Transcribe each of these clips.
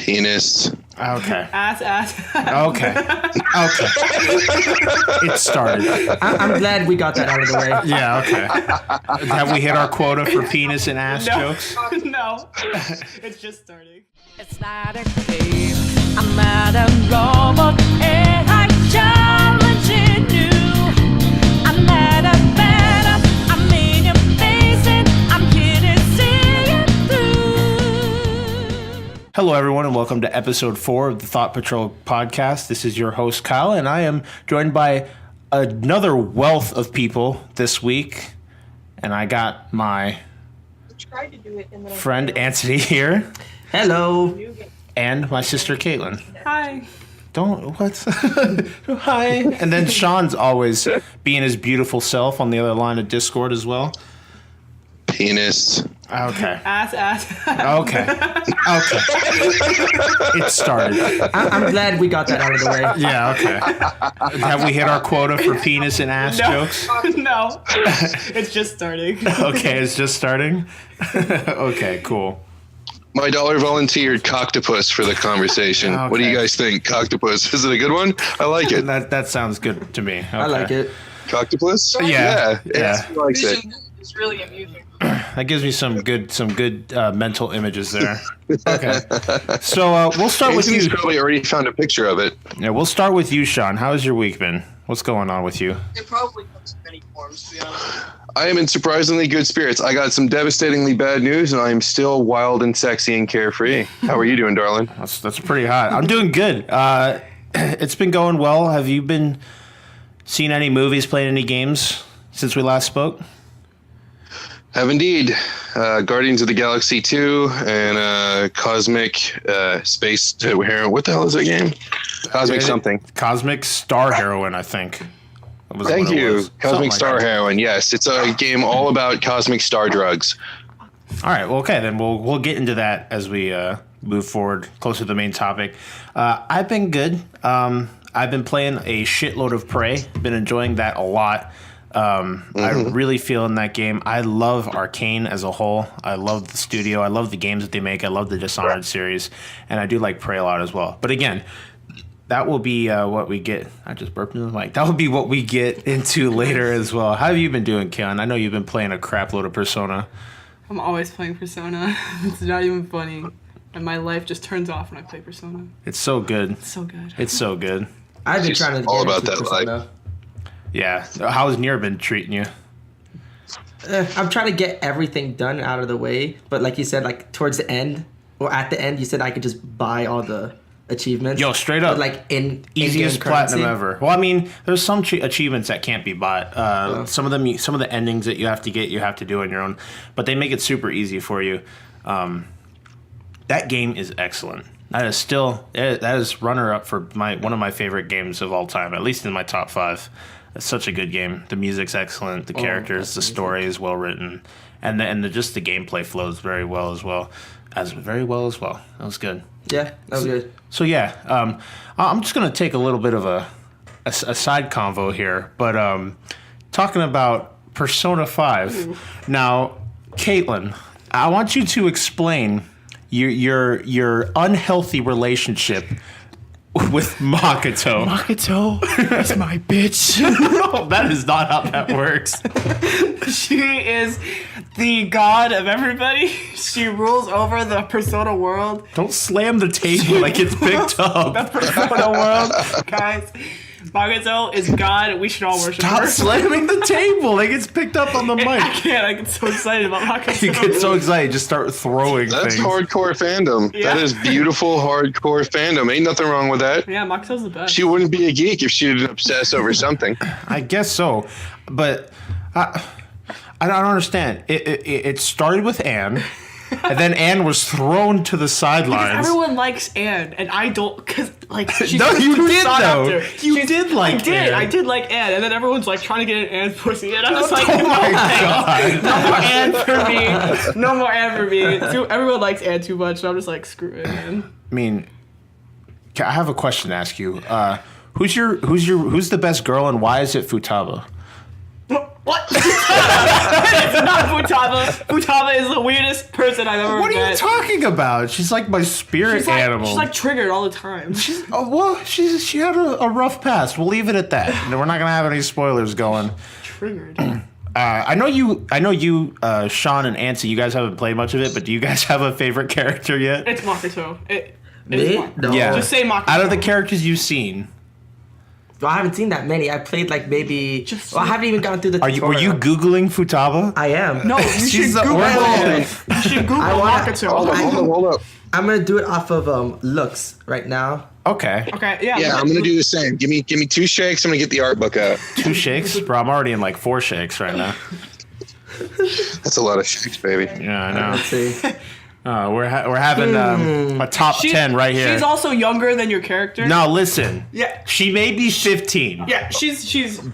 Penis. Okay. Ass. Okay. It started. I'm glad we got that out of the way. Yeah, okay. Have we hit our quota for penis and ass jokes? No. It's just starting. It's not a game. I'm not a robot, and I'm challenging you. I'm not a phantom. I'm in your face, and I'm here to see it through. Hello, everyone, and welcome to episode 4 of the Thought Patrol podcast. This is your host, Kyle, and I am joined by another wealth of people this week. And I got my friend Antony here. Hello. And my sister Caitlin. Hi. Hi. And then Shawn's always being his beautiful self on the other line of Discord as well. Penis. Okay. Ass. Okay. It started. I'm glad we got that out of the way. Yeah, okay. Have we hit our quota for penis and ass jokes? No. It's just starting. Okay, it's just starting? Okay, cool. My dollar volunteered Coctopus for the conversation. Okay. What do you guys think? Coctopus. Is it a good one? I like it. That sounds good to me. Okay. I like it. Coctopus? Yeah. He likes it. It's really amusing. That gives me some good mental images there. Okay. So we'll start with Anthony's you. probably already found a picture of it. Yeah, we'll start with you, Shawn. How's your week been? What's going on with you? It probably comes in many forms, to be honest. I am in surprisingly good spirits. I got some devastatingly bad news, and I am still wild and sexy and carefree. How are you doing, darling? That's pretty hot. I'm doing good. It's been going well. Have you been seeing any movies, playing any games since we last spoke? Have indeed. Guardians of the Galaxy 2 and Cosmic Space Heroine. What the hell is that game? Cosmic something. Cosmic Star Heroine, I think. Thank you. Cosmic Star Heroine. Yes, it's a game all about cosmic star drugs. All right. Well, okay, then we'll get into that as we move forward closer to the main topic. I've been good. I've been playing a shitload of Prey. Been enjoying that a lot. I really feel in that game. I love Arcane as a whole. I love the studio. I love the games that they make. I love the Dishonored series, and I do like Prey a lot as well. But again, that will be what we get. I just burped into the mic. That will be what we get into later as well. How have you been doing, Keon? I know you've been playing a crap load of Persona. I'm always playing Persona. It's not even funny. And my life just turns off when I play Persona. It's so good. It's so good. It's so good. I've been It's trying to all get about into that Persona. life. Yeah. How's Nier been treating you? I'm trying to get everything done out of the way, but like you said, like towards the end or at the end, you said I could just buy all the achievements. Yo, straight up. But like Easiest in-game platinum currency. ever. Well, I mean, there's some achievements that can't be bought. Some of the endings that you have to get, you have to do on your own. But they make it super easy for you. That game is excellent. That is runner up for one of my favorite games of all time, at least in my top 5. It's such a good game. The music's excellent. The characters, the story is well written, and just the gameplay flows very well as well. That was good. Yeah, that was good. So yeah, I'm just gonna take a little bit of a side convo here, but talking about Persona 5. Now, Caitlin, I want you to explain your unhealthy relationship with Makoto. Makoto is my bitch. No, that is not how that works. She is the god of everybody. She rules over the Persona world. Don't slam the table like it's picked up. The Persona world. Guys, Makoto is god. We should all worship Stop her. slamming the table like it's picked up on the mic. I can't. I get so excited about Makoto. You get so excited, just start throwing That's things. hardcore fandom. Yeah. That is beautiful hardcore fandom. Ain't nothing wrong with that. Yeah, Makoto's the best. She wouldn't be a geek if she didn't obsess over something. I guess so, but I don't understand. It started with Anne, and then Anne was thrown to the sidelines. Everyone likes Anne, and I don't, because, like, she's No, you super did, sought though. after. You did like Anne. I did like Anne, and then everyone's, like, trying to get in Anne's pussy, and I'm just like, Oh no, my thanks. God. No more Anne for me. No more Anne for me. Everyone likes Anne too much, so I'm just like, screw it, man. I mean, I have a question to ask you. Who's the best girl, and why is it Futaba? What? It's not Futaba. Futaba is the weirdest person I've ever What are you met. talking about? She's like my spirit animal. She's like triggered all the time. Oh, well, she had a rough past. We'll leave it at that. No, we're not gonna have any spoilers going. Triggered. I know you, Shawn and Antony, you guys haven't played much of it, but do you guys have a favorite character yet? It's Makoto. It Me? is Makoto. No. Yeah. Just say Makoto. Out of the characters you've seen, Well, I haven't seen that many. I played like maybe. Just- Well, I haven't even gone through the. were you tutorial. Googling Futaba? I am. No, you She's should the Google orphan. it. You should Google I wanna- Makoto. Hold up. I'm gonna do it off of looks right now. Okay. Okay, yeah. Yeah, I'm gonna do the same. Give me 2 shakes. I'm gonna get the art book out. 2 shakes? Bro, I'm already in like 4 shakes right now. That's a lot of shakes, baby. Yeah, I know. Let's see. We're having a top 10 right here. She's also younger than your character. No, listen. Yeah. She may be 15. Yeah,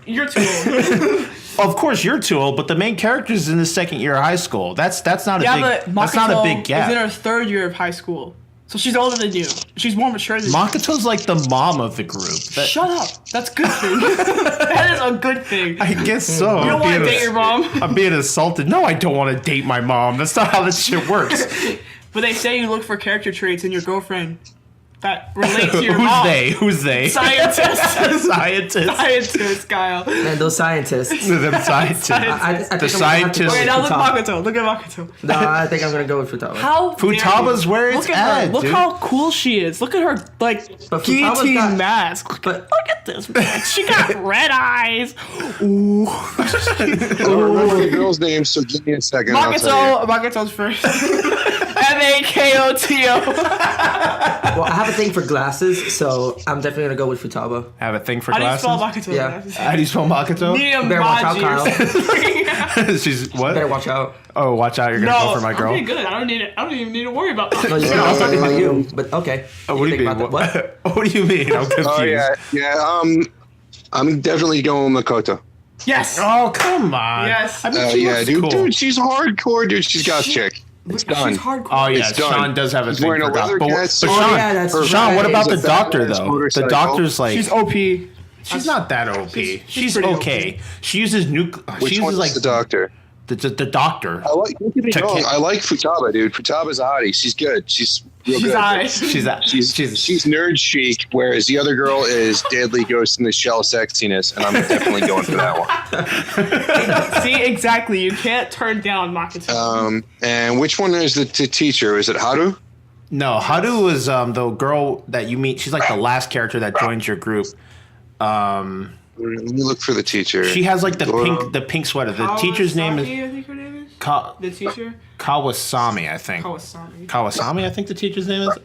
you're too old. Of course, you're too old, but the main character's in the second year of high school. That's not a Yeah, big. but That's not a Makoto big gap. is in her 3rd year of high school. So she's older than you. She's more mature than you. Makoto's like the mom of the group. Shut up. That's a good thing. That is a good thing. I guess so. You don't want to date your mom. I'm being assaulted. No, I don't want to date my mom. That's not how this shit works. But they say you look for character traits in your girlfriend that relate to your Who's mom. they? Who's they? Scientist. Scientists. Scientist, Kyle. Man, those scientists. Them scientists. I think The I'm gonna have to scientists- go Okay, with now look Futaba. Makoto. Look at Makoto. No, I think I'm gonna go with Futaba. How dare Futaba's you. where it's Look at her. at, Look dude. how cool she is. Look at her, like, But Futaba's guillotine got- mask. But Look at this bitch. She got red eyes. Ooh. I don't remember the girl's name, so give me a second. I'll tell you. Makoto's first. Makoto. well, I have a thing for glasses, so I'm definitely gonna go with Futaba. Have a thing for How do you spell glasses. Makoto? Yeah. How do you spell Makoto? Better watch out, Kyle. She's what? Better watch out. Oh, watch out! You're gonna No, go for my girl. I'm pretty good. I don't even need to worry about No, you know, I was talking about you. But okay. Oh, what do you think mean? about that. What? What do you mean? I'm confused. Oh yeah. I'm definitely going with Makoto. Yes. Oh, come on. Yes. I mean, she Yeah, looks dude. cool. Dude, she's hardcore, dude. She's got chick. It's done. She's hardcore. Oh yeah, It's done. Sean does have a She's thing wearing for a leather but vest. Sean, Oh, yeah, that's Sean, what right. about the She's a doctor badass though? The motorcycle. doctor's like She's OP. she's not that OP. She's pretty okay. She uses Which she one's uses like the doctor? the doctor. I like. Don't get me Check wrong. it. I like Futaba, dude. Futaba's hottie. She's good. She's real She's good. eyes. She's She's nerd chic, whereas the other girl is deadly ghost in the shell sexiness, and I'm definitely going for that one. See, exactly. You can't turn down Makoto. And which one is the teacher? Is it Haru? No, Haru is the girl that you meet. She's like the last character that joins your group. Let me look for the teacher. She has like Dora. the pink sweater. The teacher's name is Kawasaki, I think her name is. Ka- The teacher? Kawasami, I think. Kawasaki. Kawasami, I think the teacher's name is.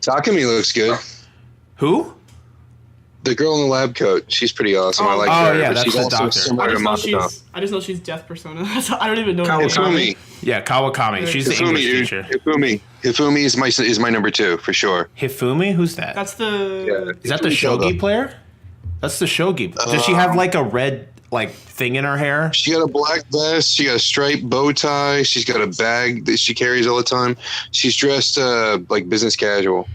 Takumi looks good. Who? The girl in the lab coat. She's pretty awesome. I like Oh, her. yeah, but that's she's the also doctor. similar to Makoto. I just know she's Death Persona. I don't even know her name. Hifumi. Yeah, Kawakami. She's the English Hifumi, dude. teacher. Hifumi. Hifumi is my number 2 for sure. Hifumi? Who's that? That's the. Is that the shogi player? That's the shogi. Does she have like a red like thing in her hair? She got a black vest. She got a striped bow tie. She's got a bag that she carries all the time. She's dressed like business casual.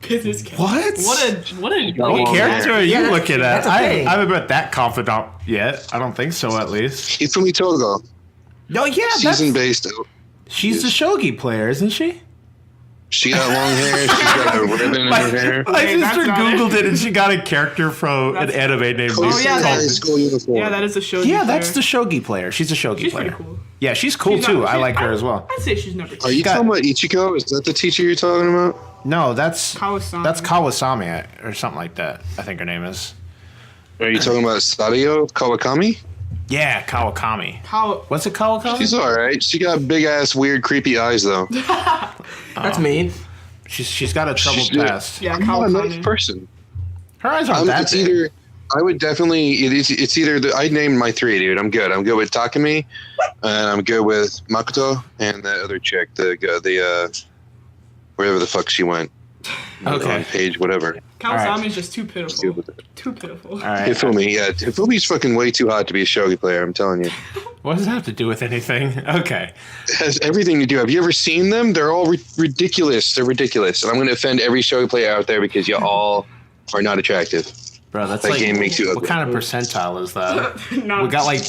Business cat. What? What a What character are you Yeah, looking at? that's a thing. I haven't been that confident yet. I don't think so, at least. Hifumi Togo. No, yeah, Season based. she's the shogi player, isn't she? She got long hair. She's got a ribbon in her hair. My Okay, sister that's not Googled it and she got a character from an anime named Oh, yeah, High that's- school uniform. Yeah, that is the show. Yeah, that's the shogi player. She's a shogi She's player. pretty cool. Yeah, she's cool She's too. not- I like her I- as well. I'd say she's number 2. Are you got- talking about Ichiko? Is that the teacher you're talking about? No, that's Kawasami. That's Kawasami or something like that. I think her name is. Are you talking about Sadio Kawakami? Yeah, Kawakami. How? What's it, Kawakami? She's all right. She got big ass, weird, creepy eyes though. That's mean. She's got a troubled She's- past. Yeah, I'm not a nice Kawasami. person. Her eyes aren't that It's big. either. I would definitely. It's either. I named my 3, dude. I'm good. I'm good with Takumi, and I'm good with Makoto and the other chick, the wherever the fuck she went. Okay. On page whatever. Kawasami is just too pitiful. Good with it. Too pitiful. All right. Hifumi, yeah. Hifumi's fucking way too hot to be a shogi player. I'm telling you. What does that have to do with anything? Okay. It has everything to do. Have you ever seen them? They're all ridiculous. They're ridiculous. And I'm going to offend every shogi player out there because you all are not attractive. Bro, that's That like game makes you what ugly. kind of percentile is that? No. We got like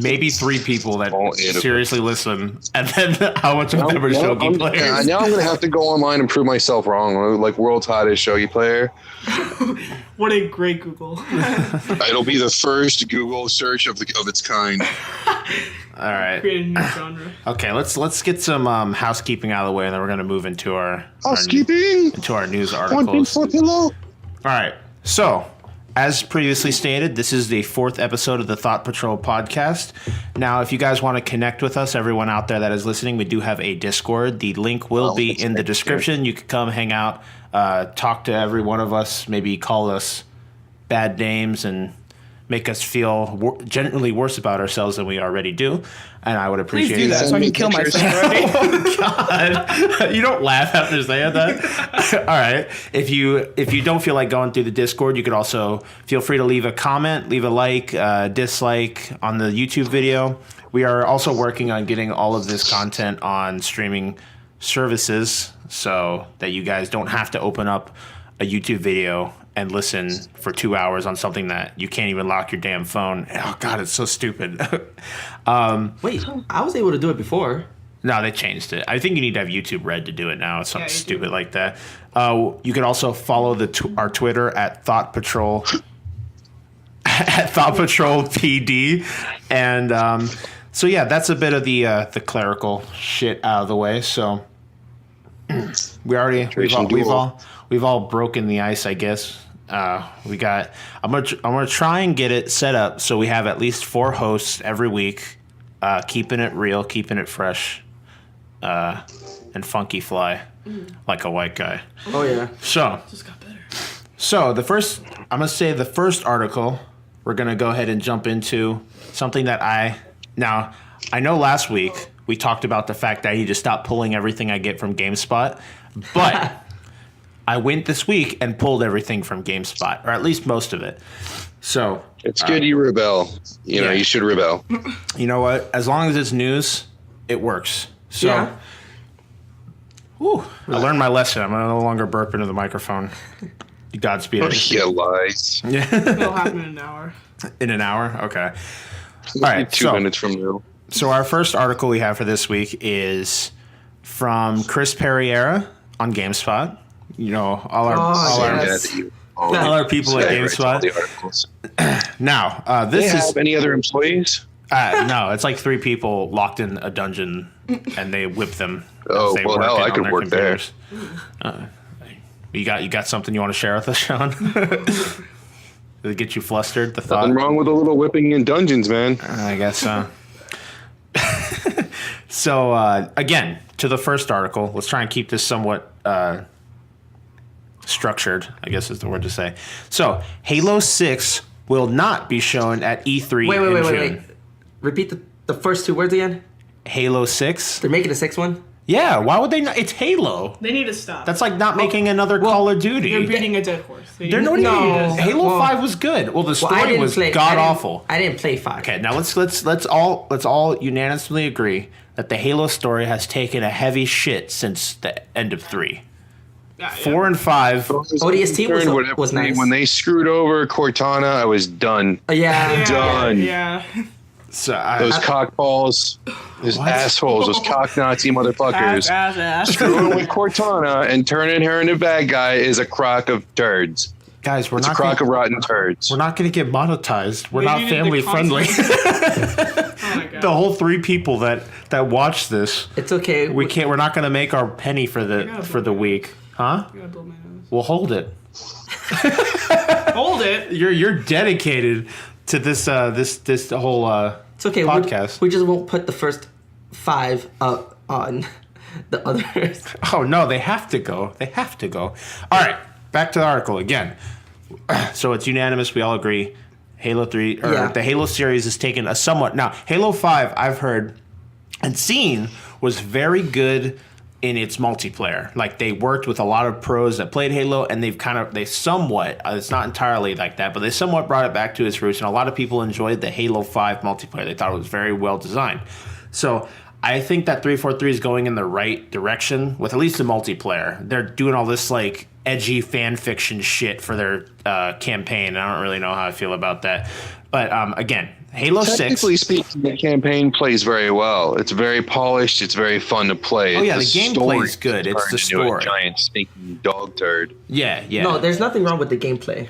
maybe 3 people that All 8 of seriously listen, and then how much of them are shogi I'm players? gonna have to go online and prove myself wrong. Like world's hottest shogi player. What a great Google. It'll be the first Google search of its kind. All right. Create a new genre. Okay, let's get some housekeeping out of the way, and then we're gonna move into our Housekeeping. into our news One thing articles. for pillow. All right. So, as previously stated, this is the 4th episode of the Thought Patrol podcast. Now, if you guys want to connect with us, everyone out there that is listening, we do have a Discord. The link will be in the description. You can come hang out, talk to every one of us, maybe call us bad names and make us feel generally worse about ourselves than we already do. And I would Please appreciate do that so I can kill myself. God, you don't laugh after saying that. All right. If you don't feel like going through the Discord, you could also feel free to leave a comment, leave a like, dislike on the YouTube video. We are also working on getting all of this content on streaming services so that you guys don't have to open up a YouTube video and listen for 2 hours on something that you can't even lock your damn phone. Oh God, it's so stupid. Wait, I was able to do it before. No, they changed it. I think you need to have YouTube Red to do it now. It's something Yeah, you stupid do. like that. You can also follow our Twitter at Thought Patrol at Thought Patrol PD, and so yeah, that's a bit of the clerical shit out of the way. So we've all broken the ice, I guess. I'm gonna try and get it set up so we have at least 4 hosts every week, keeping it real, keeping it fresh, and funky fly like a white guy. Oh yeah. So Just got better. so the first article we're gonna go ahead and jump into something that I know last week we talked about the fact that I need to stop pulling everything I get from GameSpot, but I went this week and pulled everything from GameSpot, or at least most of it. So It's good you rebel. You know, yeah. you should rebel. you know what? As long as it's news, it works. So Yeah. whew, I learned my lesson. I'm no longer burp into the microphone. Godspeed. Yeah, lies. It'll happen in an hour. In an hour? Okay. All right. 2 minutes from now. So our first article we have for this week is from Chris Perriera on GameSpot. You know, all yes. our people at GameSpot. The articles. Now, Do they have any other employees? no, it's like 3 people locked in a dungeon and they whip them. Oh, as they well, work hell, in I on could their work there. computers. You got something you want to share with us, Shawn? Did it get you flustered? The thought. Nothing wrong with a little whipping in dungeons, man. I guess so. So, again, to the first article, let's try and keep this somewhat structured, I guess is the word to say. So, Halo 6 will not be shown at E3 in June. Wait. Repeat the first 2 words again. Halo 6? They're making a 6th one. Yeah, why would they not? It's Halo. They need to stop. That's like not making another Call of They're Duty. beating a dead horse. They're not No. even. Halo Well- 5 was good. Well, the Well, story was god awful. I didn't play 5. Okay, now let's all unanimously agree that the Halo story has taken a heavy shit since the end of 3. Yeah, 4 and 5. ODST was nice. When they screwed over Cortana, I was done. Yeah. Done. Yeah. So Those cockballs, those assholes, those cock Nazi motherfuckers. Ass. Screwing with Cortana and turning her into a bad guy is a crock of turds. guys, we're It's a not crock gonna, of rotten turds. we're not going to get monetized. We're We not needed the family friendly. Oh my god. The whole 3 people that watch this, It's okay. we can't. We're not going to make our penny for the week, huh? You gotta blow my nose. We'll hold it. Hold it. You're dedicated to this this whole It's okay. podcast. We just won't put the first 5 up on the others. Oh no, they have to go. They have to go. All right, back to the article again. So it's unanimous. We all agree. Halo 3 or Yeah. the Halo series has taken a somewhat. Now Halo 5, I've heard and seen, was very good in its multiplayer. Like they worked with a lot of pros that played Halo, and they somewhat, it's not entirely like that, but they somewhat brought it back to its roots, and a lot of people enjoyed the Halo 5 multiplayer. They thought it was very well designed. So I think that 343 is going in the right direction with at least the multiplayer. They're doing all this like edgy fan fiction shit for their campaign. I don't really know how I feel about that. But again, Halo 6. Technically speaking, the campaign plays very well. It's very polished. It's very fun to play. Oh, yeah, the gameplay is good. It's the story. A giant stinking dog turd. Yeah. No, there's nothing wrong with the gameplay.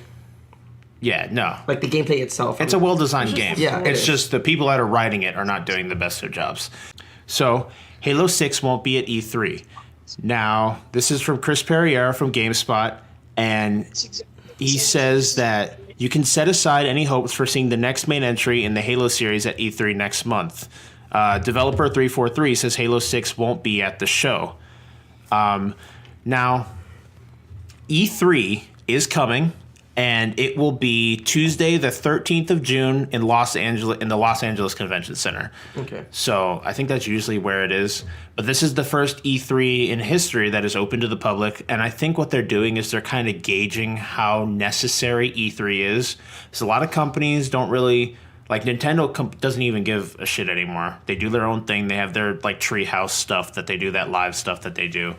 Yeah, no. Like the gameplay itself. It's a well-designed game. Yeah, it's just the people that are writing it are not doing the best of their jobs. So, Halo 6 won't be at E3. Now, this is from Chris Perrier from GameSpot, and he says that you can set aside any hopes for seeing the next main entry in the Halo series at E3 next month. Developer 343 says Halo 6 won't be at the show. Now, E3 is coming, and it will be Tuesday, the 13th of June in Los Angeles, in the Los Angeles Convention Center. Okay. So I think that's usually where it is. But this is the first E3 in history that is open to the public. And I think what they're doing is they're kind of gauging how necessary E3 is. So a lot of companies don't really, like Nintendo doesn't even give a shit anymore. They do their own thing. They have their like treehouse stuff that they do, that live stuff that they do.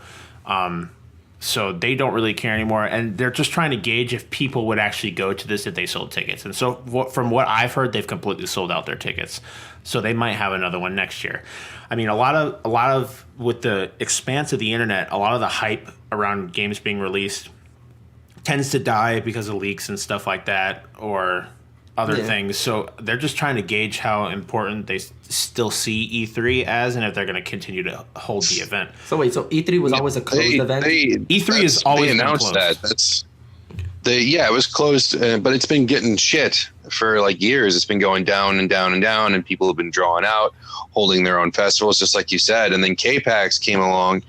So they don't really care anymore, and they're just trying to gauge if people would actually go to this if they sold tickets. And so from what I've heard, they've completely sold out their tickets. So they might have another one next year. I mean, a lot of with the expanse of the internet, a lot of the hype around games being released tends to die because of leaks and stuff like that, or other things. So they're just trying to gauge how important they still see E3 as, and if they're going to continue to hold the event. So wait, so E3 was always a closed event? E3 is always announced been closed. that. It was closed, but it's been getting shit for like years. It's been going down and down and down, and people have been drawing out, holding their own festivals, just like you said. And then K-PAX came along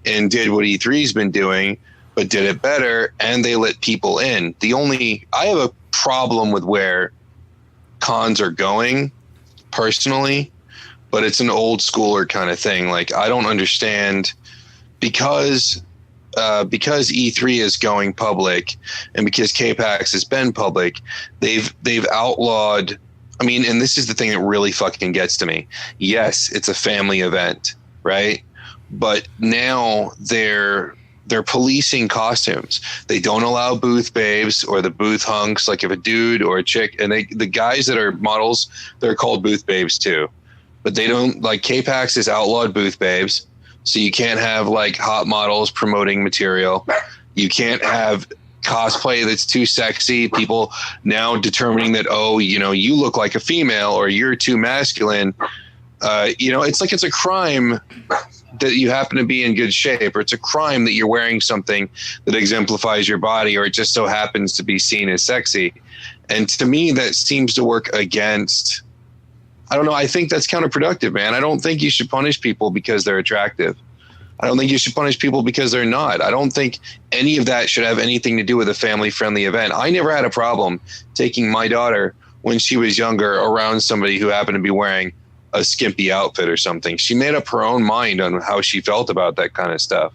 and did what E3's been doing, but did it better, and they let people in. I have a problem with where cons are going personally, but it's an old schooler kind of thing. Like, I don't understand, because E3 is going public and because K-PAX has been public, they've outlawed. I mean, and this is the thing that really fucking gets to me. Yes, it's a family event, right? But now they're policing costumes. They don't allow booth babes or the booth hunks. Like if a dude or a chick, and the guys that are models, they're called booth babes too. But they don't, like, K-PAX has outlawed booth babes. So you can't have like hot models promoting material. You can't have cosplay that's too sexy. People now determining that, you look like a female or you're too masculine. It's like it's a crime that you happen to be in good shape, or it's a crime that you're wearing something that exemplifies your body, or it just so happens to be seen as sexy. And to me, that seems to work against, I don't know, I think that's counterproductive, man. I don't think you should punish people because they're attractive. I don't think you should punish people because they're not. I don't think any of that should have anything to do with a family-friendly event. I never had a problem taking my daughter when she was younger around somebody who happened to be wearing a skimpy outfit or something. She made up her own mind on how she felt about that kind of stuff.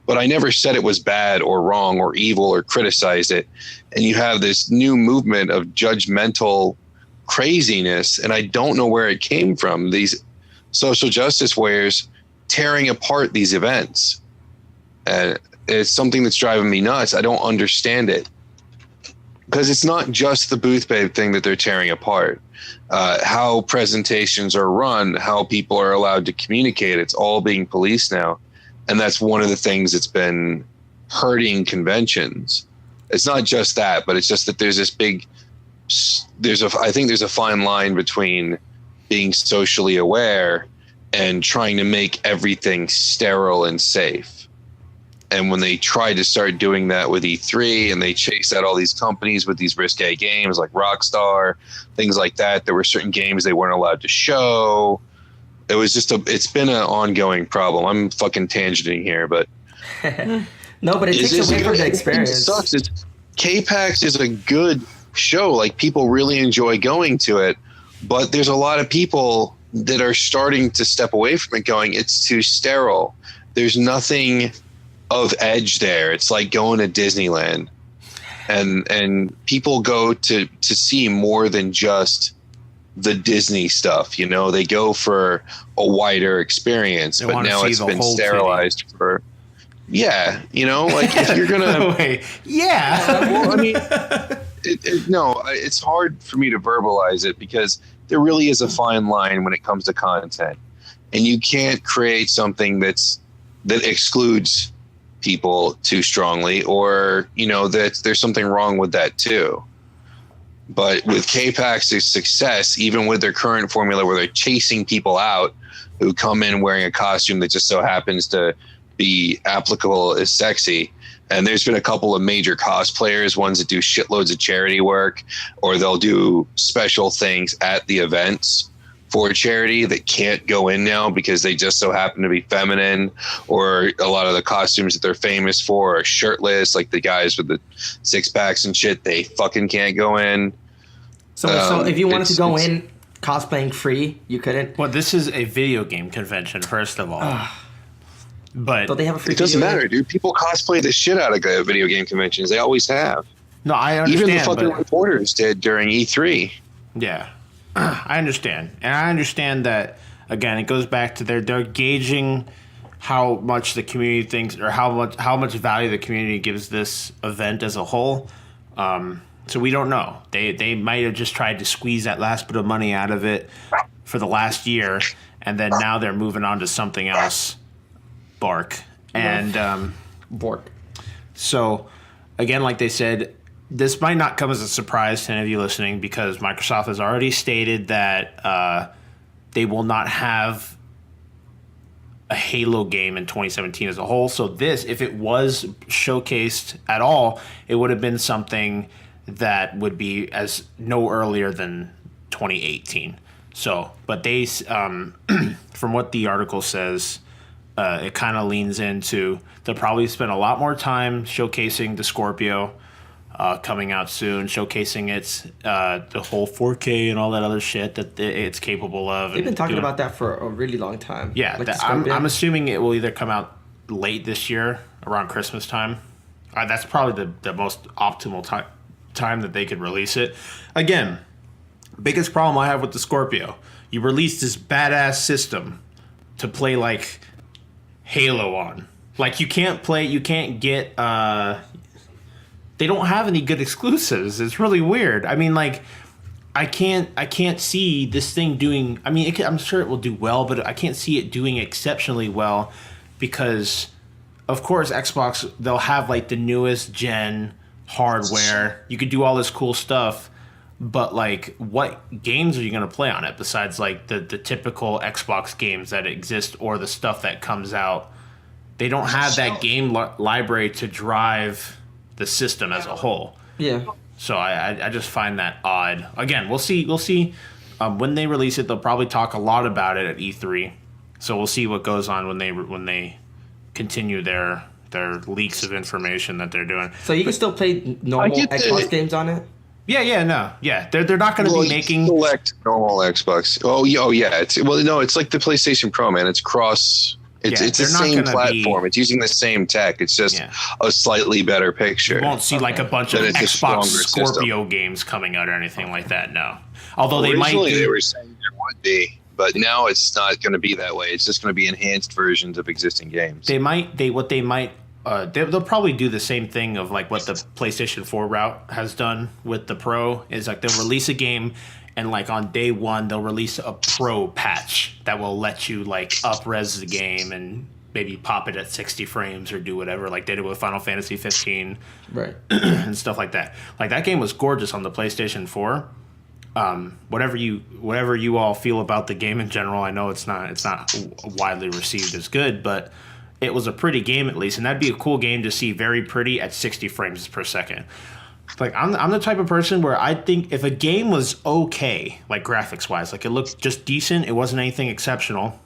But I never said it was bad or wrong or evil or criticized it. And you have this new movement of judgmental craziness, and I don't know where it came from. These social justice warriors tearing apart these events. And it's something that's driving me nuts. I don't understand it. Because it's not just the booth babe thing that they're tearing apart. How presentations are run, how people are allowed to communicate, it's all being policed now. And that's one of the things that's been hurting conventions. It's not just that, but it's just that there's this big, I think there's a fine line between being socially aware and trying to make everything sterile and safe. And when they tried to start doing that with E3 and they chased out all these companies with these risque games like Rockstar, things like that, there were certain games they weren't allowed to show. It was just it's been an ongoing problem. I'm fucking tangenting here, but no, but it takes away from the experience. It sucks. K-PAX is a good show. Like, people really enjoy going to it, but there's a lot of people that are starting to step away from it going, it's too sterile. There's nothing of edge there. It's like going to Disneyland, and people go to see more than just the Disney stuff. They go for a wider experience, but now it's been sterilized for Yeah, like if you're gonna. Wait, yeah. Well, I mean, it's hard for me to verbalize it because there really is a fine line when it comes to content, and you can't create something that excludes people too strongly, or that there's something wrong with that too. But with K-Pax's success, even with their current formula where they're chasing people out who come in wearing a costume that just so happens to be applicable as sexy. And there's been a couple of major cosplayers, ones that do shitloads of charity work, or they'll do special things at the events for charity that can't go in now because they just so happen to be feminine, or a lot of the costumes that they're famous for are shirtless, like the guys with the six packs and shit, they fucking can't go in. So if you wanted to go in cosplaying free, you couldn't? Well, this is a video game convention, first of all. But Don't they have a free It doesn't video matter, dude. People cosplay the shit out of video game conventions. They always have. no, I understand. Even the fucking but, reporters did during E3. yeah, I understand, and I understand that. Again, it goes back to they're gauging how much the community thinks, or how much value the community gives this event as a whole. So we don't know. They might have just tried to squeeze that last bit of money out of it for the last year, and then now they're moving on to something else. Bark. And Bork. so, again, like they said, this might not come as a surprise to any of you listening because Microsoft has already stated that they will not have a Halo game in 2017 as a whole. So this, if it was showcased at all, it would have been something that would be as no earlier than 2018. So, but they, from what the article says, it kind of leans into they'll probably spend a lot more time showcasing the Scorpio coming out soon, showcasing its the whole 4K and all that other shit that it's capable of. They've been talking about that for a really long time. Yeah, Like the I'm Scorpion. assuming it will either come out late this year, around Christmas time. That's probably the most optimal time that they could release it. Again, biggest problem I have with the Scorpio, you release this badass system to play like Halo on. Like you can't get they don't have any good exclusives. It's really weird. I mean, like I can't see this thing doing, I mean, I'm sure it will do well, but I can't see it doing exceptionally well because of course Xbox, they'll have like the newest gen hardware. You could do all this cool stuff, but like what games are you going to play on it besides like the typical Xbox games that exist or the stuff that comes out? They don't have that game library to drive the system as a whole. Yeah. So I just find that odd. Again, we'll see. When they release it, they'll probably talk a lot about it at E3. So we'll see what goes on when they continue their leaks of information that they're doing. So you can still play normal Xbox games on it? Yeah. They're not going to be making select normal Xbox. Oh yeah. It's like the PlayStation Pro, man. It's cross. It's the they're not same gonna platform. It's using the same tech. It's just a slightly better picture. You won't see like a bunch of But it's a Xbox stronger Scorpio games coming out or anything like that. No. Although they might. Originally, they were saying there would be, but now it's not going to be that way. It's just going to be enhanced versions of existing games. They'll probably do the same thing of like what the PlayStation 4 route has done with the Pro is like they'll release a game and like on day one they'll release a Pro patch that will let you like up-res the game and maybe pop it at 60 frames or do whatever like they did with Final Fantasy 15 Right. and stuff like that. Like that game was gorgeous on the PlayStation 4. Whatever you all feel about the game in general, I know it's not widely received as good, but it was a pretty game at least, and that'd be a cool game to see very pretty at 60 frames per second. Like I'm the type of person where I think if a game was okay, like graphics wise, like it looked just decent, it wasn't anything exceptional,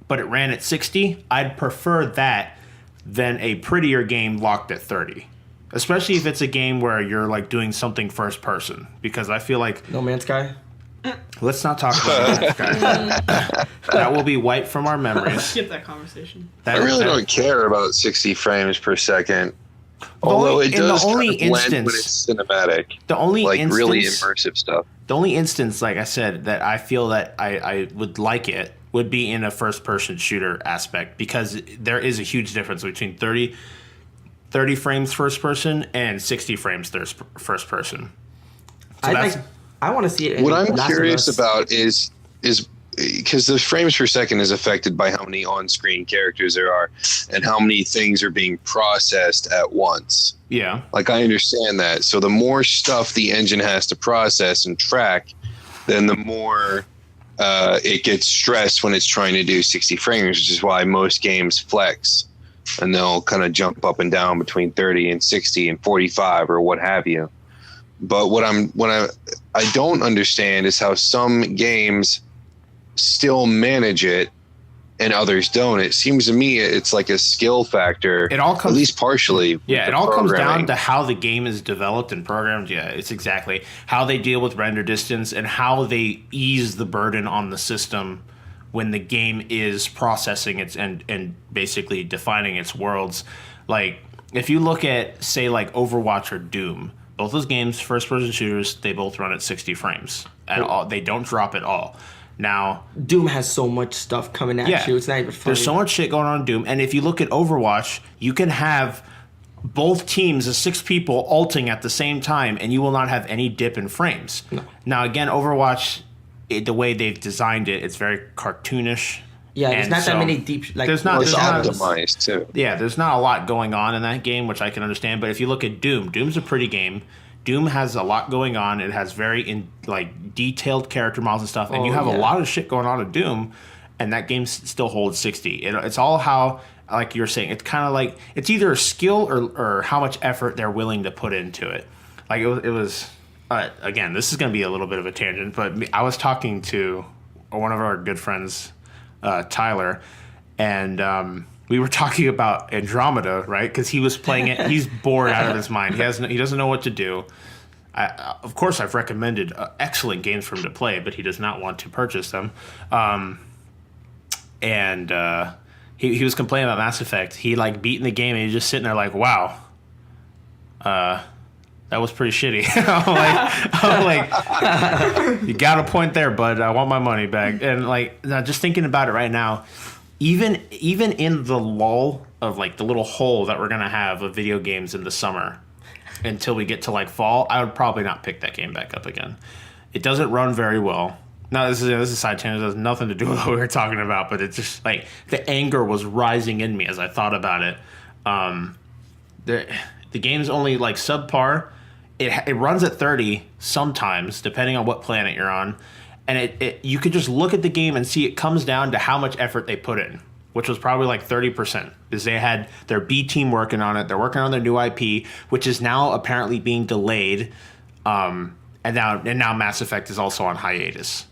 but it ran at 60, I'd prefer that than a prettier game locked at 30. Especially if it's a game where you're like doing something first person, because I feel like No Man's Sky? let's not talk about No Man's Sky. That will be wiped from our memories. Skip that conversation. I really don't care about 60 frames per second. Although it does blend when it's cinematic. The only like instance, really immersive stuff. The only instance, like I said, that I feel that I would like it would be in a first-person shooter aspect, because there is a huge difference between 30 frames first person and 60 frames first person. So I want to see it. What I'm curious about is because the frames per second is affected by how many on-screen characters there are and how many things are being processed at once. Yeah. Like, I understand that. So the more stuff the engine has to process and track, then the more it gets stressed when it's trying to do 60 frames, which is why most games flex and they'll kind of jump up and down between 30 and 60 and 45 or what have you. But what I don't understand is how some games still manage it and others don't. It seems to me it's like a skill factor. It all comes, at least partially. Yeah, it all comes down to how the game is developed and programmed. Yeah, it's exactly how they deal with render distance and how they ease the burden on the system when the game is processing its and basically defining its worlds. Like, if you look at, say, like Overwatch or Doom, both those games, first-person shooters, they both run at 60 frames at all. They don't drop at all. Now, Doom has so much stuff coming at you. It's not even funny. There's so much shit going on in Doom. And if you look at Overwatch, you can have both teams of 6 people ulting at the same time, and you will not have any dip in frames. No. Now, again, Overwatch, the way they've designed it, it's very cartoonish. Yeah, there's not that many deep... It's optimized, too. Yeah, there's not a lot going on in that game, which I can understand. But if you look at Doom, Doom's a pretty game. Doom has a lot going on. It has very detailed character models and stuff, and you have a lot of shit going on in Doom, and that game still holds 60. It's all how, like you're saying, it's kind of like it's either a skill or how much effort they're willing to put into it. Like it was again, this is going to be a little bit of a tangent, but I was talking to one of our good friends, Tyler, and we were talking about Andromeda, right? Because he was playing it. He's bored out of his mind. He doesn't know what to do. Of course, I've recommended excellent games for him to play, but he does not want to purchase them. He was complaining about Mass Effect. He beaten the game, and he's just sitting there like, wow, that was pretty shitty. I'm like, you got a point there, bud. I want my money back. And now just thinking about it right now, even in the lull of the little hole that we're gonna have of video games in the summer until we get to fall, I would probably not pick that game back up again. It doesn't run very well. Now this is a side tangent. It has nothing to do with what we were talking about, but it's just the anger was rising in me as I thought about it. The game's only subpar. It runs at 30 sometimes, depending on what planet you're on. And you could just look at the game and see it comes down to how much effort they put in, which was probably 30%. Because they had their B team working on it. They're working on their new IP, which is now apparently being delayed. And now Mass Effect is also on hiatus.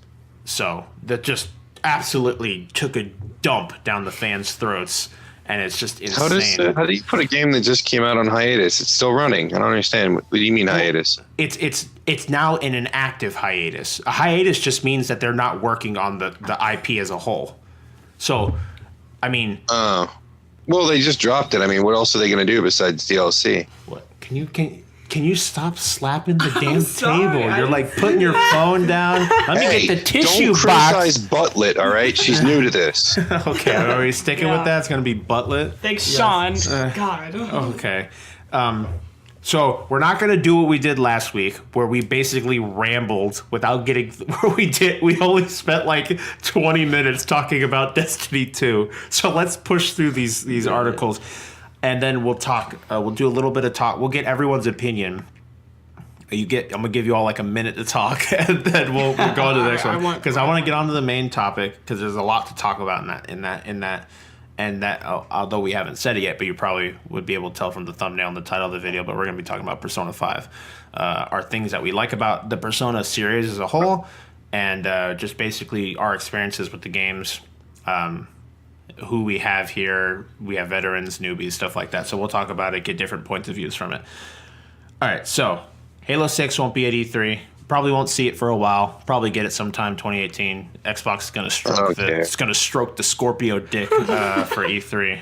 So that just absolutely took a dump down the fans' throats. And it's just insane. How do you put a game that just came out on hiatus? It's still running. I don't understand. What do you mean hiatus? It's now in an active hiatus. A hiatus just means that they're not working on the IP as a whole. So, I mean... well, they just dropped it. I mean, what else are they going to do besides DLC? What? Can you stop slapping the damn table? You're putting your phone down. Let me get the tissue box. Don't criticize Butlet, all right? She's new to this. Okay, are we sticking with that? It's going to be Butlet? Thanks, Shawn. God. Okay. So we're not going to do what we did last week, where we basically rambled without getting... We only spent 20 minutes talking about Destiny 2. So let's push through these articles. And then we'll talk. We'll do a little bit of talk. We'll get everyone's opinion. I'm gonna give you all a minute to talk, and then we'll go on to the next one because I want to get on to the main topic because there's a lot to talk about in that. Although we haven't said it yet, but you probably would be able to tell from the thumbnail and the title of the video. But we're gonna be talking about Persona 5, our things that we like about the Persona series as a whole, and just basically our experiences with the games. Who we have here. We have veterans, newbies, stuff like that. So we'll talk about it, get different points of views from it. All right, so Halo 6 won't be at E3. Probably won't see it for a while. Probably get it sometime 2018. Xbox is going to stroke the Scorpio dick for E3.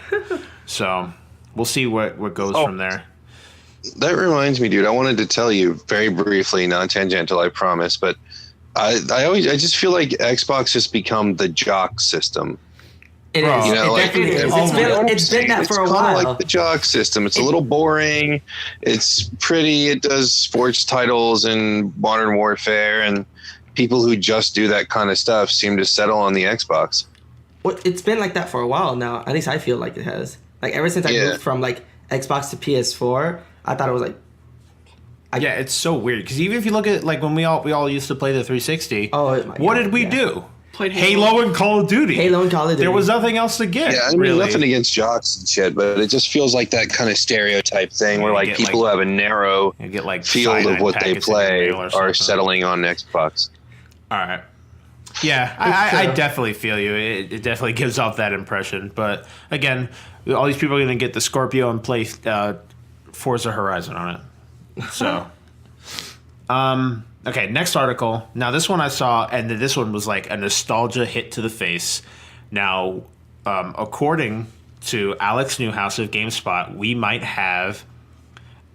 So we'll see what goes from there. That reminds me, dude. I wanted to tell you very briefly, non-tangential, I promise, but I just feel like Xbox has become the jock system. It Bro. is. You know, It like, definitely is. everyone- It's been that for a It's while. kind of like the jock system. It's a little boring. It's pretty. It does sports titles and Modern Warfare, and people who just do that kind of stuff seem to settle on the Xbox. Well, it's been like that for a while now. At least I feel like it has. Like ever since I Yeah. moved from like Xbox to PS4, I thought it was like, Yeah, it's so weird because even if you look at like when we all used to play the 360, Oh, my what God, did we yeah. do? Played Halo and Call of Duty. Halo and Call of Duty. There was nothing else to get. Yeah, I mean, really. nothing against jocks and shit, but it just feels like that kind of stereotype thing where You like get, people who have a narrow You get like field of cyanide what they packets in your play mail or are something. settling on Xbox. All right. Yeah, I definitely feel you. It definitely gives off that impression. But again, all these people are going to get the Scorpio and play Forza Horizon on it. So, okay, next article. Now, this one I saw, and this one was like a nostalgia hit to the face. Now, according to Alex Newhouse of GameSpot, we might have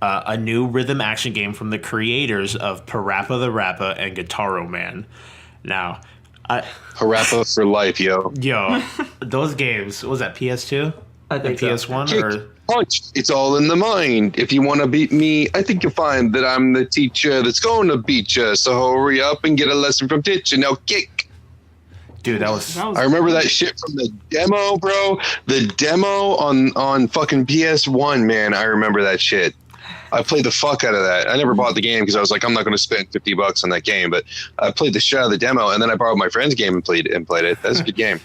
a new rhythm action game from the creators of Parappa the Rappa and Guitarro Man. Now, Parappa for life, yo. those games, what was that, PS2? I think and so. PS1? Kick, Or punch, it's all in the mind. If you want to beat me, I think you'll find that I'm the teacher that's going to beat you. So hurry up and get a lesson from teacher. Now kick. dude, that was I remember that shit from the demo, bro. The demo on fucking PS1, man. I remember that shit. I played the fuck out of that. I never bought the game because I was like, I'm not going to spend $50 on that game. But I played the shit out of the demo, and then I borrowed my friend's game and played it. That's a good game.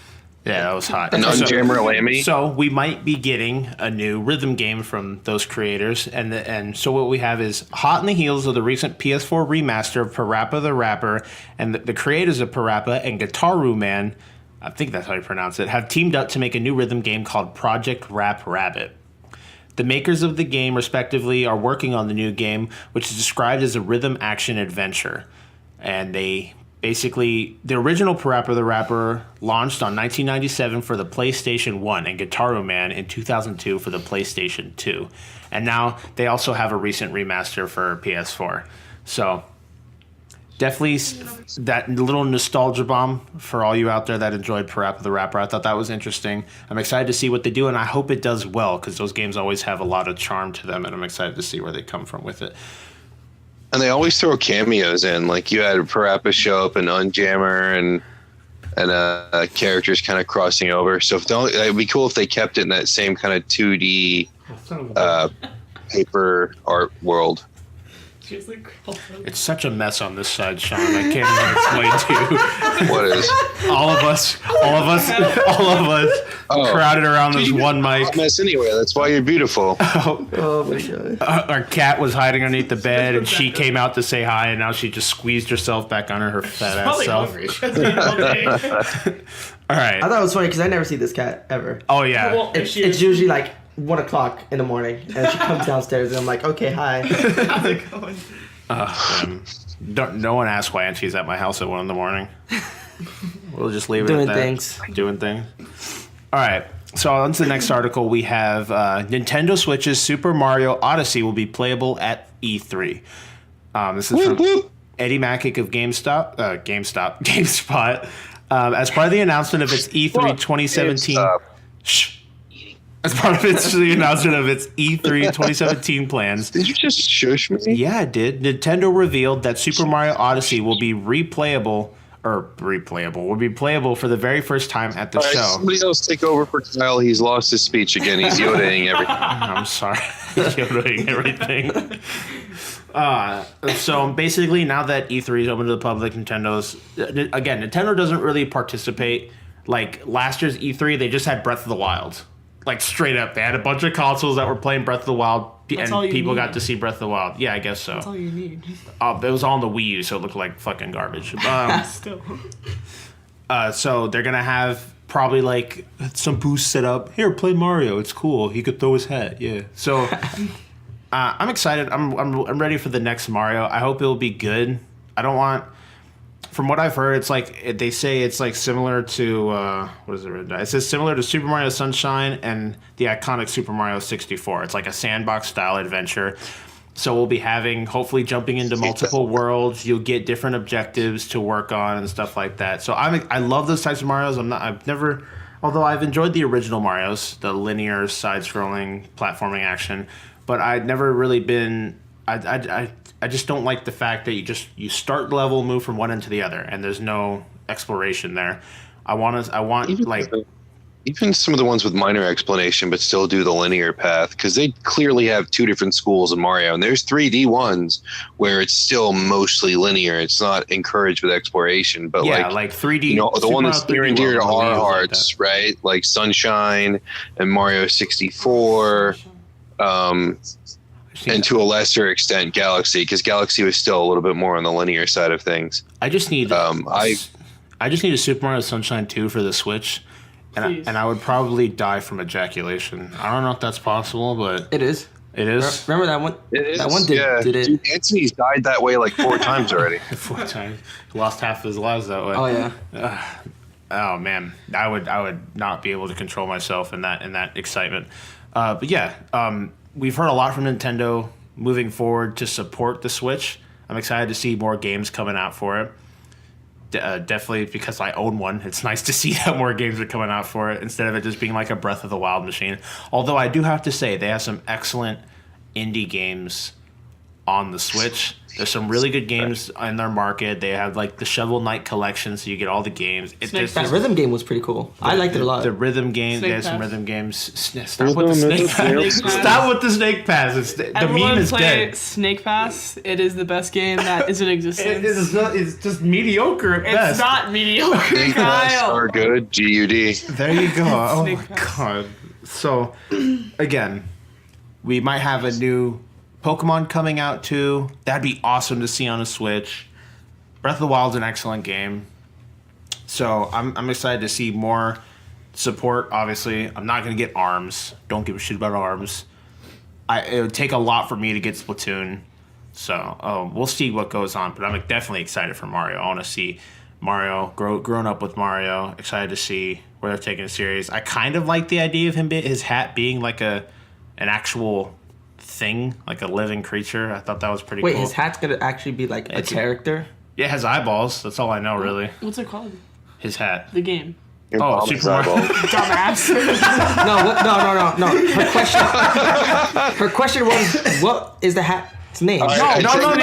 yeah, that was hot. An Unjammer Lammy. So we might be getting a new rhythm game from those creators, and so what we have is hot in the heels of the recent PS4 remaster of Parappa the Rapper, and the creators of Parappa and Guitarro Man, I think that's how you pronounce it, have teamed up to make a new rhythm game called Project Rap Rabbit. The makers of the game, respectively, are working on the new game, which is described as a rhythm action adventure, and they basically, the original Parappa the Rapper launched on 1997 for the PlayStation 1 and Guitarro Man in 2002 for the PlayStation 2. And now they also have a recent remaster for PS4. So definitely that little nostalgia bomb for all you out there that enjoyed Parappa the Rapper. I thought that was interesting. I'm excited to see what they do, and I hope it does well because those games always have a lot of charm to them, and I'm excited to see where they come from with it. And they always throw cameos in. Like you had Parappa show up in Unjammer and characters kind of crossing over. So it'd be cool if they kept it in that same kind of 2D paper art world. It's such a mess on this side, Shawn. I can't even explain to you. What is? All of us crowded around this one mic. Hot mess anyway. That's why you're beautiful. Oh my god. Our cat was hiding underneath the bed, and she came out to say hi, and now she just squeezed herself back under her fat ass self. All right. I thought it was funny because I never see this cat ever. Oh yeah. Well, It's usually like 1 o'clock in the morning, and she comes downstairs, and I'm like, okay, hi. How's it going? No one asks why Antony's at my house at 1 in the morning. We'll just leave it Doing at that. things. Doing things. All right. So on to the next article, we have Nintendo Switch's Super Mario Odyssey will be playable at E3. This is from Eddie Macick of GameSpot. As part of the announcement of its E3 2017. Shh. As part of the announcement of its E3 2017 plans. Did you just shush me? Yeah, it did. Nintendo revealed that Super Mario Odyssey will be playable for the very first time at the All right, show. somebody else take over for Kyle. He's lost his speech again. He's Yodaing everything. I'm sorry. Yodaing everything. So basically, now that E3 is open to the public, Nintendo doesn't really participate. Like last year's E3, they just had Breath of the Wild. Like straight up, they had a bunch of consoles that were playing Breath of the Wild, That's all and you people need. got to see Breath of the Wild. Yeah, I guess so. That's all you need. It was all on the Wii U, so it looked like fucking garbage. Still. So they're gonna have probably like some boost set up. Here, play Mario. It's cool. He could throw his hat. Yeah. So I'm excited. I'm ready for the next Mario. I hope it'll be good. I don't want. From what I've heard, it's like they say it's like similar to what is it written down? It says similar to Super Mario Sunshine and the iconic Super Mario 64. It's like a sandbox style adventure. So we'll be hopefully jumping into multiple worlds. You'll get different objectives to work on and stuff like that. So I love those types of Marios. Although I've enjoyed the original Marios, the linear side-scrolling platforming action, but I'd never really been. I just don't like the fact that you start the level, move from one end to the other, and there's no exploration there. I want even some of the ones with minor explanation, but still do the linear path, because they clearly have two different schools in Mario, and there's 3D ones where it's still mostly linear. It's not encouraged with exploration, but like 3D. The one that's near and dear to our hearts, right? Like Sunshine and Mario 64, and to a lesser extent Galaxy, because Galaxy was still a little bit more on the linear side of things. I just need I just need a Super Mario Sunshine 2 for the Switch. And I would probably die from ejaculation. I don't know if that's possible, but It is. it is. Remember that one? It is, That one did it. Dude, Antony's died that way like 4 times already. 4 times. Lost half of his lives that way. Oh yeah. Oh man, I would not be able to control myself in that excitement. But yeah, we've heard a lot from Nintendo moving forward to support the Switch. I'm excited to see more games coming out for it. Definitely because I own one. It's nice to see that more games are coming out for it instead of it just being like a Breath of the Wild machine. Although I do have to say they have some excellent indie games on the Switch. There's some really good games in their market. They have like the Shovel Knight collection, so you get all the games. That rhythm game was pretty cool. I liked it a lot. The rhythm game, they have some Pass. rhythm games. Stop with the snake pass. Stop with the snake pass. The Everyone meme is play dead. Snake Pass. It is the best game that is in existence. It's just mediocre at It's best. not mediocre, Snake Pass Kyle. are good. GUD. There you go. Oh Snake my Pass. god. So, again, we might have a new Pokemon coming out too. That'd be awesome to see on a Switch. Breath of the Wild's an excellent game. So I'm excited to see more support. Obviously, I'm not gonna get ARMS. Don't give a shit about ARMS. It would take a lot for me to get Splatoon. So we'll see what goes on. But I'm definitely excited for Mario. I want to see Mario grown up with Mario. Excited to see where they're taking it serious. I kind of like the idea of his hat being like an actual thing, like a living creature. I thought that was pretty Wait, cool. his hat's gonna actually be like a character? Yeah, it has eyeballs. That's all I know, really. What's it called? His hat. The game. Your Oh, mom Super is Mario. eyeball. Dumbass. No. Her question was, what is the hat's name? No. No. Not it's- the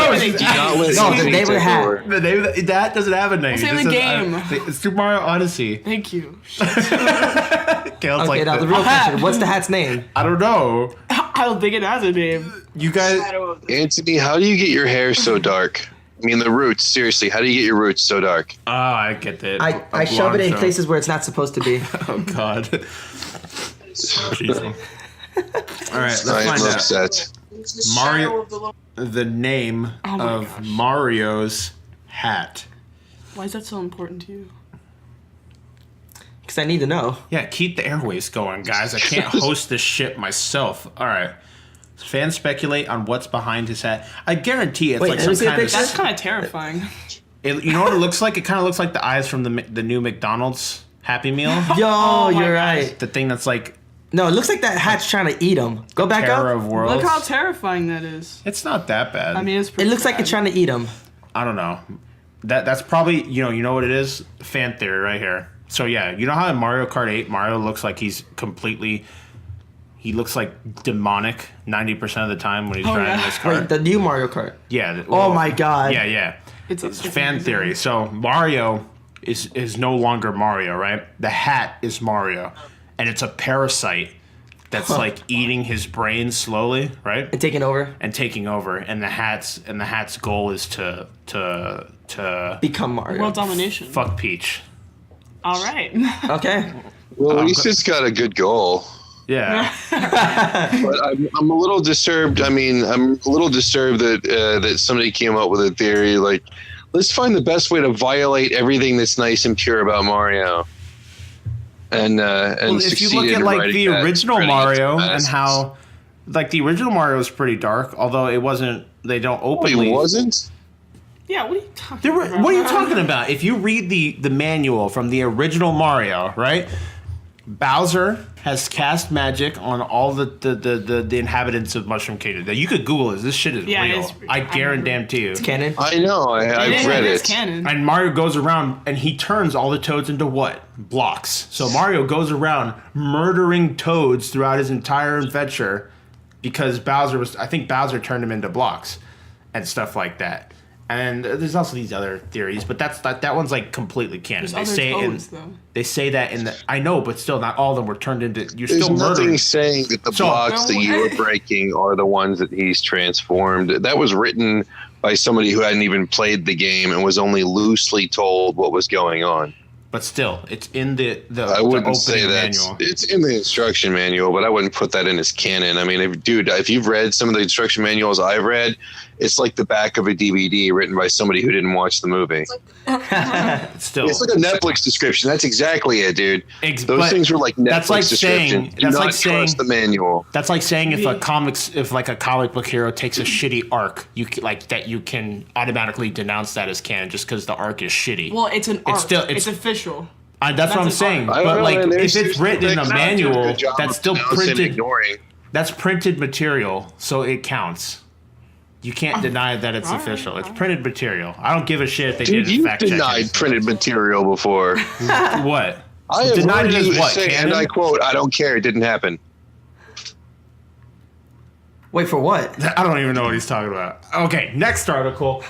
name of the hat. The name of the hat doesn't have a name. Say It the just game. says, it's Super Mario Odyssey. Thank you. Caleb's Okay, now the real question, what's the hat's name? I don't know. I don't think it has a name. You guys. Shadow of the Antony, how do you get your hair so dark? I mean, the roots. Seriously, how do you get your roots so dark? Oh, I get that. I shove it in places where it's not supposed to be. Oh God. Jeez. All right, let's I am find out upset. It's the Mario- Shadow of the Little the name Oh my of gosh. Mario's hat. Why is that so important to you? Because I need to know. Yeah, keep the airways going, guys. I can't host this shit myself. All right. Fans speculate on what's behind his hat. I guarantee it's Wait, like let me some see a kind of. picture. That's kind of terrifying. You know what it looks like? It kind of looks like the eyes from the new McDonald's Happy Meal. Yo, Oh my you're gosh. right. The thing that's like No, it looks like that hat's trying to eat him. Go back terror up. of worlds. Look how terrifying that is. It's not that bad. I mean, it's It pretty looks like bad. it's trying to eat him. I don't know. That's probably you know what it is? Fan theory right here. So yeah, you know how in Mario Kart 8 Mario looks like he looks like demonic 90% of the time when he's Oh, driving yeah. his car. Wait, the new Mario Kart. Yeah. Oh my god. Yeah. It's Fan amazing. theory. So Mario is no longer Mario, right? The hat is Mario, and it's a parasite that's like eating his brain slowly, right? And taking over. And taking over. And the hat's goal is to Become Mario. World domination. fuck Peach. All right. Okay. Well, at least it's got a good goal. Yeah. But I'm a little disturbed. I mean, I'm a little disturbed that that somebody came up with a theory like, let's find the best way to violate everything that's nice and pure about Mario. And Well, if you succeeded look at in like writing the that, original spreading it to Mario the and masses. how, like the original Mario is pretty dark, although it wasn't. They don't Oh, openly. he wasn't. Yeah, what are you talking about? What are you talking about? If you read the manual from the original Mario, right? Bowser has cast magic on all the inhabitants of Mushroom Kingdom. Now, you could Google this. This shit is Yeah, it real. is- I guarantee you. It's canon. I know. I've read It's it. canon. And Mario goes around and he turns all the toads into what? Blocks. So Mario goes around murdering toads throughout his entire adventure because I think Bowser turned him into blocks and stuff like that. And there's also these other theories, but that one's like completely canon. There's other toads, though. They say that in the I know, but still not all of them were turned into. You're There's still nothing murdering. saying that the blocks that you are breaking are the ones that he's transformed. That was written by somebody who hadn't even played the game and was only loosely told what was going on. But still, it's in the I wouldn't opening say that manual. it's in the instruction manual, but I wouldn't put that in as canon. I mean, if you've read some of the instruction manuals I've read, it's like the back of a DVD written by somebody who didn't watch the movie. Still, It's like a Netflix description. That's exactly it, dude. but Those things were like Netflix that's like descriptions. saying- Do that's not like saying- trust the manual. That's like saying if a comic book hero takes a shitty arc, you can automatically denounce that as canon just because the arc is shitty. Well, it's an art. still- It's official. That's what I'm an saying. art. I don't But know, like, man. if it's written in a They're not doing a manual, good job that's of still denouncing and printed. ignoring. That's printed material, so it counts. You can't deny that it's official. It's printed material. I don't give a shit if they Dude, didn't you've fact check denied it. printed material before. What? I have Denied heard it you as what, say, canon? and I quote, "I don't care. It didn't happen." Wait, for what? I don't even know what he's talking about. Okay, next article.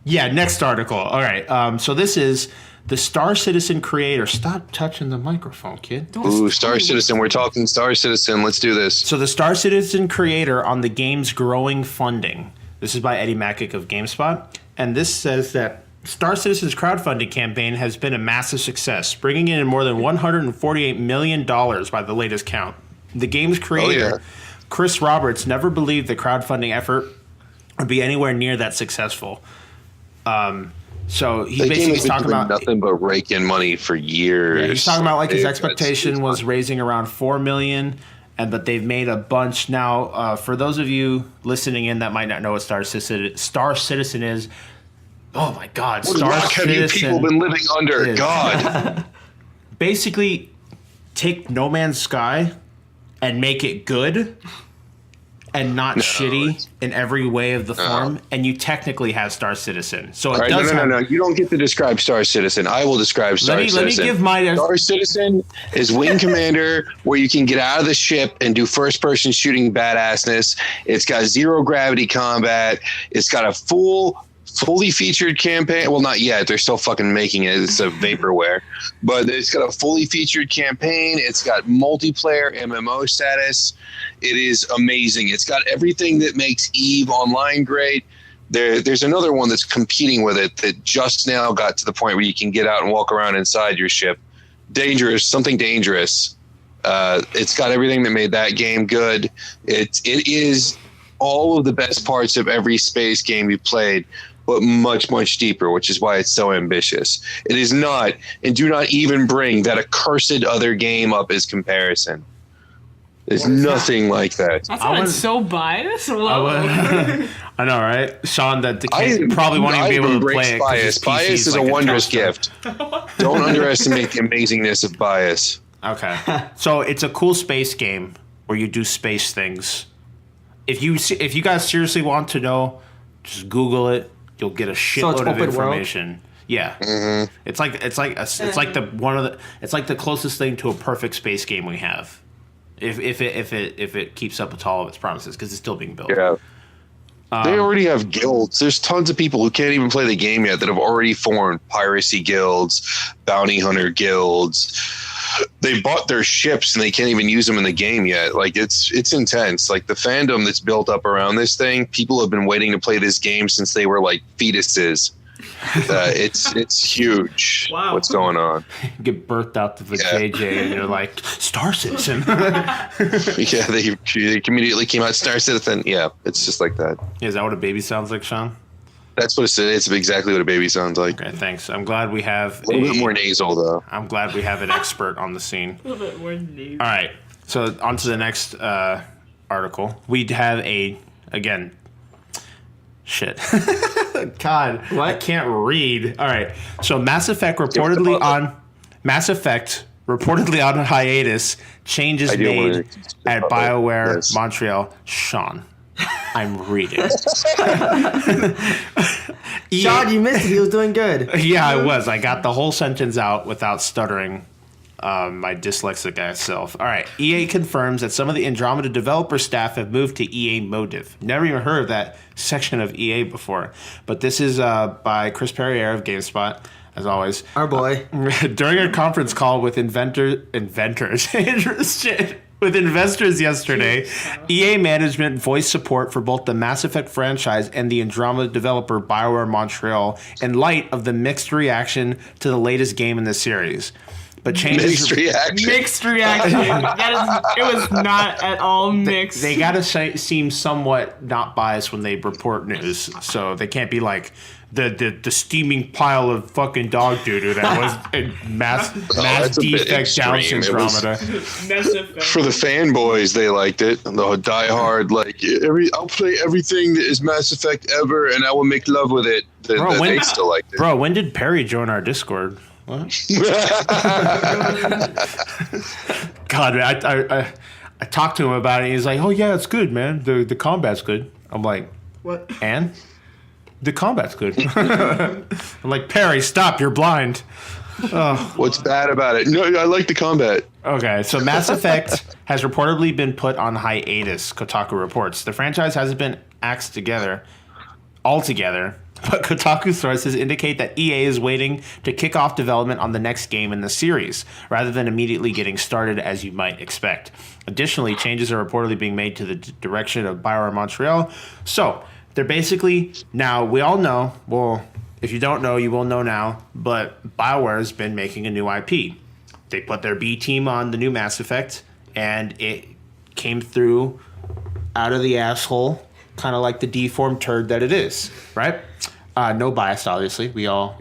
Yeah, next article. All right. So this is the Star Citizen creator. Stop touching the microphone, kid. Ooh, Star Citizen. We're talking Star Citizen. Let's do this. So the Star Citizen creator on the game's growing funding. This is by Eddie Macick of GameSpot. And this says that Star Citizen's crowdfunding campaign has been a massive success, bringing in more than $148 million by the latest count. The game's creator, Chris Roberts, never believed the crowdfunding effort would be anywhere near that successful. So he The game basically has been talking doing about nothing but rake in money for years. yeah, he's talking about like his It's expectation was fine. raising around $4 million, but they've made a bunch now. For those of you listening in that might not know what Star Citizen is, oh my God, What Star rock have you people Citizen been living under? is- God. basically take No Man's Sky and make it good and not shitty in every way of the form, and you technically have Star Citizen. So it All right, does no. You don't get to describe Star Citizen. I will describe Star Let me Citizen. give my Star Citizen is Wing Commander, where you can get out of the ship and do first-person shooting badassness. It's got zero gravity combat. It's got a fully featured campaign. Well, not yet. They're still fucking making it. It's a vaporware. But it's got a fully featured campaign. It's got multiplayer MMO status. It is amazing. It's got everything that makes EVE Online great. There's another one that's competing with it that just now got to the point where you can get out and walk around inside your ship. Something dangerous. It's got everything that made that game good. It is all of the best parts of every space game you played, but much, much deeper, which is why it's so ambitious. It is not, and do not even bring that accursed other game up as comparison. There's nothing like that. That's I why would- it's so biased. Whoa. I know, right? Sean, that the I kid probably won't even be able to embrace play it. 'cause bias. his PC Bias is a like wondrous toaster. gift. Don't underestimate the amazingness of bias. Okay. So it's a cool space game where you do space things. If you guys seriously want to know, just Google it. You'll get a shitload of open world? information. Yeah. Mm-hmm. It's like the closest thing to a perfect space game we have. If it keeps up with all of its promises, because it's still being built. Yeah. They already have guilds. There's tons of people who can't even play the game yet that have already formed piracy guilds, bounty hunter guilds. They bought their ships and they can't even use them in the game yet. Like it's intense. Like the fandom that's built up around this thing, people have been waiting to play this game since they were like fetuses. It's huge. Wow. What's going on? Get birthed out to the Yeah. JJ and you're like, Star Citizen. Yeah, they immediately came out Star Citizen. Yeah, it's just like that. Is that what a baby sounds like, Sean? That's what it's exactly what a baby sounds like. Okay, thanks. I'm glad we have A little bit more nasal though. I'm glad we have an expert on the scene. A little bit more neat. All right, so on to the next article. We have shit. God, I What? can't read. All right, so Mass Effect reportedly button. on Mass Effect reportedly on hiatus. Changes I do made wanna- at BioWare Yes. Montreal. Shawn, I'm reading. Shawn, you missed it. He was doing good. Yeah, I was. I got the whole sentence out without stuttering. My dyslexic ass self. All right. EA confirms that some of the Andromeda developer staff have moved to EA Motive. Never even heard of that section of EA before. But this is by Chris Perrier of GameSpot, as always. Our boy. During a conference call with with investors yesterday, EA management voiced support for both the Mass Effect franchise and the Andromeda developer BioWare Montreal in light of the mixed reaction to the latest game in the series. But changes Mixed reaction. Mixed reaction. It was not at all mixed. they gotta seem somewhat not biased when they report news, so they can't be like the steaming pile of fucking dog doo-doo that was mass that's a bit defect Down extreme. It was- Andromeda. Mass Effect. For the fanboys, they liked it. The diehard, like I'll play everything that is Mass Effect ever, and I will make love with it. Bro, They still liked it. Bro, when did Perry join our Discord? What? God, man, I talked to him about it. And he's like, "Oh yeah, it's good, man. The combat's good." I'm like, What? "And the combat's good." I'm like, "Perry, stop! You're blind." What's bad about it? No, I like the combat. Okay, so Mass Effect has reportedly been put on hiatus. Kotaku reports the franchise hasn't been axed altogether. But Kotaku sources indicate that EA is waiting to kick off development on the next game in the series, rather than immediately getting started as you might expect. Additionally, changes are reportedly being made to the direction of BioWare Montreal. So, they're basically, now we all know, well, if you don't know, you will know now, but BioWare has been making a new IP. They put their B team on the new Mass Effect, and it came through out of the asshole, kind of like the deformed turd that it is, right? No bias, obviously. We all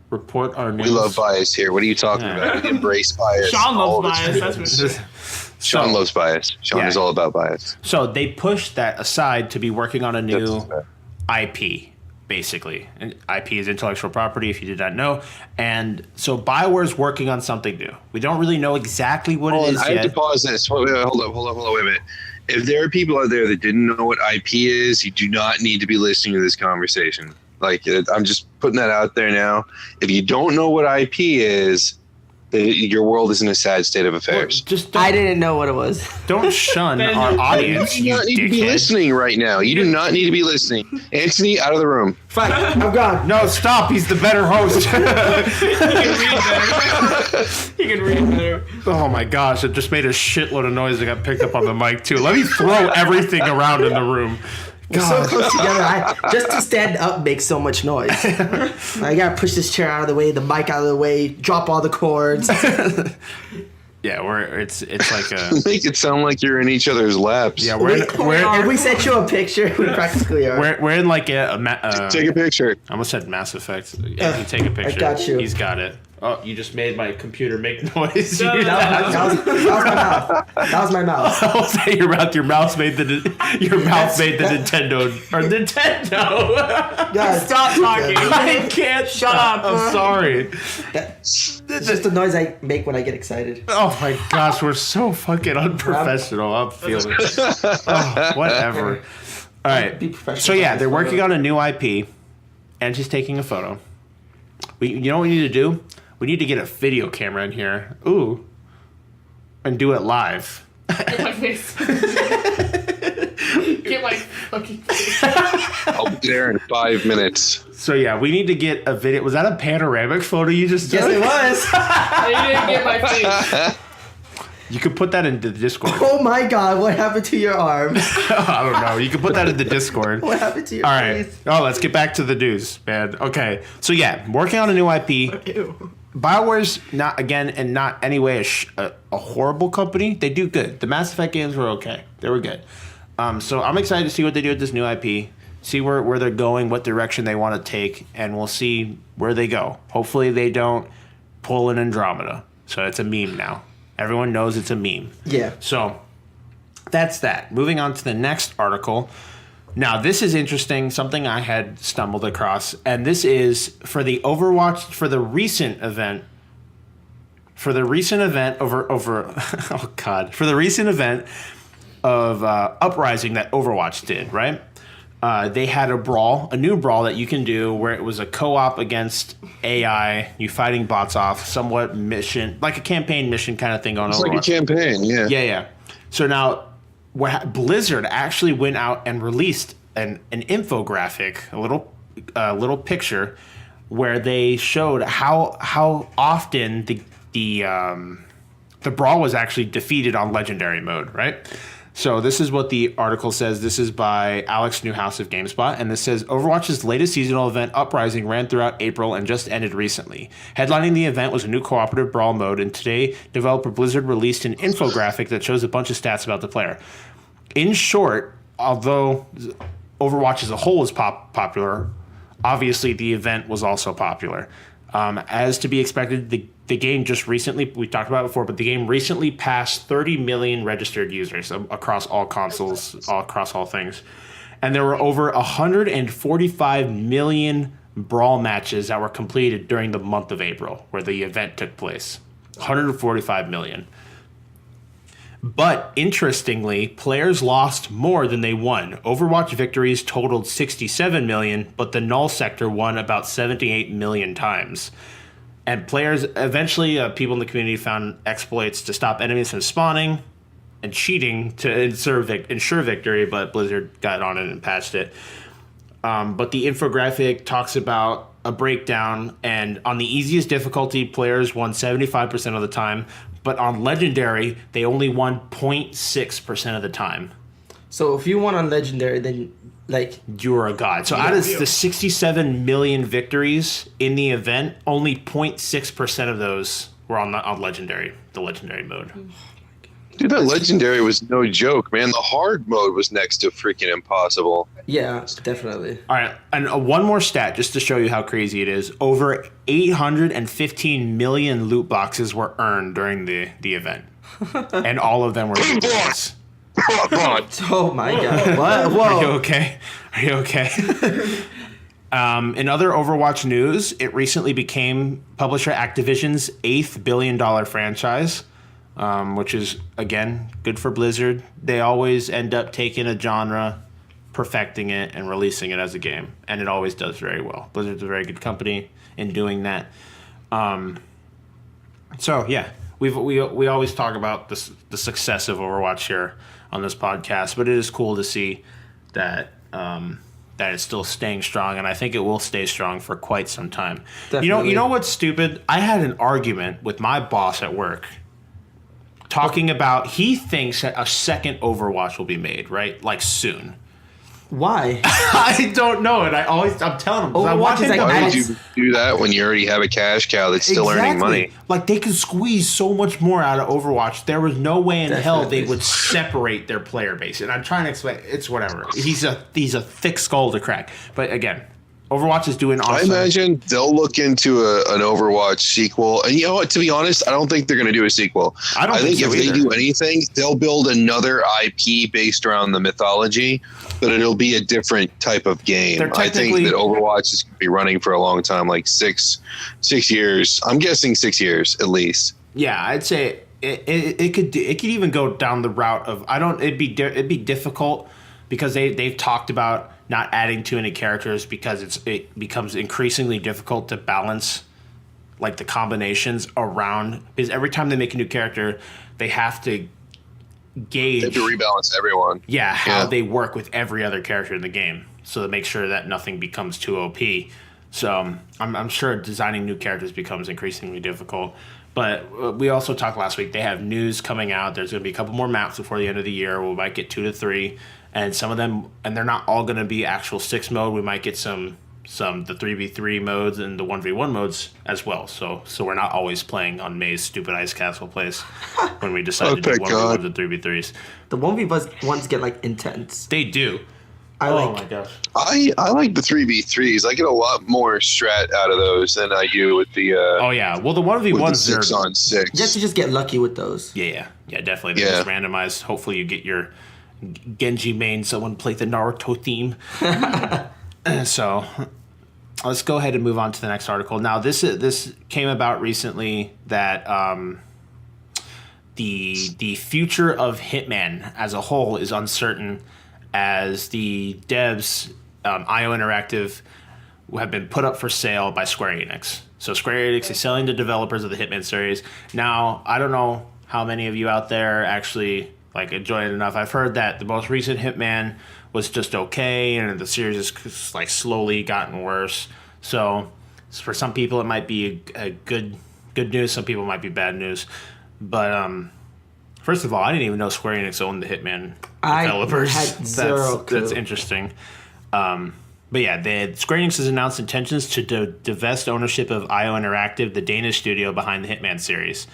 report our news. We love bias here. What are you talking about? We embrace bias. Sean all loves of its bias. That's what forms. Sean loves bias. Sean Yeah. is all about bias. So they pushed that aside to be working on a new That's- IP, basically. And IP is intellectual property, if you did not know. And so BioWare's working on something new. We don't really know exactly what it is I have to yet. pause this. Hold up, wait a minute. If there are people out there that didn't know what IP is, you do not need to be listening to this conversation. Like, I'm just putting that out there now. If you don't know what IP is, your world is in a sad state of affairs. Just I didn't know what it was. don't shun our audience, You do you not need to be dickhead. listening right now. You do not need to be listening. Antony, out of the room. Fine, I'm gone. No, stop. He's the better host. he can read better. Oh my gosh, it just made a shitload of noise that got picked up on the mic too. Let me throw everything around in the room. We're so close together. Just to stand up makes so much noise. I gotta push this chair out of the way, the mic out of the way, drop all the cords. Yeah, it's like a Make it sound like you're in each other's laps. yeah we're If we sent you a picture, we practically are. we're in like a Take a picture. I almost said Mass Effect. Yeah, you take a picture. got you. He's got it. Oh, you just made my computer make noise. That was my mouth. That was my mouth. I was saying your mouth. Your mouth made the Nintendo or Nintendo. Guys, Stop talking. I can't Shut stop. up. I'm sorry. it's just the noise I make when I get excited. Oh my gosh, we're so fucking unprofessional. I'm feeling it. Oh, whatever. All right. Be professional. So yeah, they're working on a new IP, and she's taking a photo. You know what we need to do? We need to get a video camera in here. Ooh. And do it live. Get my face. Get my fucking face. I'll be there in 5 minutes. So yeah, we need to get a video. Was that a panoramic photo you just Yes, did? it was. You didn't get my face. You could put that into the Discord. Oh my god, what happened to your arm? I don't know. You could put that in the Discord. What happened to your All right. face? Oh, let's get back to the news, man. Okay. So yeah, working on a new IP. Ew. BioWare's not, again, in not any way a horrible company. They do good. The Mass Effect games were okay. They were good. So I'm excited to see what they do with this new IP, see where they're going, what direction they want to take, and we'll see where they go. Hopefully they don't pull an Andromeda. So it's a meme now. Everyone knows it's a meme. Yeah. So that's that. Moving on to the next article. Now, this is interesting, something I had stumbled across, and this is for the Overwatch, for the recent event for the recent event for the recent event of Uprising that Overwatch did, right? They had a new brawl that you can do where it was a co-op against AI, you fighting bots off, somewhat mission, like a campaign mission kind of thing on It's Overwatch. like a campaign, yeah. Yeah. So now, Blizzard actually went out and released an infographic, a little picture, where they showed how often the brawl was actually defeated on legendary mode, right? So this is what the article says. This is by Alex Newhouse of GameSpot, and this says, Overwatch's latest seasonal event, Uprising, ran throughout April and just ended recently. Headlining the event was a new cooperative brawl mode, and today, developer Blizzard released an infographic that shows a bunch of stats about the player. In short, although Overwatch as a whole was popular, obviously the event was also popular. As to be expected, the game just recently, we talked about it before, but the game recently passed 30 million registered users across all consoles, across all things. And there were over 145 million brawl matches that were completed during the month of April, where the event took place. 145 million. But interestingly, players lost more than they won. Overwatch victories totaled 67 million, but the null sector won about 78 million times. And players, eventually, people in the community found exploits to stop enemies from spawning and cheating to ensure victory, but Blizzard got on it and patched it. But the infographic talks about a breakdown, and on the easiest difficulty, players won 75% of the time, but on Legendary, they only won 0.6% of the time. So if you won on Legendary, then, like... You're a god. So out of the 67 million victories in the event, only 0.6% of those were on Legendary, the Legendary mode. Dude, that Legendary was no joke, man. The hard mode was next to freaking impossible. Yeah, definitely. All right, and one more stat just to show you how crazy it is. Over 815 million loot boxes were earned during the event. And all of them were loot boxes. Oh my god. What? Whoa. Are you okay? Are you okay? In other Overwatch news, it recently became publisher Activision's $8 billion franchise, which is, again, good for Blizzard. They always end up taking a genre, perfecting it, and releasing it as a game. And it always does very well. Blizzard's a very good company in doing that. So, yeah, we always talk about the success of Overwatch here on this podcast, but it is cool to see that that it's still staying strong, and I think it will stay strong for quite some time. Definitely. You know what's stupid? I had an argument with my boss at work talking about he thinks that a second Overwatch will be made, right? Like soon. Why? I don't know, and I'm telling him. Overwatch is like Why would ads. you do that when you already have a cash cow that's still earning money? Like, they could squeeze so much more out of Overwatch. There was no way in hell they Definitely. would separate their player base. And I'm trying to explain. It's whatever. He's a thick skull to crack. But again, Overwatch is doing I awesome. imagine they'll look into an Overwatch sequel. And you know what? To be honest, I don't think they're going to do a sequel. I don't think if so they either. do anything, they'll build another IP based around the mythology, but it'll be a different type of game. They're I think technically- that Overwatch is going to be running for a long time, like six years. I'm guessing 6 years at least. Yeah, I'd say it could even go down the route of it'd be difficult because they've talked about not adding too many characters because it becomes increasingly difficult to balance like the combinations around, because every time they make a new character they have to gauge They have to rebalance everyone. how Yeah. they work with every other character in the game, so to make sure that nothing becomes too OP. So I'm sure designing new characters becomes increasingly difficult. But we also talked last week, they have news coming out. There's going to be a couple more maps before the end of the year. We might get 2 to 3, and some of them, and they're not all going to be actual 6 mode. We might get some the 3v3 modes and the 1v1 modes as well. So we're not always playing on May's stupid ice castle place when we decide to do thank 1v1s God. and 3v3s. The 1v1s get like intense. They do. I Oh like my gosh. I like the 3v3s. I get a lot more strat out of those than I do with the Oh yeah. Well, the 1v1s 6 are on 6. you have to just get lucky with those. Yeah, definitely. They're just randomized. Hopefully you get your Genji main, someone play the Naruto theme. So, let's go ahead and move on to the next article. Now, this came about recently that the future of Hitman as a whole is uncertain, as the devs, IO Interactive, have been put up for sale by Square Enix. So Square Enix is selling to developers of the Hitman series. Now, I don't know how many of you out there actually like enjoy it enough. I've heard that the most recent Hitman was just okay, and the series has like slowly gotten worse. So for some people, it might be a good news. Some people it might be bad news. But first of all, I didn't even know Square Enix owned the Hitman developers. I had zero clue. That's interesting. But yeah, Square Enix has announced intentions to divest ownership of IO Interactive, the Danish studio behind the Hitman series.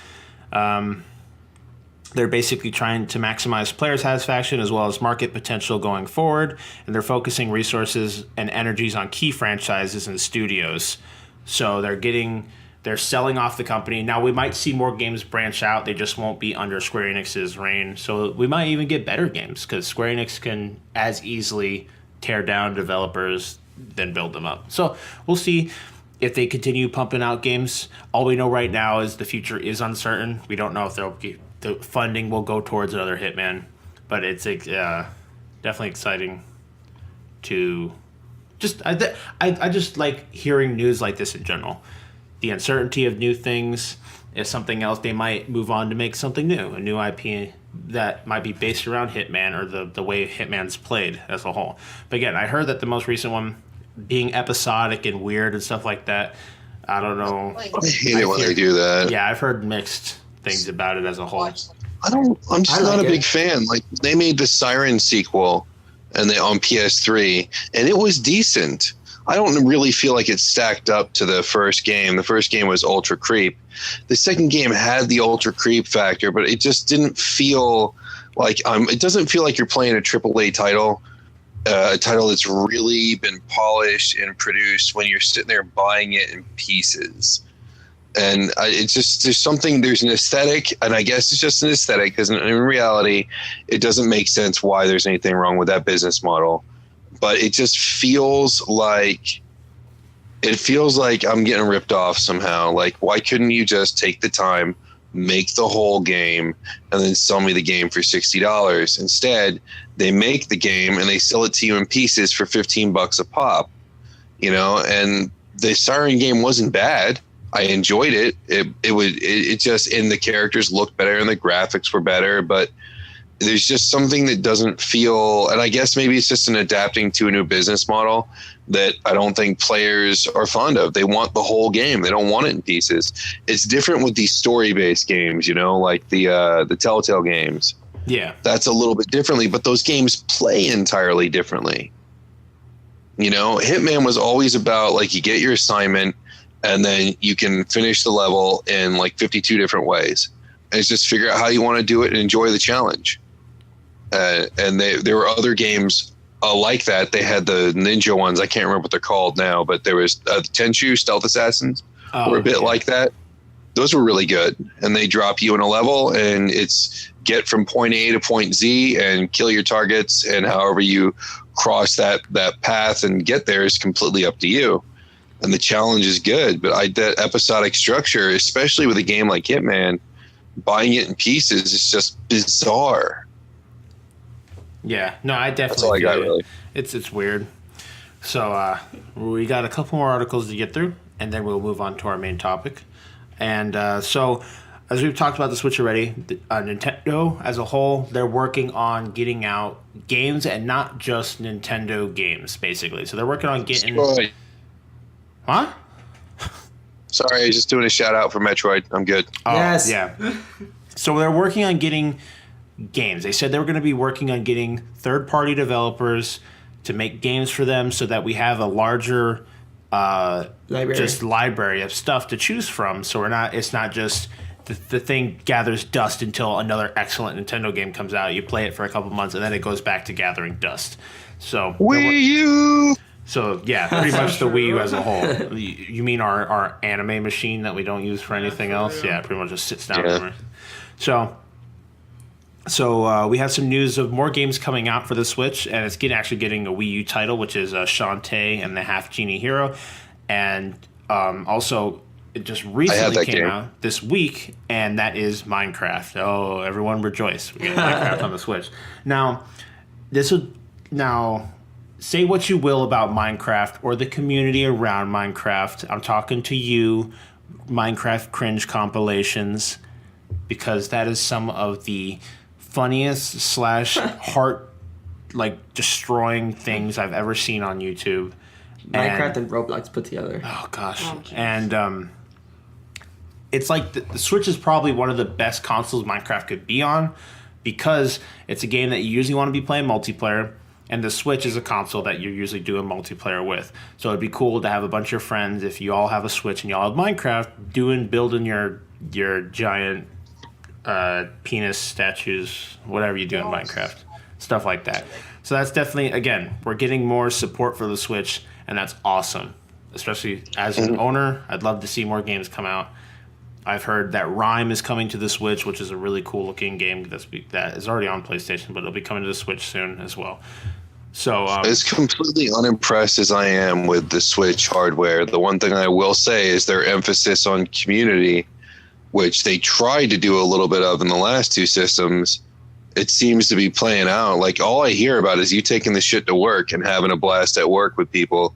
They're basically trying to maximize player satisfaction as well as market potential going forward, and they're focusing resources and energies on key franchises and studios. So they're selling off the company. Now, we might see more games branch out. They just won't be under Square Enix's reign. So we might even get better games, because Square Enix can as easily tear down developers than build them up. So we'll see if they continue pumping out games. All we know right now is the future is uncertain. We don't know if the funding will go towards another Hitman, but it's definitely exciting to just I just like hearing news like this in general. The uncertainty of new things is something else. They might move on to make something new, a new IP that might be based around Hitman or the way Hitman's played as a whole. But again, I heard that the most recent one being episodic and weird and stuff like that, I don't know. I hate it when they do that. Yeah, I've heard mixed things about it as a whole. I'm just not a big fan. Like, they made the Siren sequel on PS3, and it was decent. I don't really feel like it stacked up to the first game. The first game was Ultra Creep. The second game had the Ultra Creep factor, but it just didn't feel like it doesn't feel like you're playing a AAA title, a title that's really been polished and produced when you're sitting there buying it in pieces. And there's an aesthetic, and I guess it's just an aesthetic, because in reality, it doesn't make sense why there's anything wrong with that business model. But it just feels like I'm getting ripped off somehow. Like, why couldn't you just take the time, make the whole game, and then sell me the game for $60? Instead, they make the game and they sell it to you in pieces for $15 a pop. And the Siren game wasn't bad. I enjoyed it. It just, and the characters looked better and the graphics were better, but there's just something that doesn't feel, and I guess maybe it's just an adapting to a new business model that I don't think players are fond of. They want the whole game. They don't want it in pieces. It's different with these story-based games, like the Telltale games. Yeah. That's a little bit differently, but those games play entirely differently. Hitman was always about, like, you get your assignment and then you can finish the level in like 52 different ways. And it's just figure out how you want to do it and enjoy the challenge. And there were other games like that. They had the ninja ones. I can't remember what they're called now, but there was Tenchu Stealth Assassins were a bit like that. Those were really good. And they drop you in a level, and it's get from point A to point Z and kill your targets. And however you cross that path and get there is completely up to you. And the challenge is good. But that episodic structure, especially with a game like Hitman, buying it in pieces is just bizarre. Yeah, no, I definitely. That's all I got, really. It's weird. So we got a couple more articles to get through, and then we'll move on to our main topic. And so, as we've talked about the Switch already, Nintendo as a whole, they're working on getting out games, and not just Nintendo games, basically. So they're working on getting. Metroid. Huh? Sorry, I was just doing a shout out for Metroid. I'm good. Oh, Yes. Yeah. So they're working on getting games. They said they were going to be working on getting third-party developers to make games for them, so that we have a larger library of stuff to choose from. So it's not just the thing gathers dust until another excellent Nintendo game comes out. You play it for a couple months, and then it goes back to gathering dust. So Wii U. So yeah, pretty much the Wii U as a whole. You mean our anime machine that we don't use for anything else? Yeah, pretty much just sits down there. So we have some news of more games coming out for the Switch, and it's actually getting a Wii U title, which is Shantae and the Half Genie Hero. and also it just recently that came game. out this week, and that is Minecraft. Oh, everyone rejoice! We get Minecraft on the Switch now. Say what you will about Minecraft or the community around Minecraft. I'm talking to you, Minecraft cringe compilations, because that is some of the funniest / heart destroying things I've ever seen on YouTube. Minecraft and Roblox put together. Oh gosh, and it's like the Switch is probably one of the best consoles Minecraft could be on, because it's a game that you usually want to be playing multiplayer. And the Switch is a console that you're usually doing multiplayer with. So it'd be cool to have a bunch of friends, if you all have a Switch and you all have Minecraft, building your giant penis statues, whatever you do in Minecraft. Stuff like that. So that's definitely, again, we're getting more support for the Switch, and that's awesome. Especially as an owner, I'd love to see more games come out. I've heard that Rhyme is coming to the Switch, which is a really cool looking game that is already on PlayStation, but it'll be coming to the Switch soon as well. So as completely unimpressed as I am with the Switch hardware, the one thing I will say is their emphasis on community, which they tried to do a little bit of in the last two systems. It seems to be playing out. Like, all I hear about is you taking the shit to work and having a blast at work with people,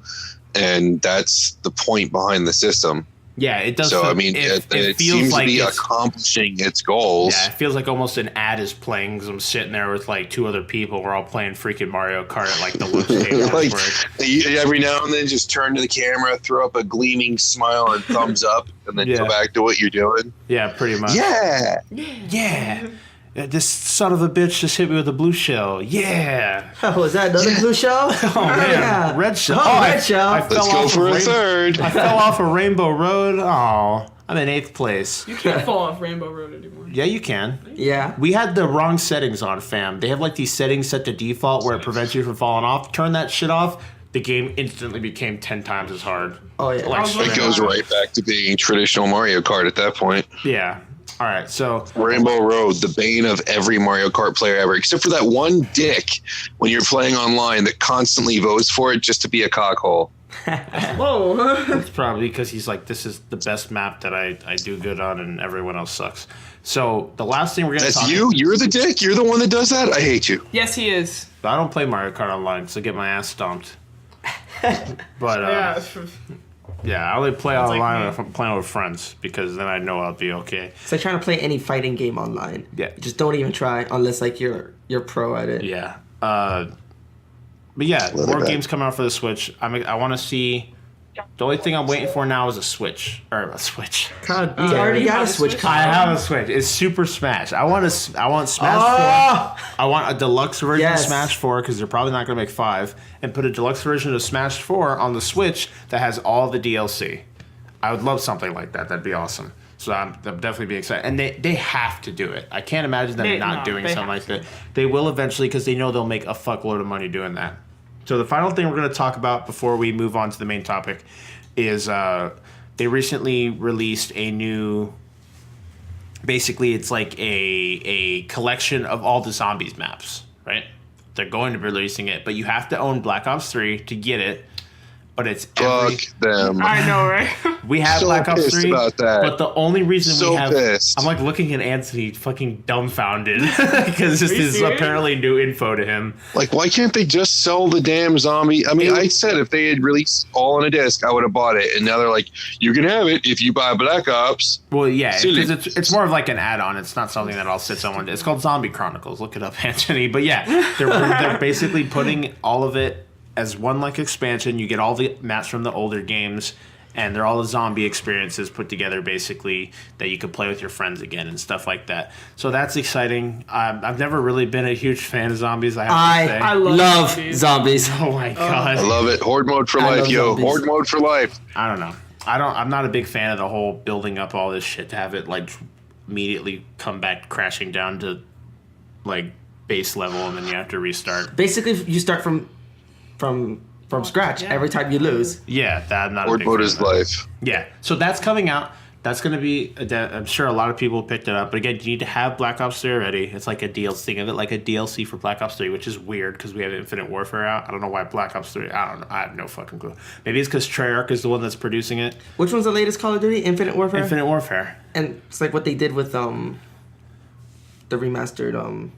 and that's the point behind the system. Yeah, it does. So, feel, I mean, it feels seems like to be it's accomplishing its goals. Yeah, it feels like almost an ad is playing because I'm sitting there with like two other people. We're all playing freaking Mario Kart at like the launch table. Like, you every now and then just turn to the camera, throw up a gleaming smile and thumbs up, and then go back to what you're doing. Yeah, pretty much. Yeah. This son of a bitch just hit me with a blue shell. Yeah. Oh, is that another blue shell? Oh man, Yeah. red shell. Oh, red shell. Let's go for a third. I fell off a Rainbow Road. Oh, I'm in 8th place. You can't fall off Rainbow Road anymore. Yeah, you can. Yeah. We had the wrong settings on, fam. They have like these settings set to default where it prevents you from falling off. Turn that shit off. The game instantly became 10 times as hard. Oh, yeah. Like, It goes right back to being traditional Mario Kart at that point. Yeah. All right. So Rainbow Road, the bane of every Mario Kart player ever, except for that one dick when you're playing online that constantly votes for it just to be a cockhole. Whoa. it's probably because he's like, this is the best map that I do good on, and everyone else sucks. So the last thing we're going to talk That's you? You're the dick? You're the one that does that? I hate you. Yes, he is. I don't play Mario Kart online, so I get my ass stomped. But yeah, I only play like online me. if I'm playing with friends, because then I know I'll be okay. It's like trying to play any fighting game online. Yeah. Just don't even try unless like you're pro at it. Yeah. But yeah, more games come out for the Switch. I want to see. The only thing I'm waiting for now is a Switch. God, you already got a Switch. I have a Switch. It's Super Smash. I want Smash 4. I want a deluxe version of Smash 4, because they're probably not going to make 5, and put a deluxe version of Smash 4 on the Switch that has all the DLC. I would love something like that. That'd be awesome. So I'm definitely be excited. And they have to do it. I can't imagine them not doing something like that. They will eventually, because they know they'll make a fuckload of money doing that. So the final thing we're going to talk about before we move on to the main topic is they recently released a new. Basically, it's like a collection of all the zombies maps, right? They're going to be releasing it, but you have to own Black Ops 3 to get it. But it's Fuck them. I know, right? We have So Black Ops pissed 3, about that. but the only reason So we have... pissed. I'm like looking at Antony fucking dumbfounded because this is serious? apparently new info to him. Like, why can't they just sell the damn zombie? I mean, I said if they had released all on a disc, I would have bought it. And now they're like, you can have it if you buy Black Ops. Well, yeah, Silly. because it's more of like an add-on. It's not something that I'll sit someone... It's called Zombie Chronicles. Look it up, Antony. But yeah, they're basically putting all of it as one like expansion. You get all the maps from the older games, and they're all the zombie experiences put together basically that you could play with your friends again and stuff like that. So that's exciting. I've never really been a huge fan of zombies. I have to say. I love zombies. zombies. Oh my god! I love it. Horde mode for I life, love yo. zombies. Horde mode for life. I don't know. I'm not a big fan of the whole building up all this shit to have it like immediately come back crashing down to like base level and then you have to restart. Basically, you start from scratch every time you lose. Yeah, that I'm not Horde a big mode fan is of that. life. Yeah, so that's coming out. That's going to be, I'm sure a lot of people picked it up. But again, you need to have Black Ops 3 already. It's like a DLC. Think of it like a DLC for Black Ops 3, which is weird because we have Infinite Warfare out. I don't know why Black Ops 3, I don't know. I have no fucking clue. Maybe it's because Treyarch is the one that's producing it. Which one's the latest Call of Duty? Infinite Warfare? Infinite Warfare. And it's like what they did with the remastered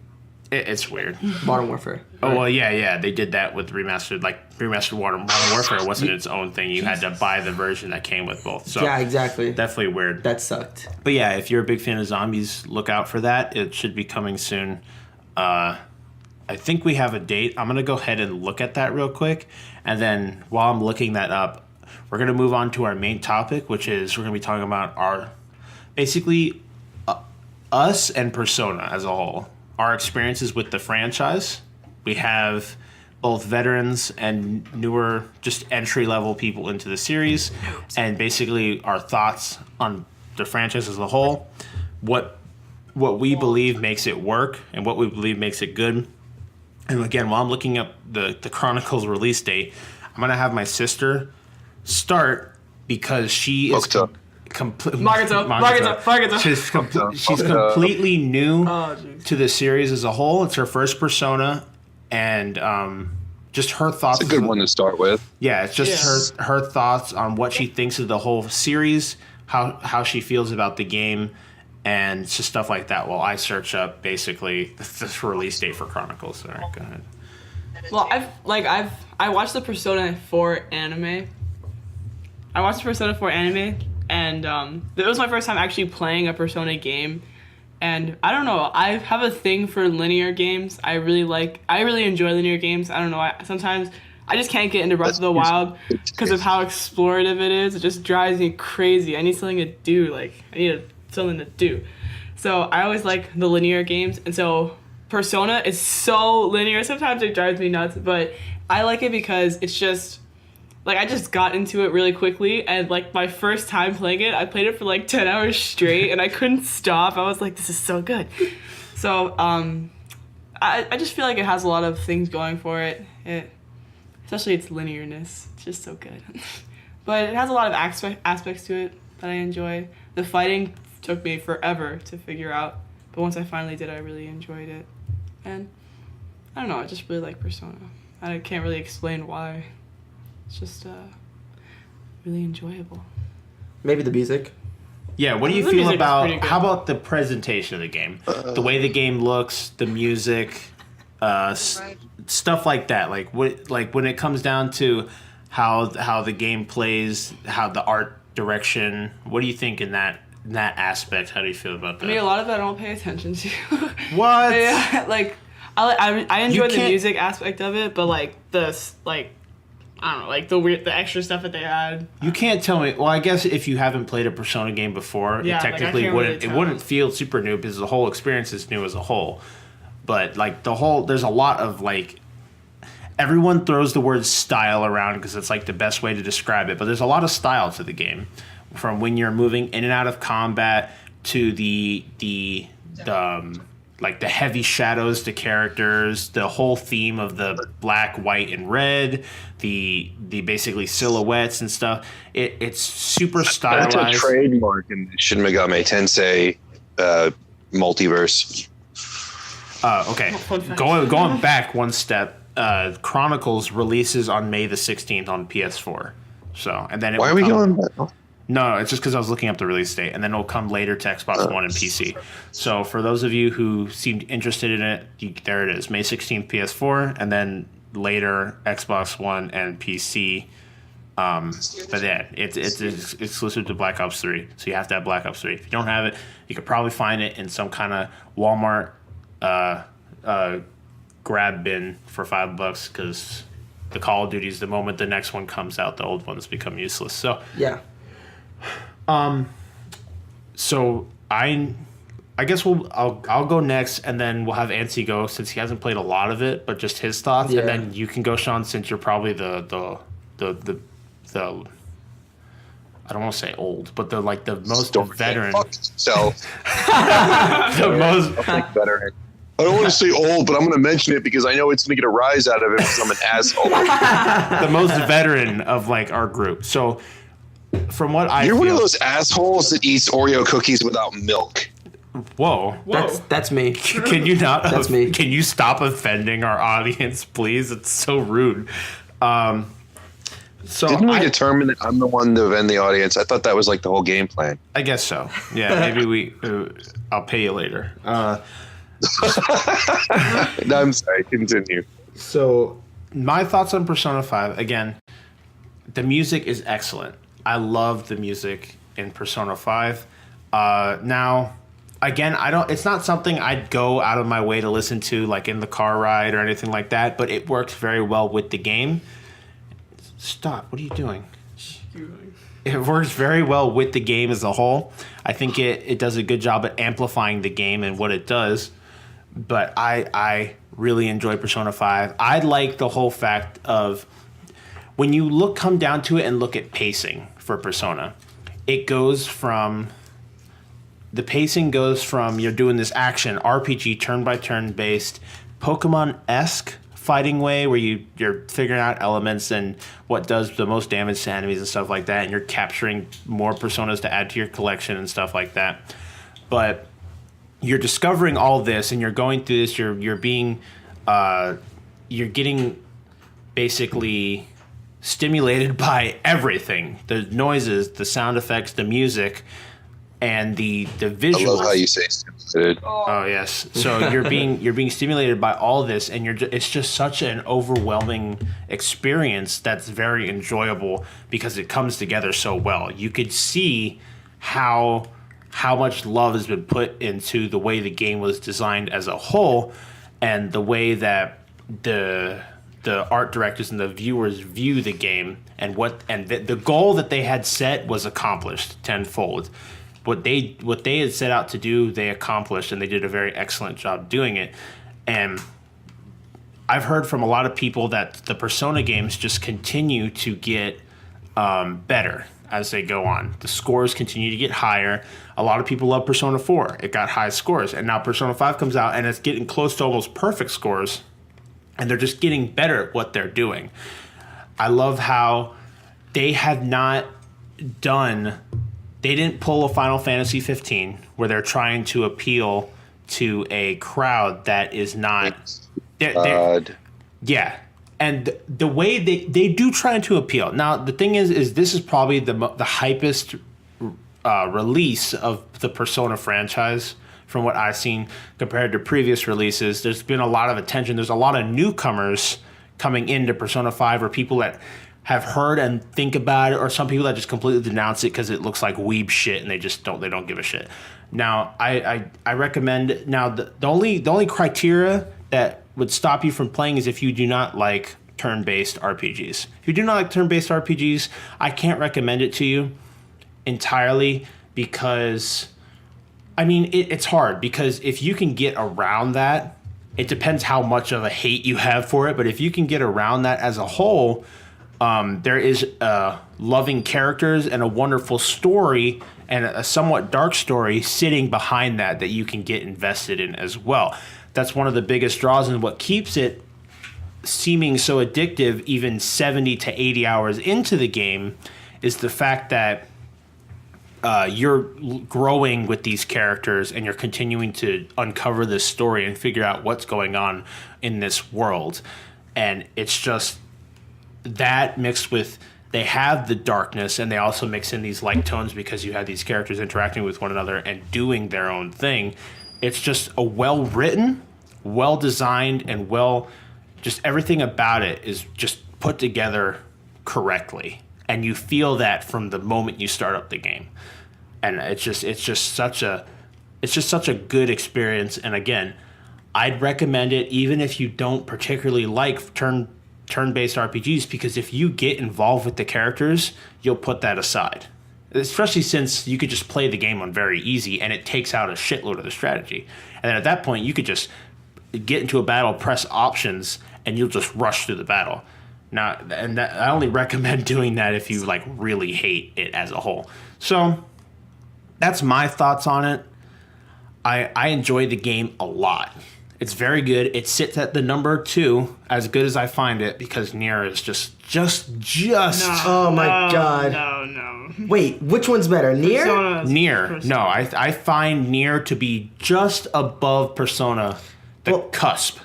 It's weird. Modern Warfare. Oh, well, yeah. They did that with remastered Modern Warfare wasn't its own thing. You had to buy the version that came with both. So Yeah, exactly. definitely weird. That sucked. But yeah, if you're a big fan of zombies, look out for that. It should be coming soon. I think we have a date. I'm going to go ahead and look at that real quick. And then while I'm looking that up, we're going to move on to our main topic, which is we're going to be talking about our basically us and Persona as a whole. Our experiences with the franchise. We have both veterans and newer, just entry-level people into the series, and basically our thoughts on the franchise as a whole, what we believe makes it work, and what we believe makes it good. And again, while I'm looking up the Chronicles release date, I'm going to have my sister start because she is... Margaret. She's completely new Oh, jeez. to the series as a whole. It's her first Persona, and just her thoughts. It's a good one to start with. Yeah, it's just her thoughts on what she thinks of the whole series, how she feels about the game, and just stuff like that. While I search up basically this release date for Chronicles. Sorry, go ahead. Well, I watched the Persona 4 anime. And it was my first time actually playing a Persona game. And I don't know, I have a thing for linear games. I really enjoy linear games. I don't know, sometimes I just can't get into Breath of the Wild because of how explorative it is. It just drives me crazy. I need something to do, something to do. So I always like the linear games. And so Persona is so linear. Sometimes it drives me nuts, but I like it because it's just... I just got into it really quickly, and, my first time playing it, I played it for, 10 hours straight, and I couldn't stop. I was like, this is so good. So, I just feel like it has a lot of things going for it. Especially its linearness. It's just so good. But it has a lot of aspects to it that I enjoy. The fighting took me forever to figure out, but once I finally did, I really enjoyed it. And, I don't know, I just really like Persona. I can't really explain why. It's just really enjoyable. Maybe the music. Yeah, what do you The feel music is about pretty good. how about the presentation of the game, the way the game looks, the music, stuff like that? When it comes down to how the game plays, how the art direction. What do you think in that aspect? How do you feel about that? I mean, a lot of it I don't pay attention to. What? Yeah, I enjoy the can't- music aspect of it, but I don't know, the extra stuff that they add. You can't tell me. Well, I guess if you haven't played a Persona game before, Yeah, it I technically can't really tell. it wouldn't feel super new because the whole experience is new as a whole. But there's a lot of everyone throws the word style around because it's the best way to describe it. But there's a lot of style to the game, from when you're moving in and out of combat to the heavy shadows to characters, the whole theme of the black, white, and red, the basically silhouettes and stuff. It's super That's stylized. a trademark in the Shin Megami Tensei multiverse. Okay, going back one step, Chronicles releases on May the 16th on PS4. So, and then Why are we going back? No, it's just because I was looking up the release date, and then it'll come later to Xbox One and PC. So for those of you who seemed interested in it, there it is, May 16th PS4, and then later Xbox One and PC. But yeah, it's exclusive to Black Ops 3, so you have to have Black Ops 3. If you don't have it, you could probably find it in some kind of Walmart grab bin for $5 because the Call of Duties, the moment the next one comes out, the old ones become useless. So Yeah. So I guess I'll go next, and then we'll have Antony go since he hasn't played a lot of it, but just his thoughts, Yeah. and then you can go, Shawn, since you're probably the I don't want to say old, but the most veteran, Fuck yourself. the most. Veteran. I don't want to say old, but I'm going to mention it because I know it's going to get a rise out of it because I'm an asshole. the most veteran of our group. So from what I You're feel, one of those assholes that eats Oreo cookies without milk. Whoa. That's me. Can you not? That's me. Can you stop offending our audience, please? It's so rude. So Didn't we determine that I'm the one to offend the audience? I thought that was like the whole game plan. I guess so. Yeah, maybe I'll pay you later. No, I'm sorry. Continue. So my thoughts on Persona 5, again, the music is excellent. I love the music in Persona 5. Now, again, it's not something I'd go out of my way to listen to like in the car ride or anything like that, but it works very well with the game. Stop. What are you doing? It works very well with the game as a whole. I think it does a good job at amplifying the game and what it does. But I really enjoy Persona 5. I like the whole fact of when you come down to it and look at pacing for Persona, the pacing goes from you're doing this action RPG turn-by-turn based Pokemon-esque fighting way where you're figuring out elements and what does the most damage to enemies and stuff like that, and you're capturing more personas to add to your collection and stuff like that. But you're discovering all this and you're going through this, you're getting basically stimulated by everything, the noises, the sound effects, the music, and the visuals. I love how you say stimulated. Oh yes. So you're being stimulated by all this, and it's just such an overwhelming experience that's very enjoyable because it comes together so well. You could see how much love has been put into the way the game was designed as a whole, and the way that the art directors and the viewers view the game, and the goal that they had set was accomplished tenfold. What they had set out to do, they accomplished, and they did a very excellent job doing it. And I've heard from a lot of people that the Persona games just continue to get better as they go on. The scores continue to get higher. A lot of people love Persona 4. It got high scores. And now Persona 5 comes out, and it's getting close to almost perfect scores. And they're just getting better at what they're doing. I love how they have not done... They didn't pull a Final Fantasy 15 where they're trying to appeal to a crowd that is not... Yeah. And the way they do try to appeal. Now, the thing is this is probably the hypest release of the Persona franchise from what I've seen compared to previous releases. There's been a lot of attention. There's a lot of newcomers coming into Persona 5 or people that have heard and think about it, or some people that just completely denounce it because it looks like weeb shit and they don't give a shit. Now, I recommend... Now, the only criteria that would stop you from playing is if you do not like turn-based RPGs. If you do not like turn-based RPGs, I can't recommend it to you entirely because... I mean, it's hard because if you can get around that, it depends how much of a hate you have for it, but if you can get around that as a whole... there is loving characters and a wonderful story and a somewhat dark story sitting behind that you can get invested in as well. That's one of the biggest draws, and what keeps it seeming so addictive even 70 to 80 hours into the game is the fact that you're growing with these characters and you're continuing to uncover this story and figure out what's going on in this world. And it's just... that mixed with they have the darkness and they also mix in these light tones because you have these characters interacting with one another and doing their own thing. It's just a well-written, well-designed, and just everything about it is just put together correctly. And you feel that from the moment you start up the game. And it's just such a good experience. And again, I'd recommend it even if you don't particularly like turn-based RPGs, because if you get involved with the characters, you'll put that aside. Especially since you could just play the game on very easy and it takes out a shitload of the strategy. And then at that point, you could just get into a battle, press options, and you'll just rush through the battle. Now, I only recommend doing that if you like really hate it as a whole. So that's my thoughts on it. I enjoy the game a lot. It's very good. It sits at the number 2, as good as I find it, because Nier is just. Oh my god. No. Wait, which one's better, Nier? Persona's Nier. first No, time. I find Nier to be just above Persona, the cusp,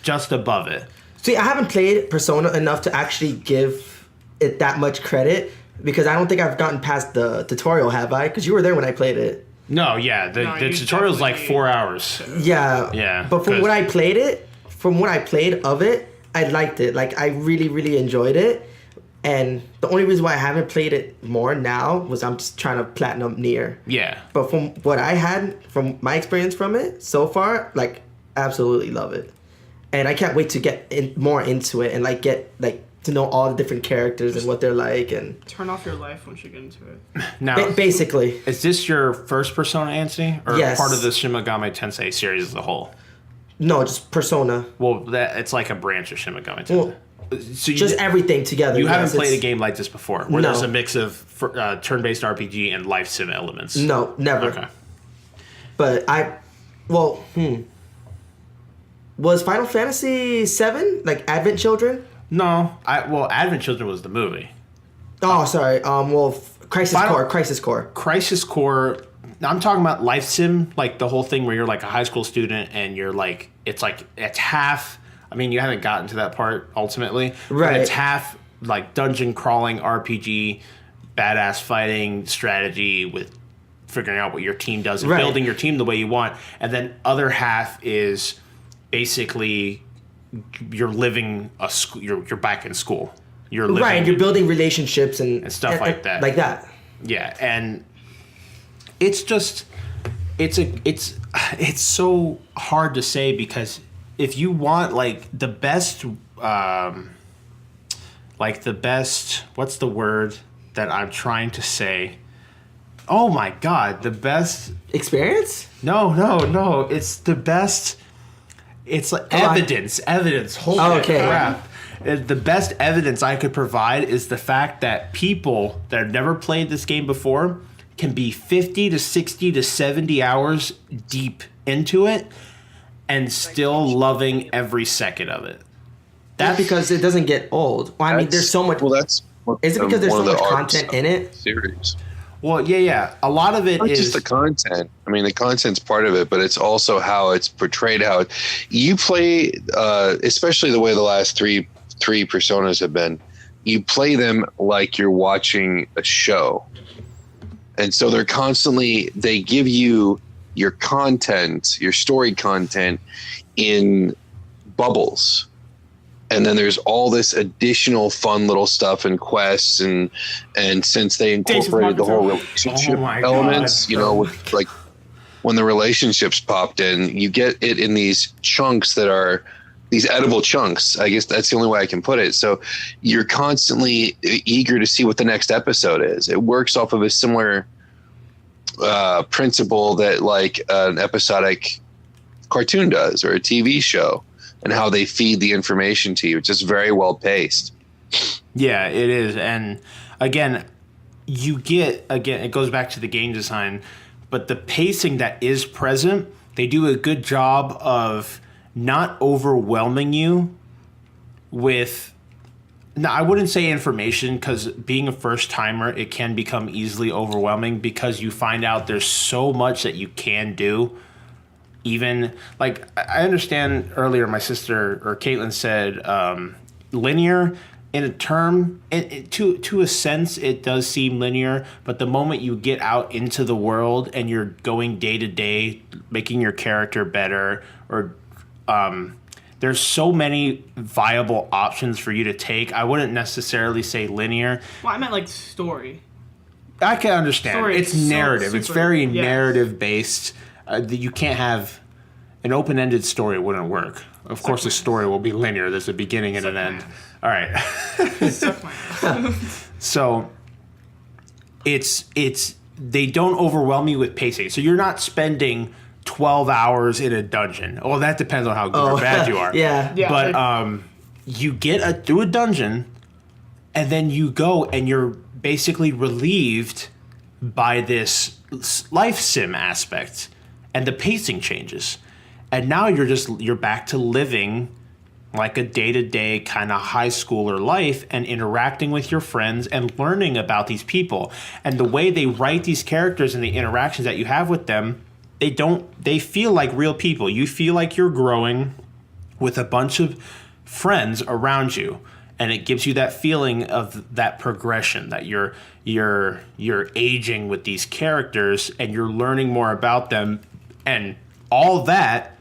just above it. See, I haven't played Persona enough to actually give it that much credit because I don't think I've gotten past the tutorial, have I? Because you were there when I played it. No, yeah, the you tutorial's like definitely- 4 hours. Yeah. Yeah, But from 'cause- when I played it, of it, I liked it. Like, I really, really enjoyed it. And the only reason why I haven't played it more now was I'm just trying to platinum Nier. Yeah. But from what I had, from my experience from it so far, like, absolutely love it. And I can't wait to get more into it and, like, get, like, to know all the different characters and what they're like. And Turn off your life once you get into it. Now, basically, is this your first Persona, Anthony? Or Yes. part of the Shin Megami Tensei series as a whole? no, just Persona. Well, it's like a branch of Shin Megami Tensei. Well, So just everything together. you yes, haven't played a it's- game like this before, where No. there's a mix of turn-based RPG and life sim elements. No, never. Okay. But was Final Fantasy VII like Advent Children? No, Advent Children was the movie. Oh, sorry. Crisis Final- Core. Crisis Core. I'm talking about life sim, like the whole thing where you're like a high school student and you're like it's half. I mean, you haven't gotten to that part ultimately, Right. But it's half like dungeon crawling RPG, badass fighting strategy with figuring out what your team does and Right. building your team the way you want, and then other half is basically you're living you're back in school. You're living, Right, you're building relationships and stuff like that. Like that. Yeah, and it's just it's so hard to say because if you want like the best what's the word that I'm trying to say? Oh my god, the best Experience? No, it's the best. It's like Come on. evidence. Holy Okay. crap. The best evidence I could provide is the fact that people that have never played this game before can be 50 to 60 to 70 hours deep into it and still loving every second of it. That's because it doesn't get old. Well, I mean, there's so much. Well, that's Is it because there's one so of the much arcs content of in it? the series. Well, yeah. A lot of it Not is just the content. I mean, the content's part of it, but it's also how it's portrayed. How you play, especially the way the last three personas have been. You play them like you're watching a show, and so they give you your content, your story content, in bubbles. And then there's all this additional fun little stuff and quests and since they incorporated the whole relationship Oh my elements, God. with, like when the relationships popped in, you get it in these chunks that are these edible chunks. I guess that's the only way I can put it. So you're constantly eager to see what the next episode is. It works off of a similar principle that like an episodic cartoon does or a TV show. And how they feed the information to you. It's just very well paced. Yeah, it is. And again, it goes back to the game design, but the pacing that is present, they do a good job of not overwhelming you with, now I wouldn't say information, because being a first timer, it can become easily overwhelming because you find out there's so much that you can do. Even like I understand earlier, my sister or Caitlin said linear in a term. To a sense, it does seem linear, but the moment you get out into the world and you're going day to day, making your character better, or there's so many viable options for you to take. I wouldn't necessarily say linear. Well, I meant like story. I can understand. Story It's is so narrative. It's super- very yes. narrative based. You can't have an open-ended story. Wouldn't work. Of course, a story will be linear. There's a beginning and an end. All right. Suck my ass. So it's they don't overwhelm you with pacing. So you're not spending 12 hours in a dungeon. Well, that depends on how good or bad you are. Yeah. Yeah. But you get through a dungeon, and then you go and you're basically relieved by this life sim aspect, and the pacing changes. And now you're back to living like a day-to-day kind of high schooler life and interacting with your friends and learning about these people. And the way they write these characters and the interactions that you have with them, they feel like real people. You feel like you're growing with a bunch of friends around you. And it gives you that feeling of that progression, that you're aging with these characters and you're learning more about them. And all that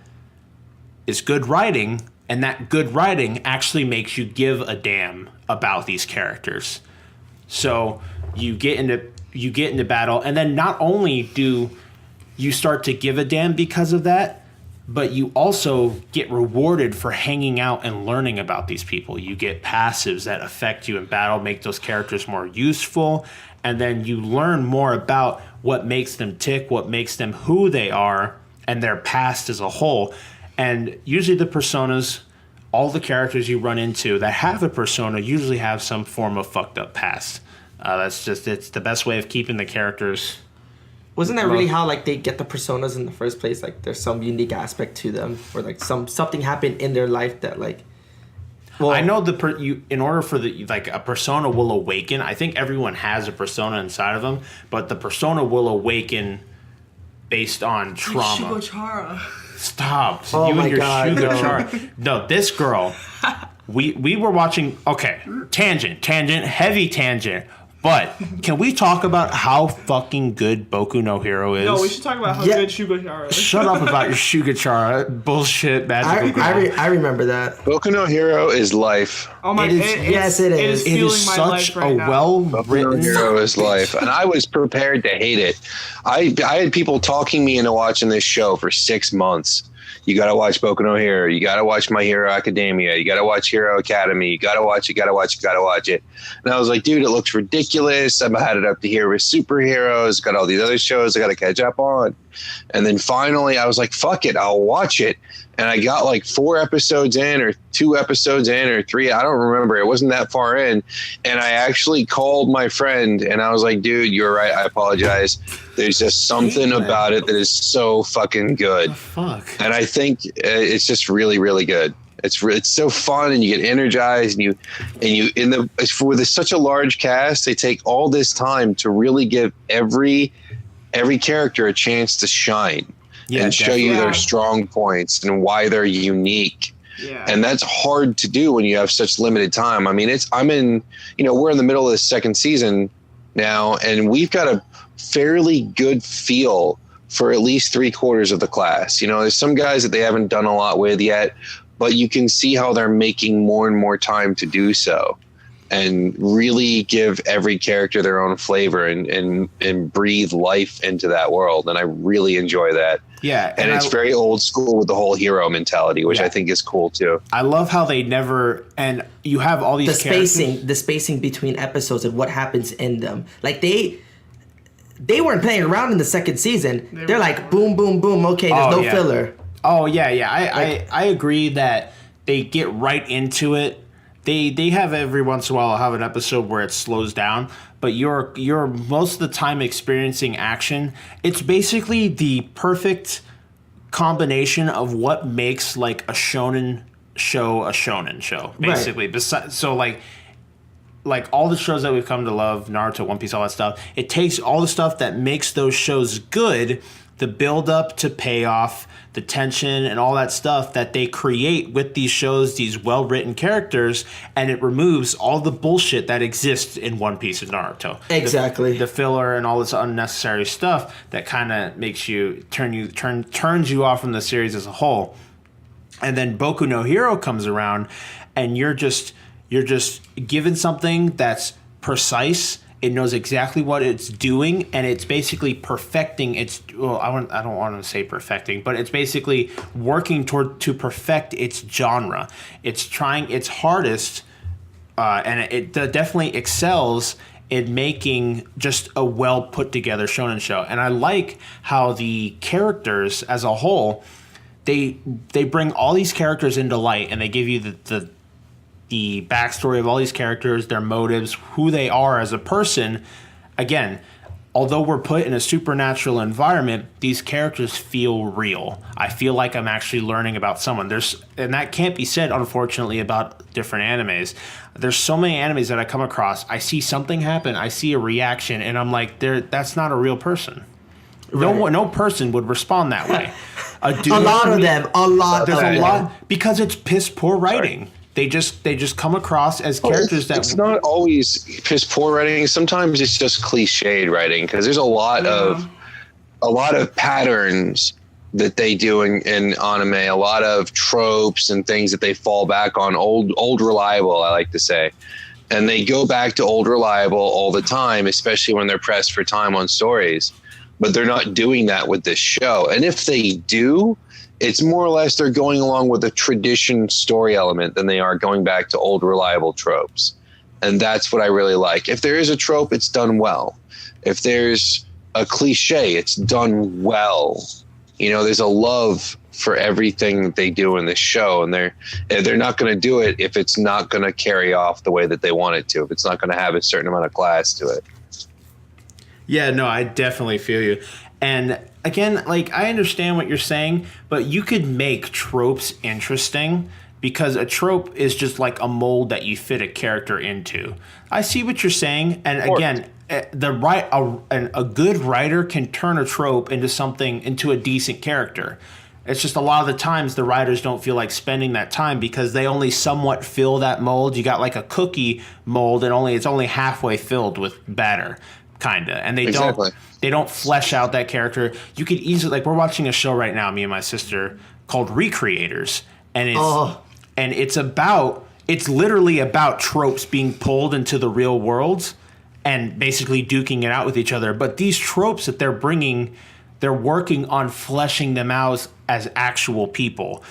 is good writing, and that good writing actually makes you give a damn about these characters. So you get into battle, and then not only do you start to give a damn because of that, but you also get rewarded for hanging out and learning about these people. You get passives that affect you in battle, make those characters more useful, and then you learn more about what makes them tick, what makes them who they are, and their past as a whole. And usually the personas, all the characters you run into that have a persona usually have some form of fucked up past. It's the best way of keeping the characters. Wasn't that really how like they get the personas in the first place? Like there's some unique aspect to them, or like something happened in their life that like. Well, I know in order for a persona will awaken. I think everyone has a persona inside of them, but the persona will awaken based on trauma. Shugachara. Stop. Oh You my and your God, sugar no. chart. No, this girl. We were watching. Okay, tangent, heavy tangent. But can we talk about how fucking good Boku no Hero is? No, we should talk about how Yeah. good Shugachara is. Shut up about your Shugachara bullshit magical girl. I remember that. Boku no Hero is life. Oh my! It is- yes, it is. It fueling is my such life right a now. well-written. Hero is life, and I was prepared to hate it. I had people talking me into watching this show for 6 months. You got to watch Boku no Hero. You got to watch My Hero Academia. You got to watch Hero Academy. You got to watch it. Got to watch it. Got to watch it. And I was like, dude, it looks ridiculous. I've had it up to here with superheroes. Got all these other shows I got to catch up on. And then finally, I was like, fuck it, I'll watch it. And I got like 4 episodes in, or 2 episodes in, or 3. I don't remember. It wasn't that far in. And I actually called my friend and I was like, dude, you're right. I apologize. There's just something about it that is so fucking good. Fuck. And I think it's just really, really good. It's so fun, and you get energized, with such a large cast, they take all this time to really give every character a chance to shine. Yeah, and show you definitely. their strong points and why they're unique. Yeah. And that's hard to do when you have such limited time. I mean, we're in the middle of the 2nd season now, and we've got a fairly good feel for at least 3/4 of the class. There's some guys that they haven't done a lot with yet, but you can see how they're making more and more time to do so, and really give every character their own flavor and breathe life into that world. And I really enjoy that. Yeah. And it's very old school with the whole hero mentality, which Yeah. I think is cool too. I love how they never, and you have all these The spacing between episodes and what happens in them. Like they weren't playing around in the 2nd season. They're like boom, boom, boom. Okay, there's no filler. Oh yeah. I agree that they get right into it. They have every once in a while have an episode where it slows down, but you're most of the time experiencing action. It's basically the perfect combination of what makes like a shonen show, basically. Right. So like all the shows that we've come to love, Naruto, One Piece, all that stuff, it takes all the stuff that makes those shows good, the build up to payoff, the tension and all that stuff that they create with these shows, these well-written characters, and it removes all the bullshit that exists in One Piece and Naruto. Exactly. The filler and all this unnecessary stuff that kind of makes you turns you off from the series as a whole. And then Boku no Hero comes around, and you're just given something that's precise. It knows exactly what it's doing, and it's basically perfecting its. Well, I don't want to say perfecting, but it's basically working to perfect its genre. It's trying its hardest, and it definitely excels in making just a well put together shonen show. And I like how the characters as a whole, they bring all these characters into light, and they give you the backstory of all these characters, their motives, who they are as a person. Again, although we're put in a supernatural environment, these characters feel real. I feel like I'm actually learning about someone. And that can't be said, unfortunately, about different animes. There's so many animes that I come across. I see something happen. I see a reaction, and I'm like, that's not a real person. Right. No person would respond that way. A lot of them. There's a lot because it's piss poor writing. They just come across as characters that it's not always piss poor writing. Sometimes it's just cliched writing because there's a lot of patterns that they do in anime, a lot of tropes and things that they fall back on, old reliable, I like to say. And they go back to old reliable all the time, especially when they're pressed for time on stories. But they're not doing that with this show. And if they do, it's more or less they're going along with a tradition story element than they are going back to old reliable tropes. And that's what I really like. If there is a trope, it's done well. If there's a cliche, it's done well. You know, there's a love for everything that they do in this show, and they're not going to do it if it's not going to carry off the way that they want it to, if it's not going to have a certain amount of class to it. Yeah, no, I definitely feel you. And again, like, I understand what you're saying, but you could make tropes interesting because a trope is just like a mold that you fit a character into. I see what you're saying, and again, a good writer can turn a trope into a decent character. It's just a lot of the times the writers don't feel like spending that time because they only somewhat fill that mold. You got like a cookie mold, and it's only halfway filled with batter. Kinda, and they don't flesh out that character. You could easily, like, we're watching a show right now, me and my sister, called Recreators, and it's literally about tropes being pulled into the real world and basically duking it out with each other. But these tropes that they're bringing, they're working on fleshing them out as actual people,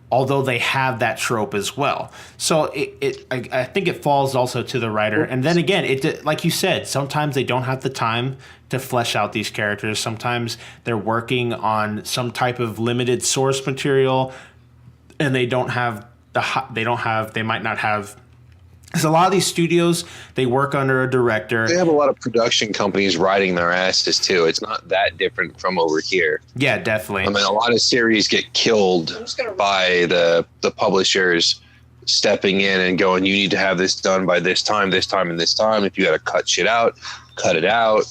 although they have that trope as well. So I think it falls also to the writer. And then again, like you said, sometimes they don't have the time to flesh out these characters. Sometimes they're working on some type of limited source material, and they might not have. Because a lot of these studios, they work under a director. They have a lot of production companies riding their asses too. It's not that different from over here. Yeah, definitely. I mean, a lot of series get killed by the publishers stepping in and going, you need to have this done by this time, and this time. If you got to cut shit out, cut it out,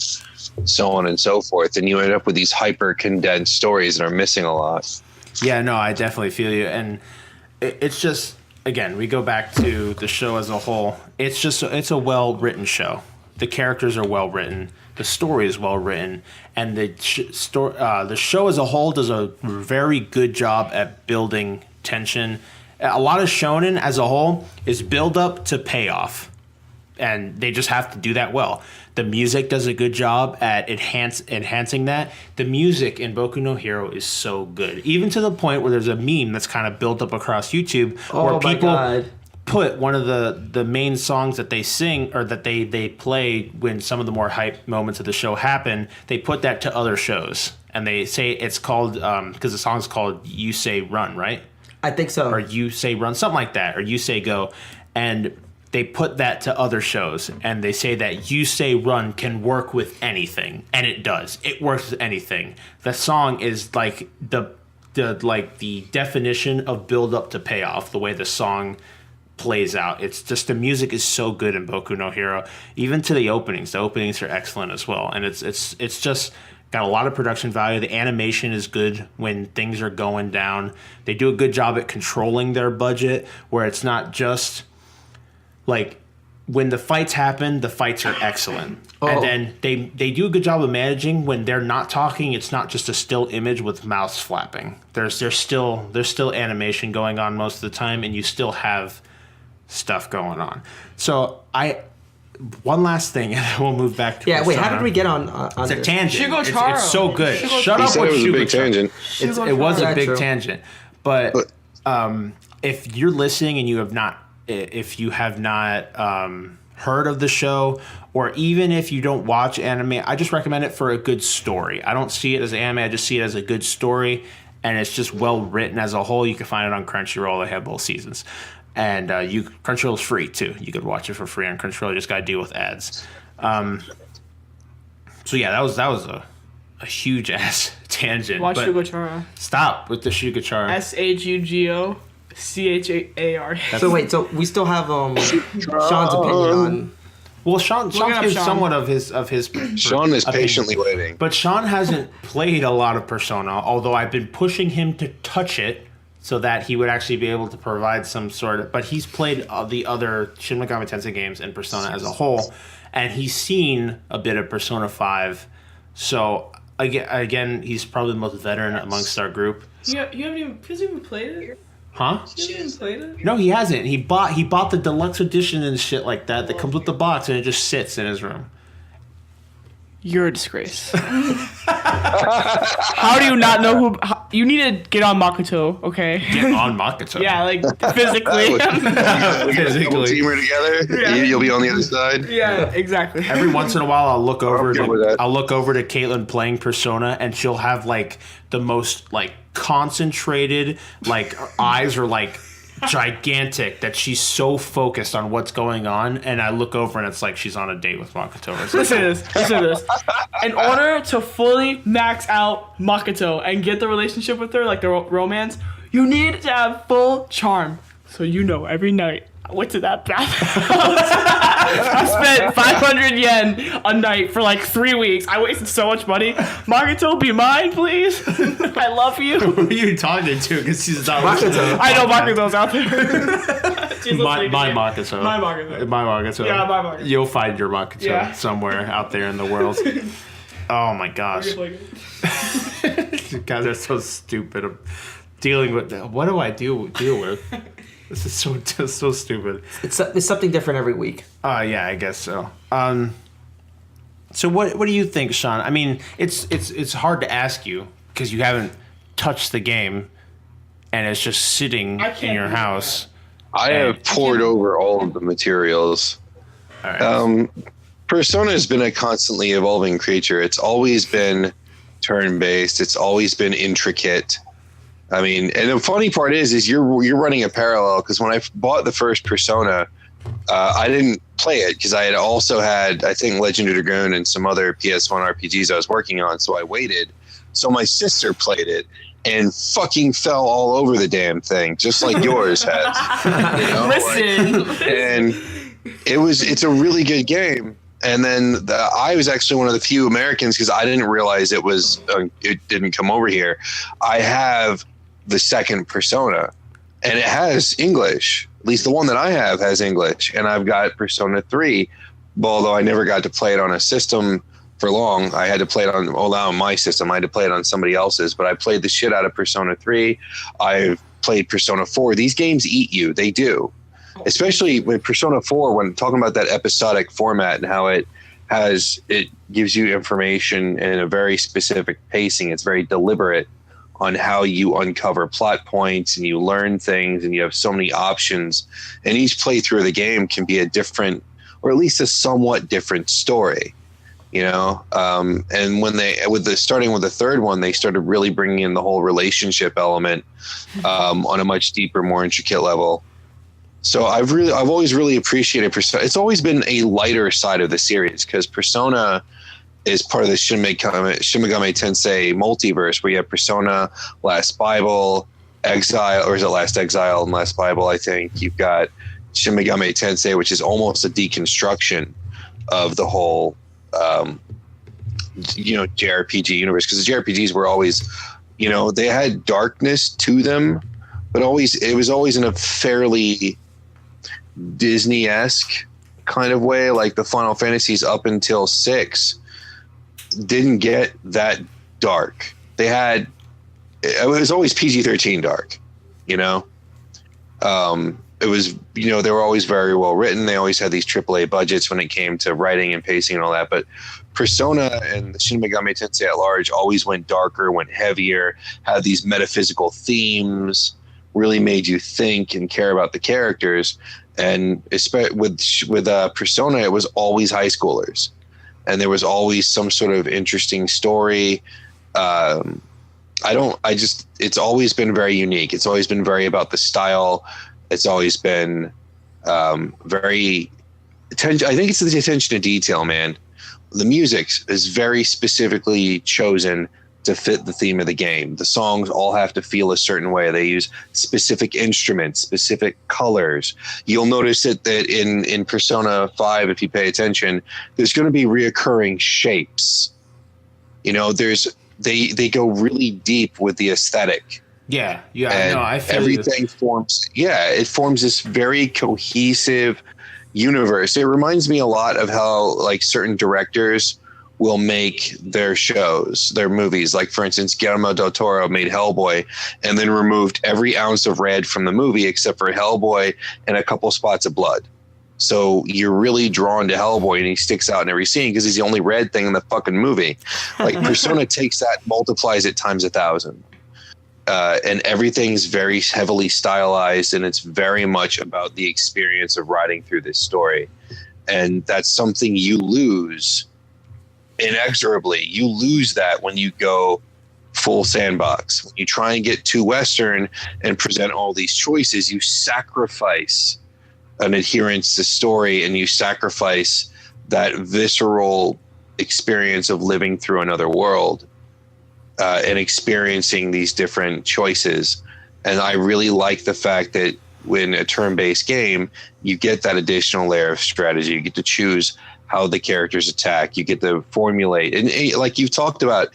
so on and so forth. And you end up with these hyper condensed stories that are missing a lot. Yeah, no, I definitely feel you. And it's just, again, we go back to the show as a whole. It's a well-written show. The characters are well-written. The story is well-written. And the show as a whole does a very good job at building tension. A lot of shonen as a whole is build up to payoff. And they just have to do that well. The music does a good job at enhancing that. The music in Boku no Hero is so good. Even to the point where there's a meme that's kind of built up across YouTube where people put one of the main songs that they sing or that they play when some of the more hype moments of the show happen, they put that to other shows. And they say it's called, because the song's called You Say Run, right? I think so. Or You Say Run, something like that. Or You Say Go. And they put that to other shows, and they say that You Say Run can work with anything, and it does. It works with anything. The song is like the definition of build up to payoff. The way the song plays out, it's just the music is so good in Boku no Hero. Even to the openings are excellent as well, and it's just got a lot of production value. The animation is good when things are going down. They do a good job at controlling their budget, where it's not just like when the fights happen, the fights are excellent. And then they do a good job of managing when they're not talking. It's not just a still image with mouths flapping. There's still animation going on most of the time, and you still have stuff going on. So one last thing, and then we'll move back to wait, how did we get on it's a tangent. Shugo It's so good. Shugo Shut up with It was a big Shugo tangent. It was a big true. tangent. But if you're listening and you have not heard of the show, or even if you don't watch anime, I just recommend it for a good story. I don't see it as anime, I just see it as a good story, and it's just well written as a whole. You can find it on Crunchyroll. They have both seasons. And Crunchyroll's free too. You could watch it for free on Crunchyroll. You just got to deal with ads. So yeah, that was a huge ass tangent. Watch but Shugachara. stop with the Shugachara. SHUGOCHAR. So wait, so we still have Sean's opinion on. Well, Sean Look it up, gives Shawn. somewhat of his Sean is opinion. patiently waiting. But Sean hasn't played a lot of Persona, although I've been pushing him to touch it so that he would actually be able to provide some sort of... But he's played the other Shin Megami Tensei games and Persona as a whole, and he's seen a bit of Persona 5. So, again, he's probably the most veteran amongst our group. You haven't even played it? Huh? You haven't even played it? No, he hasn't. He bought the deluxe edition and shit like that comes with the box, and it just sits in his room. You're a disgrace. How do you not know who... you need to get on Makoto, okay? Get on Makoto. Yeah, like, physically. Double teamer together. Yeah. You'll be on the other side. Yeah, exactly. Every once in a while, I'll look over good with that. to Caitlin playing Persona, and she'll have like the most like concentrated, like her eyes are like gigantic that she's so focused on what's going on, and I look over and it's like she's on a date with Makoto or something. Listen to this. In order to fully max out Makoto and get the relationship with her, like the romance, you need to have full charm. So every night I went to that bathhouse. I spent 500 yen a night for like 3 weeks. I wasted so much money. Makoto, be mine, please. I love you. Who are you talking to? Because she's not Makoto. I know Makoto's out there. She's My listening to me. Makoto. My Makoto. My Makoto. Yeah, my Makoto. You'll find your Makoto Yeah. somewhere out there in the world. Oh my gosh. God, that's so stupid. I'm dealing with that. What do I deal with? This is so stupid. It's something different every week. Yeah, I guess so. So what do you think, Sean? I mean, it's hard to ask you because you haven't touched the game, and it's just sitting I can't in your do house. I have poured over all of the materials. All right. Persona has been a constantly evolving creature. It's always been turn-based. It's always been intricate. I mean, and the funny part is you're running a parallel because when I bought the first Persona, I didn't play it because I had also had, I think, Legend of Dragoon and some other PS1 RPGs I was working on, so I waited. So my sister played it and fucking fell all over the damn thing, just like yours has. You know, Listen. and it's a really good game. And then I was actually one of the few Americans because I didn't realize it didn't come over here. I have the second Persona, and it has English. At least the one that I have has English, and I've got Persona 3. Although I never got to play it on a system for long, I had to play it on my system. I had to play it on somebody else's, but I played the shit out of Persona 3. I've played Persona 4. These games eat you. They do. Especially with Persona 4, when talking about that episodic format and how it gives you information in a very specific pacing. It's very deliberate on how you uncover plot points and you learn things and you have so many options. And each playthrough of the game can be a different, or at least a somewhat different story, you know? And when starting with the third one, they started really bringing in the whole relationship element on a much deeper, more intricate level. So I've always really appreciated Persona. It's always been a lighter side of the series because Persona is part of the Shin Megami Tensei multiverse, where you have Persona, Last Bible, Exile, or is it Last Exile and Last Bible? I think you've got Shin Megami Tensei, which is almost a deconstruction of the whole, JRPG universe. Because the JRPGs were always, they had darkness to them, but it was always in a fairly Disney-esque kind of way. Like the Final Fantasies up until 6 didn't get that dark. It was always PG-13 dark, it was, they were always very well written. They always had these AAA budgets when it came to writing and pacing and all that. But Persona and the Shin Megami Tensei at large always went darker, went heavier, had these metaphysical themes, really made you think and care about the characters. And with Persona, it was always high schoolers, and there was always some sort of interesting story. It's always been very unique. It's always been very about the style. It's always been very I think it's the attention to detail, man. the music is very specifically chosen to fit the theme of the game. The songs all have to feel a certain way. They use specific instruments, specific colors. You'll notice that in Persona 5, if you pay attention, there's going to be reoccurring shapes. You know, they go really deep with the aesthetic. Yeah, And no, I feel everything forms. Yeah, it forms this very cohesive universe. It reminds me a lot of how like certain directors will make their shows, their movies. Like, for instance, Guillermo del Toro made Hellboy and then removed every ounce of red from the movie except for Hellboy and a couple spots of blood. So you're really drawn to Hellboy, and he sticks out in every scene because he's the only red thing in the fucking movie. Like, Persona takes that, multiplies it times 1,000. And everything's very heavily stylized, and it's very much about the experience of riding through this story. And that's something you lose inexorably. You lose that when you go full sandbox. When you try and get too Western and present all these choices, you sacrifice an adherence to story, and you sacrifice that visceral experience of living through another world and experiencing these different choices. And I really like the fact that when a turn-based game, you get that additional layer of strategy. You get to choose how the characters attack. You get to formulate. And like you've talked about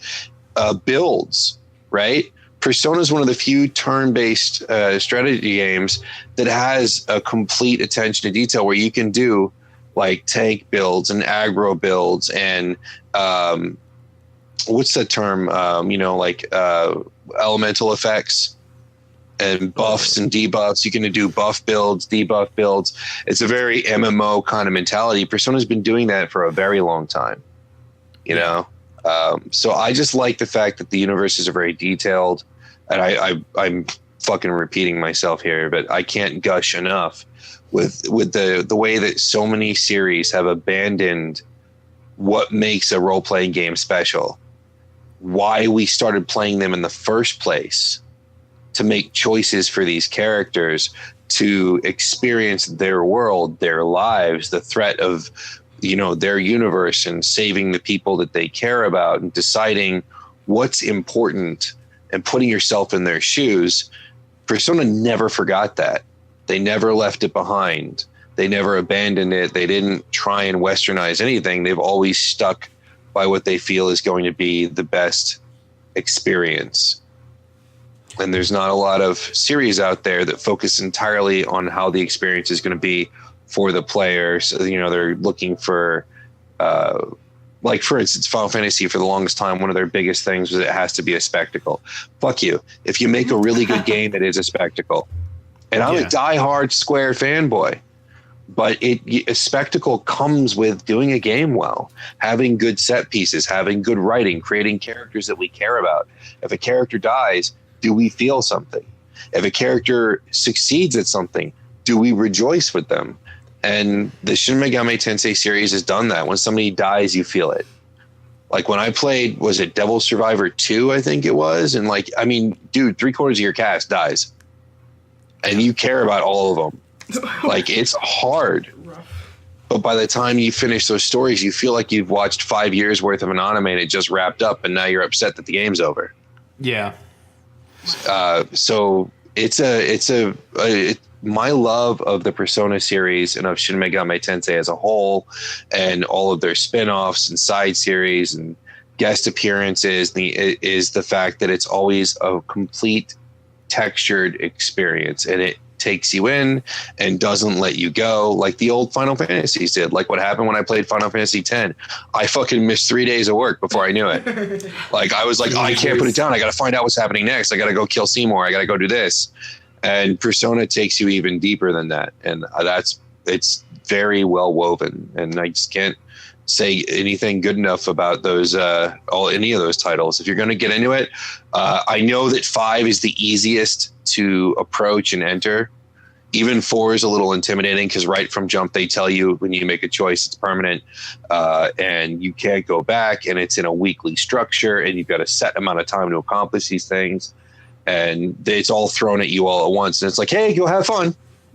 builds, right? Persona is one of the few turn-based strategy games that has a complete attention to detail where you can do like tank builds and aggro builds and what's the term? Elemental effects and buffs and debuffs. You can do buff builds, debuff builds. It's a very MMO kind of mentality. Persona's been doing that for a very long time, you know? So I just like the fact that the universes are very detailed, and I'm fucking repeating myself here, but I can't gush enough with the way that so many series have abandoned what makes a role-playing game special, why we started playing them in the first place, to make choices for these characters, to experience their world, their lives, the threat of, you know, their universe, and saving the people that they care about, and deciding what's important and putting yourself in their shoes. Persona never forgot that. They never left it behind. They never abandoned it. They didn't try and westernize anything. They've always stuck by what they feel is going to be the best experience. And there's not a lot of series out there that focus entirely on how the experience is going to be for the player. So, you know, they're looking for, like, for instance, Final Fantasy, for the longest time, one of their biggest things was it has to be a spectacle. Fuck you. If you make a really good game, it is a spectacle. And I'm a diehard Square fanboy. But a spectacle comes with doing a game well, having good set pieces, having good writing, creating characters that we care about. If a character dies, do we feel something? If a character succeeds at something, do we rejoice with them? And the Shin Megami Tensei series has done that. When somebody dies, you feel it. Like when I played, was it Devil Survivor 2, I think it was? And like, I mean, dude, 3/4 of your cast dies. And you care about all of them. Like, it's hard. But by the time you finish those stories, you feel like you've watched 5 years worth of an anime and it just wrapped up, and now you're upset that the game's over. Yeah. So my love of the Persona series and of Shin Megami Tensei as a whole, and all of their spin-offs and side series and guest appearances, is the fact that it's always a complete textured experience, and it takes you in and doesn't let you go, like the old Final Fantasies did. Like what happened when I played Final Fantasy X. I fucking missed 3 days of work before I knew it. Like I was like, I can't put it down. I got to find out what's happening next. I got to go kill Seymour. I got to go do this. And Persona takes you even deeper than that. And it's very well woven. And I just can't say anything good enough about those, any of those titles. If you're going to get into it, I know that 5 is the easiest to approach and enter. Even 4 is a little intimidating because right from jump they tell you when you make a choice it's permanent, and you can't go back, and it's in a weekly structure, and you've got a set amount of time to accomplish these things, and it's all thrown at you all at once, and it's like, hey, go have fun.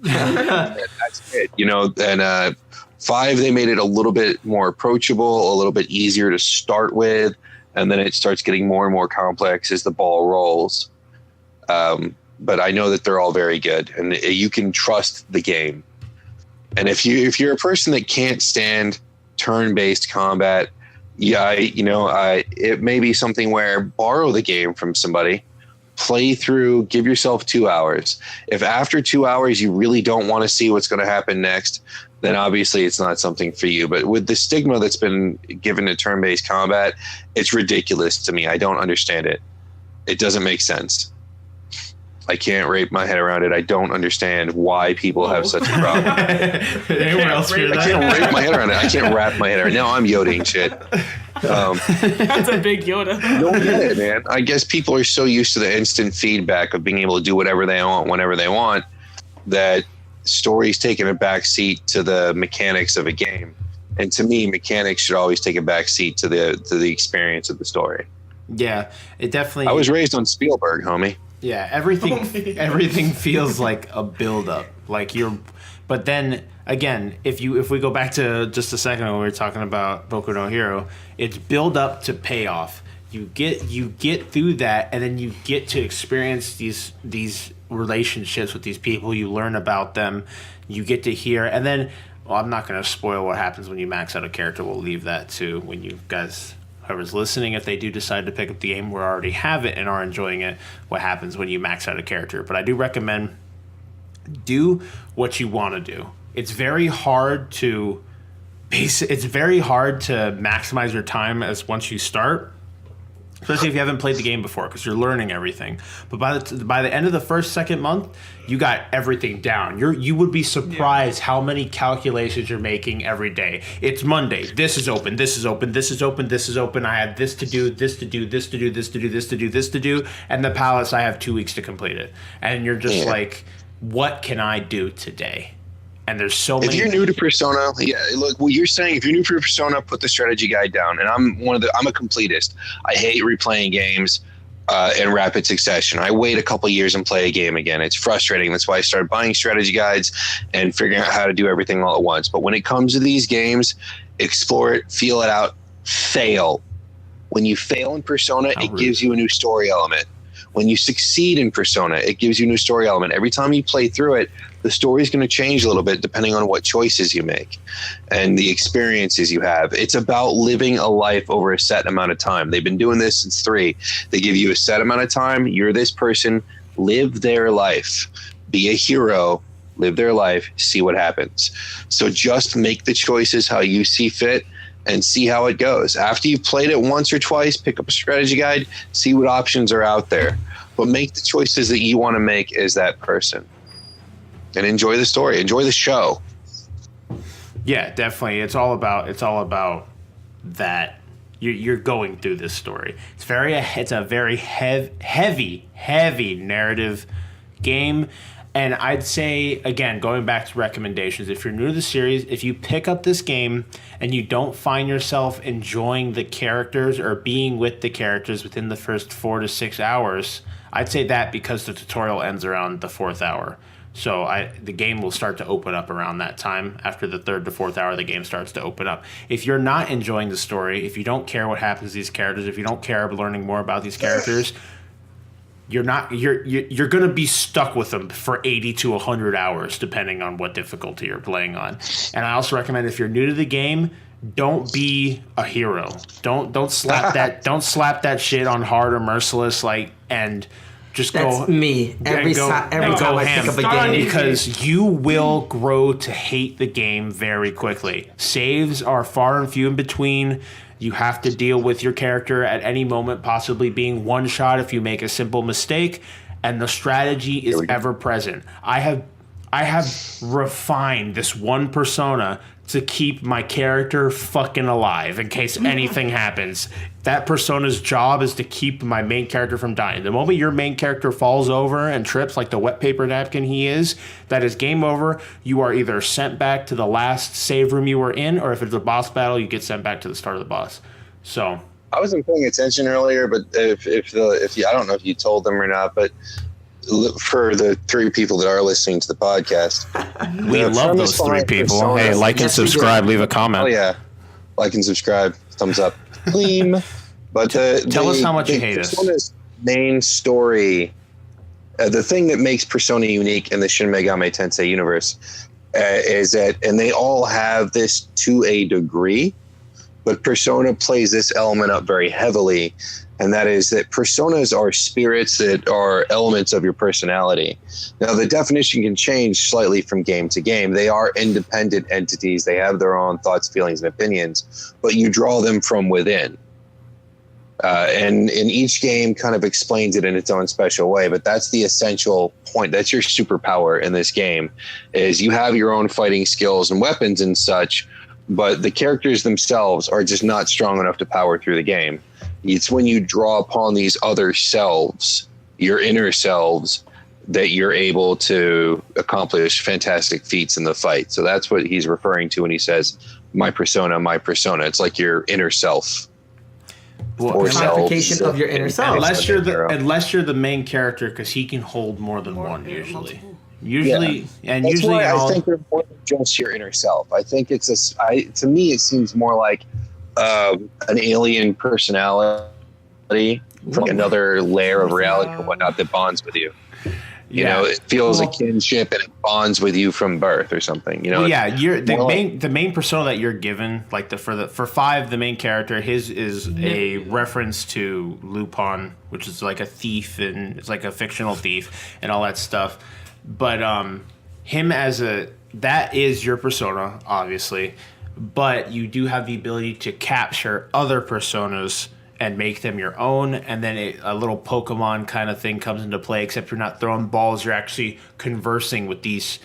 And that's it, you know. And 5, they made it a little bit more approachable, a little bit easier to start with, and then it starts getting more and more complex as the ball rolls. But I know that they're all very good, and you can trust the game. And if you're a person that can't stand turn-based combat, it may be something where borrow the game from somebody, play through, give yourself 2 hours. If after 2 hours you really don't want to see what's going to happen next, then obviously it's not something for you. But with the stigma that's been given to turn-based combat, it's ridiculous to me. I don't understand it. It doesn't make sense. I can't wrap my head around it. I don't understand why people have such a problem. Anyone else hear I that? can't wrap my head around it. I can't wrap my head around it. Now I'm yodeling shit. That's a big Yoda. Don't get it, man. I guess people are so used to the instant feedback of being able to do whatever they want, whenever they want, that story's taking a back seat to the mechanics of a game. And to me, mechanics should always take a back seat to the experience of the story. Yeah, it definitely. I was raised on Spielberg, homie. Yeah, everything feels like a build-up. But then again, if we go back to just a second when we were talking about Boku no Hero, it's build up to payoff. You get through that, and then you get to experience these relationships with these people. You learn about them. You get to hear, and then I'm not going to spoil what happens when you max out a character. We'll leave that to when you guys. Whoever's listening, if they do decide to pick up the game or already have it and are enjoying it, what happens when you max out a character. But I do recommend do what you want to do. It's very hard to maximize your time as once you start, especially if you haven't played the game before, because you're learning everything. But by the end of the second month, you got everything down. You would be surprised how many calculations you're making every day. It's Monday. This is open. This is open. This is open. This is open. I have this to do. This to do. This to do. This to do. This to do. This to do. And the palace, I have 2 weeks to complete it. And you're just like, what can I do today? And there's so many. If you're new to Persona, look, what you're saying, if you're new to Persona, put the strategy guide down. And I'm a completist. I hate replaying games in rapid succession. I wait a couple years and play a game again. It's frustrating. That's why I started buying strategy guides and figuring out how to do everything all at once. But when it comes to these games, explore it, feel it out, fail. When you fail in Persona, it gives you a new story element. When you succeed in Persona, it gives you a new story element. Every time you play through it, the story is going to change a little bit depending on what choices you make and the experiences you have. It's about living a life over a set amount of time. They've been doing this since 3. They give you a set amount of time. You're this person. Live their life. Be a hero. Live their life. See what happens. So just make the choices how you see fit and see how it goes. After you've played it once or twice, pick up a strategy guide, see what options are out there. But make the choices that you want to make as that person. And enjoy the story. Enjoy the show. Yeah, definitely. It's all about that. You're going through this story. It's a very heavy narrative game. And I'd say, again, going back to recommendations, if you're new to the series, if you pick up this game and you don't find yourself enjoying the characters or being with the characters within the first 4 to 6 hours, I'd say that because the tutorial ends around the 4th hour. So the game will start to open up around that time. After the 3rd to 4th hour, the game starts to open up. If you're not enjoying the story, if you don't care what happens to these characters, if you don't care learning more about these characters, you're going to be stuck with them for 80 to 100 hours, depending on what difficulty you're playing on. And I also recommend if you're new to the game, don't be a hero. Don't slap that shit on hard or merciless and just That's go. me. Every time I pick up a game. Because you will grow to hate the game very quickly. Saves are far and few in between. You have to deal with your character at any moment possibly being one shot if you make a simple mistake, and the strategy is ever present. I have refined this one persona to keep my character fucking alive in case anything happens. That persona's job is to keep my main character from dying. The moment your main character falls over and trips like the wet paper napkin he is, that is game over. You are either sent back to the last save room you were in, or if it's a boss battle, you get sent back to the start of the boss. So I wasn't paying attention earlier, but if I don't know if you told them or not, but for the 3 people that are listening to the podcast, We the love premise those 3 behind people. Persona- Hey, like and Yes, we do. subscribe, leave a comment. Oh yeah, like and subscribe, thumbs up, gleam. But Tell us how much you hate us. Persona's main story, the thing that makes Persona unique in the Shin Megami Tensei universe, is that, and they all have this to a degree, but Persona plays this element up very heavily, and that is that personas are spirits that are elements of your personality. Now, the definition can change slightly from game to game. They are independent entities. They have their own thoughts, feelings, and opinions, but you draw them from within. And in each game kind of explains it in its own special way, but that's the essential point. That's your superpower in this game, is you have your own fighting skills and weapons and such, but the characters themselves are just not strong enough to power through the game. It's when you draw upon these other selves, your inner selves, that you're able to accomplish fantastic feats in the fight. So that's what he's referring to when he says, my persona, my persona. It's like your inner self. Well, Or Clarification selves. of your inner self. unless you're the main character, because he can hold more than one usually. Usually, and That's usually why I all, think they're more than just your inner self. I think it's to me, it seems more like an alien personality from another layer of reality or whatnot that bonds with you. You know, it feels a kinship and it bonds with you from birth or something. You know, well, yeah, you're more the main persona that you're given, like for 5, the main character, his is a reference to Lupin, which is like a thief, and it's like a fictional thief and all that stuff. But him that is your persona, obviously, but you do have the ability to capture other personas and make them your own, and then a little Pokemon kind of thing comes into play, except you're not throwing balls, you're actually conversing with these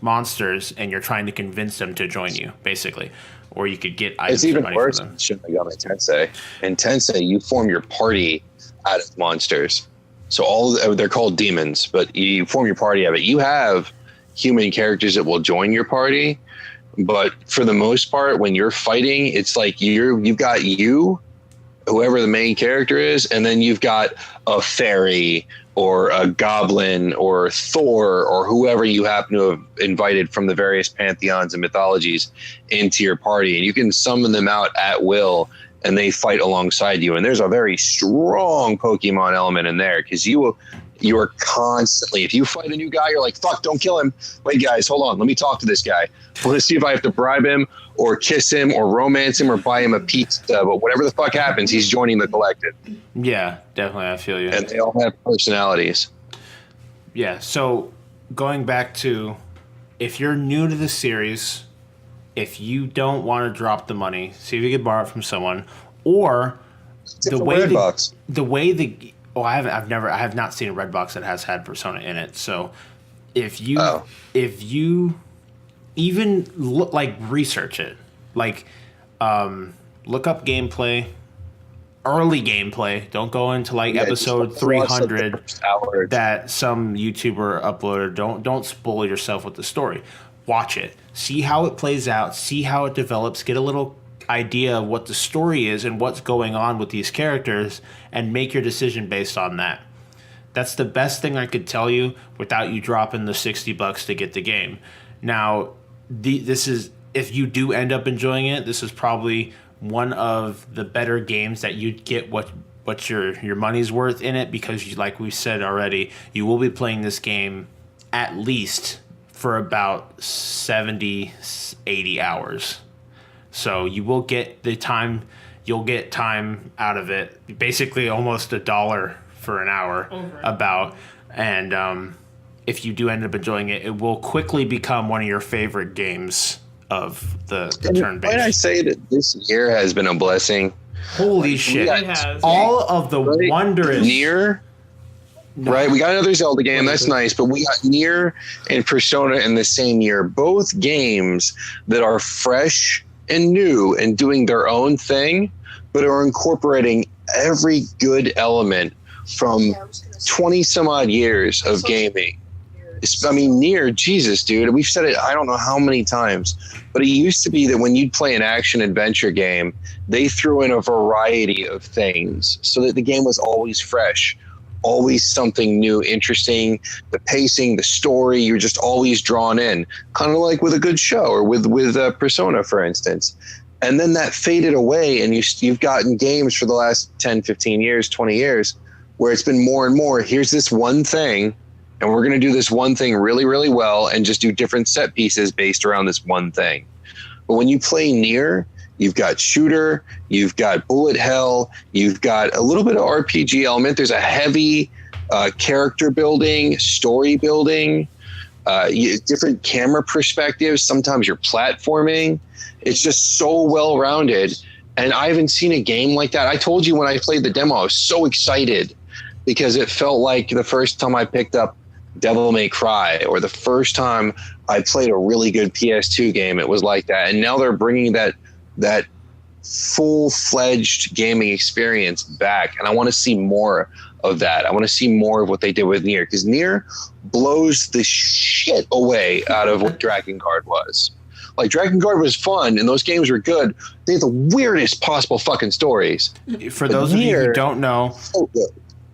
monsters, and you're trying to convince them to join you, basically. Or you could get items. it's even money worse from them. in Shin Megami Tensei. In Tensei, you form your party out of monsters. So they're called demons, but you form your party out of it. You have human characters that will join your party, but for the most part, when you're fighting, it's like you've got whoever the main character is, and then you've got a fairy or a goblin or Thor or whoever you happen to have invited from the various pantheons and mythologies into your party, and you can summon them out at will, and they fight alongside you. And there's a very strong Pokemon element in there, because you are constantly, if you fight a new guy, you're like, fuck, don't kill him. Wait, guys, hold on. Let me talk to this guy. Let's see if I have to bribe him or kiss him or romance him or buy him a pizza. But whatever the fuck happens, he's joining the collective. Yeah, definitely, I feel you. And they all have personalities. Yeah, so going back to, if you're new to the series, if you don't want to drop the money, see if you can borrow it from someone, or the way I have not seen a Redbox that has had Persona in it. So if you even research it, look up gameplay, early gameplay. Don't go into episode 300 that some YouTuber uploaded. Don't spoil yourself with the story. Watch it. See how it plays out. See how it develops. Get a little idea of what the story is and what's going on with these characters, and make your decision based on that. That's the best thing I could tell you without you dropping the $60 to get the game. Now, this is, if you do end up enjoying it, this is probably one of the better games that you'd get what your money's worth in it, because like we said already, you will be playing this game at least for about 70, 80 hours. So you will get you'll get time out of it, basically almost $1 for an hour and if you do end up enjoying it, it will quickly become one of your favorite games of the turn-based. Might I say that this year has been a blessing? Holy shit. It has. All of the wondrous... Nier, right? We got another Zelda game. That's nice. But we got Nier and Persona in the same year. Both games that are fresh and new and doing their own thing, but are incorporating every good element from 20 some odd years of gaming. Nier, Jesus, dude, we've said it I don't know how many times, but it used to be that when you'd play an action adventure game, they threw in a variety of things so that the game was always fresh. always something new, interesting. The pacing, the story, you're just always drawn in, kind of like with a good show or with Persona, for instance. And then that faded away, and you've gotten games for the last 10, 15 years, 20 years, where it's been more and more, here's this one thing, and we're going to do this one thing really, really well and just do different set pieces based around this one thing. But when you play Nier, you've got shooter, you've got bullet hell, you've got a little bit of RPG element. There's a heavy character building, story building, different camera perspectives. Sometimes you're platforming. It's just so well-rounded. And I haven't seen a game like that. I told you when I played the demo, I was so excited because it felt like the first time I picked up Devil May Cry, or the first time I played a really good PS2 game, it was like that. And now they're bringing that full-fledged gaming experience back, and I want to see more of that. I want to see more of what they did with Nier, because Nier blows the shit away out of what Dragon Guard was. Like, Dragon Guard was fun, and those games were good. They had the weirdest possible fucking stories. For those of you who don't know, so good.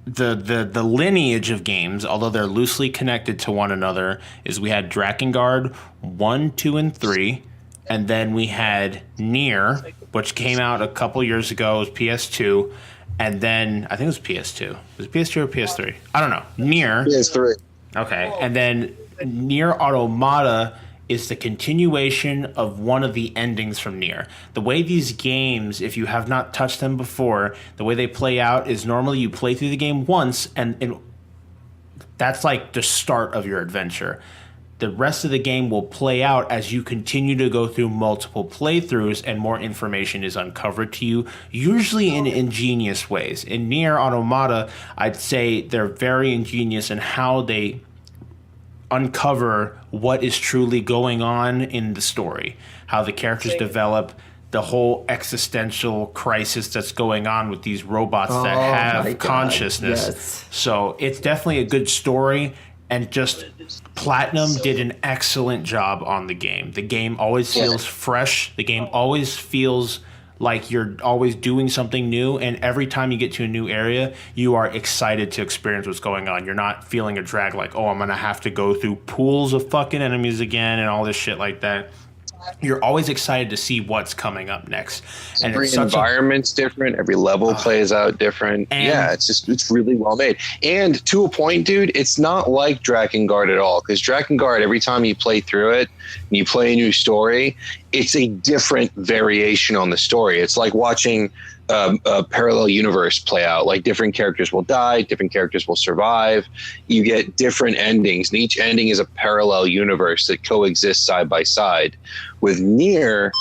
the lineage of games, although they're loosely connected to one another, is we had Drakengard 1, 2, and 3, and then we had Nier, which came out a couple years ago. It was PS2, and then I think it was PS2. Was it PS2 or PS3? I don't know. Nier. PS3. Okay, and then Nier Automata is the continuation of one of the endings from Nier. The way these games, if you have not touched them before, the way they play out is normally you play through the game once, and that's like the start of your adventure. The rest of the game will play out as you continue to go through multiple playthroughs and more information is uncovered to you, usually in ingenious ways. In Nier Automata, I'd say they're very ingenious in how they uncover what is truly going on in the story, how the characters develop, the whole existential crisis that's going on with these robots that have consciousness. Yes. So it's definitely a good story, and just Platinum did an excellent job on the game. The game always feels fresh. The game always feels like you're always doing something new, and every time you get to a new area, you are excited to experience what's going on. You're not feeling a drag like, oh, I'm going to have to go through pools of fucking enemies again and all this shit like that. You're always excited to see what's coming up next. And Every environment's different. Every level plays out different. Yeah, it's really well made. And to a point, dude, it's not like Drakengard at all. Because Drakengard, every time you play through it, and you play a new story, it's a different variation on the story. It's like watching a parallel universe play out. Like, different characters will die, different characters will survive. You get different endings, and each ending is a parallel universe that coexists side by side. With Nier,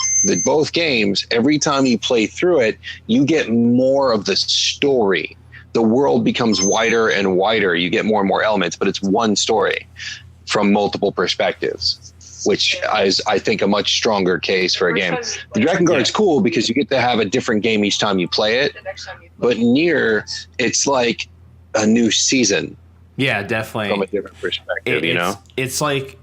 both games, every time you play through it, you get more of the story. The world becomes wider and wider. You get more and more elements, but it's one story from multiple perspectives, which is, I think, a much stronger case for a game. The Dragon Guard is cool because you get to have a different game each time you play it. But Nier, it's like a new season. Yeah, definitely. From a different perspective, you know. It's like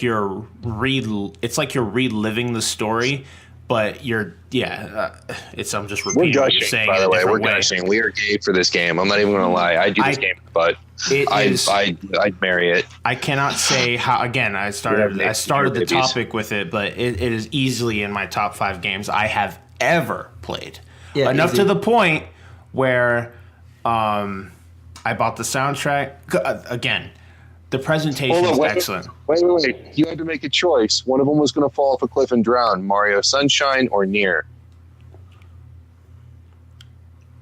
you're reliving the story, but I'm just repeating what you're saying. By the way, we're gushing. We are gay for this game. I'm not even gonna lie. I do this game, but I'd marry it. I cannot say how. Again, I started the topic with it, but it is easily in my top 5 games I have ever played. Yeah, enough to the point where I bought the soundtrack. Again, the presentation is excellent. Wait. You had to make a choice. One of them was going to fall off a cliff and drown. Mario Sunshine or Nier?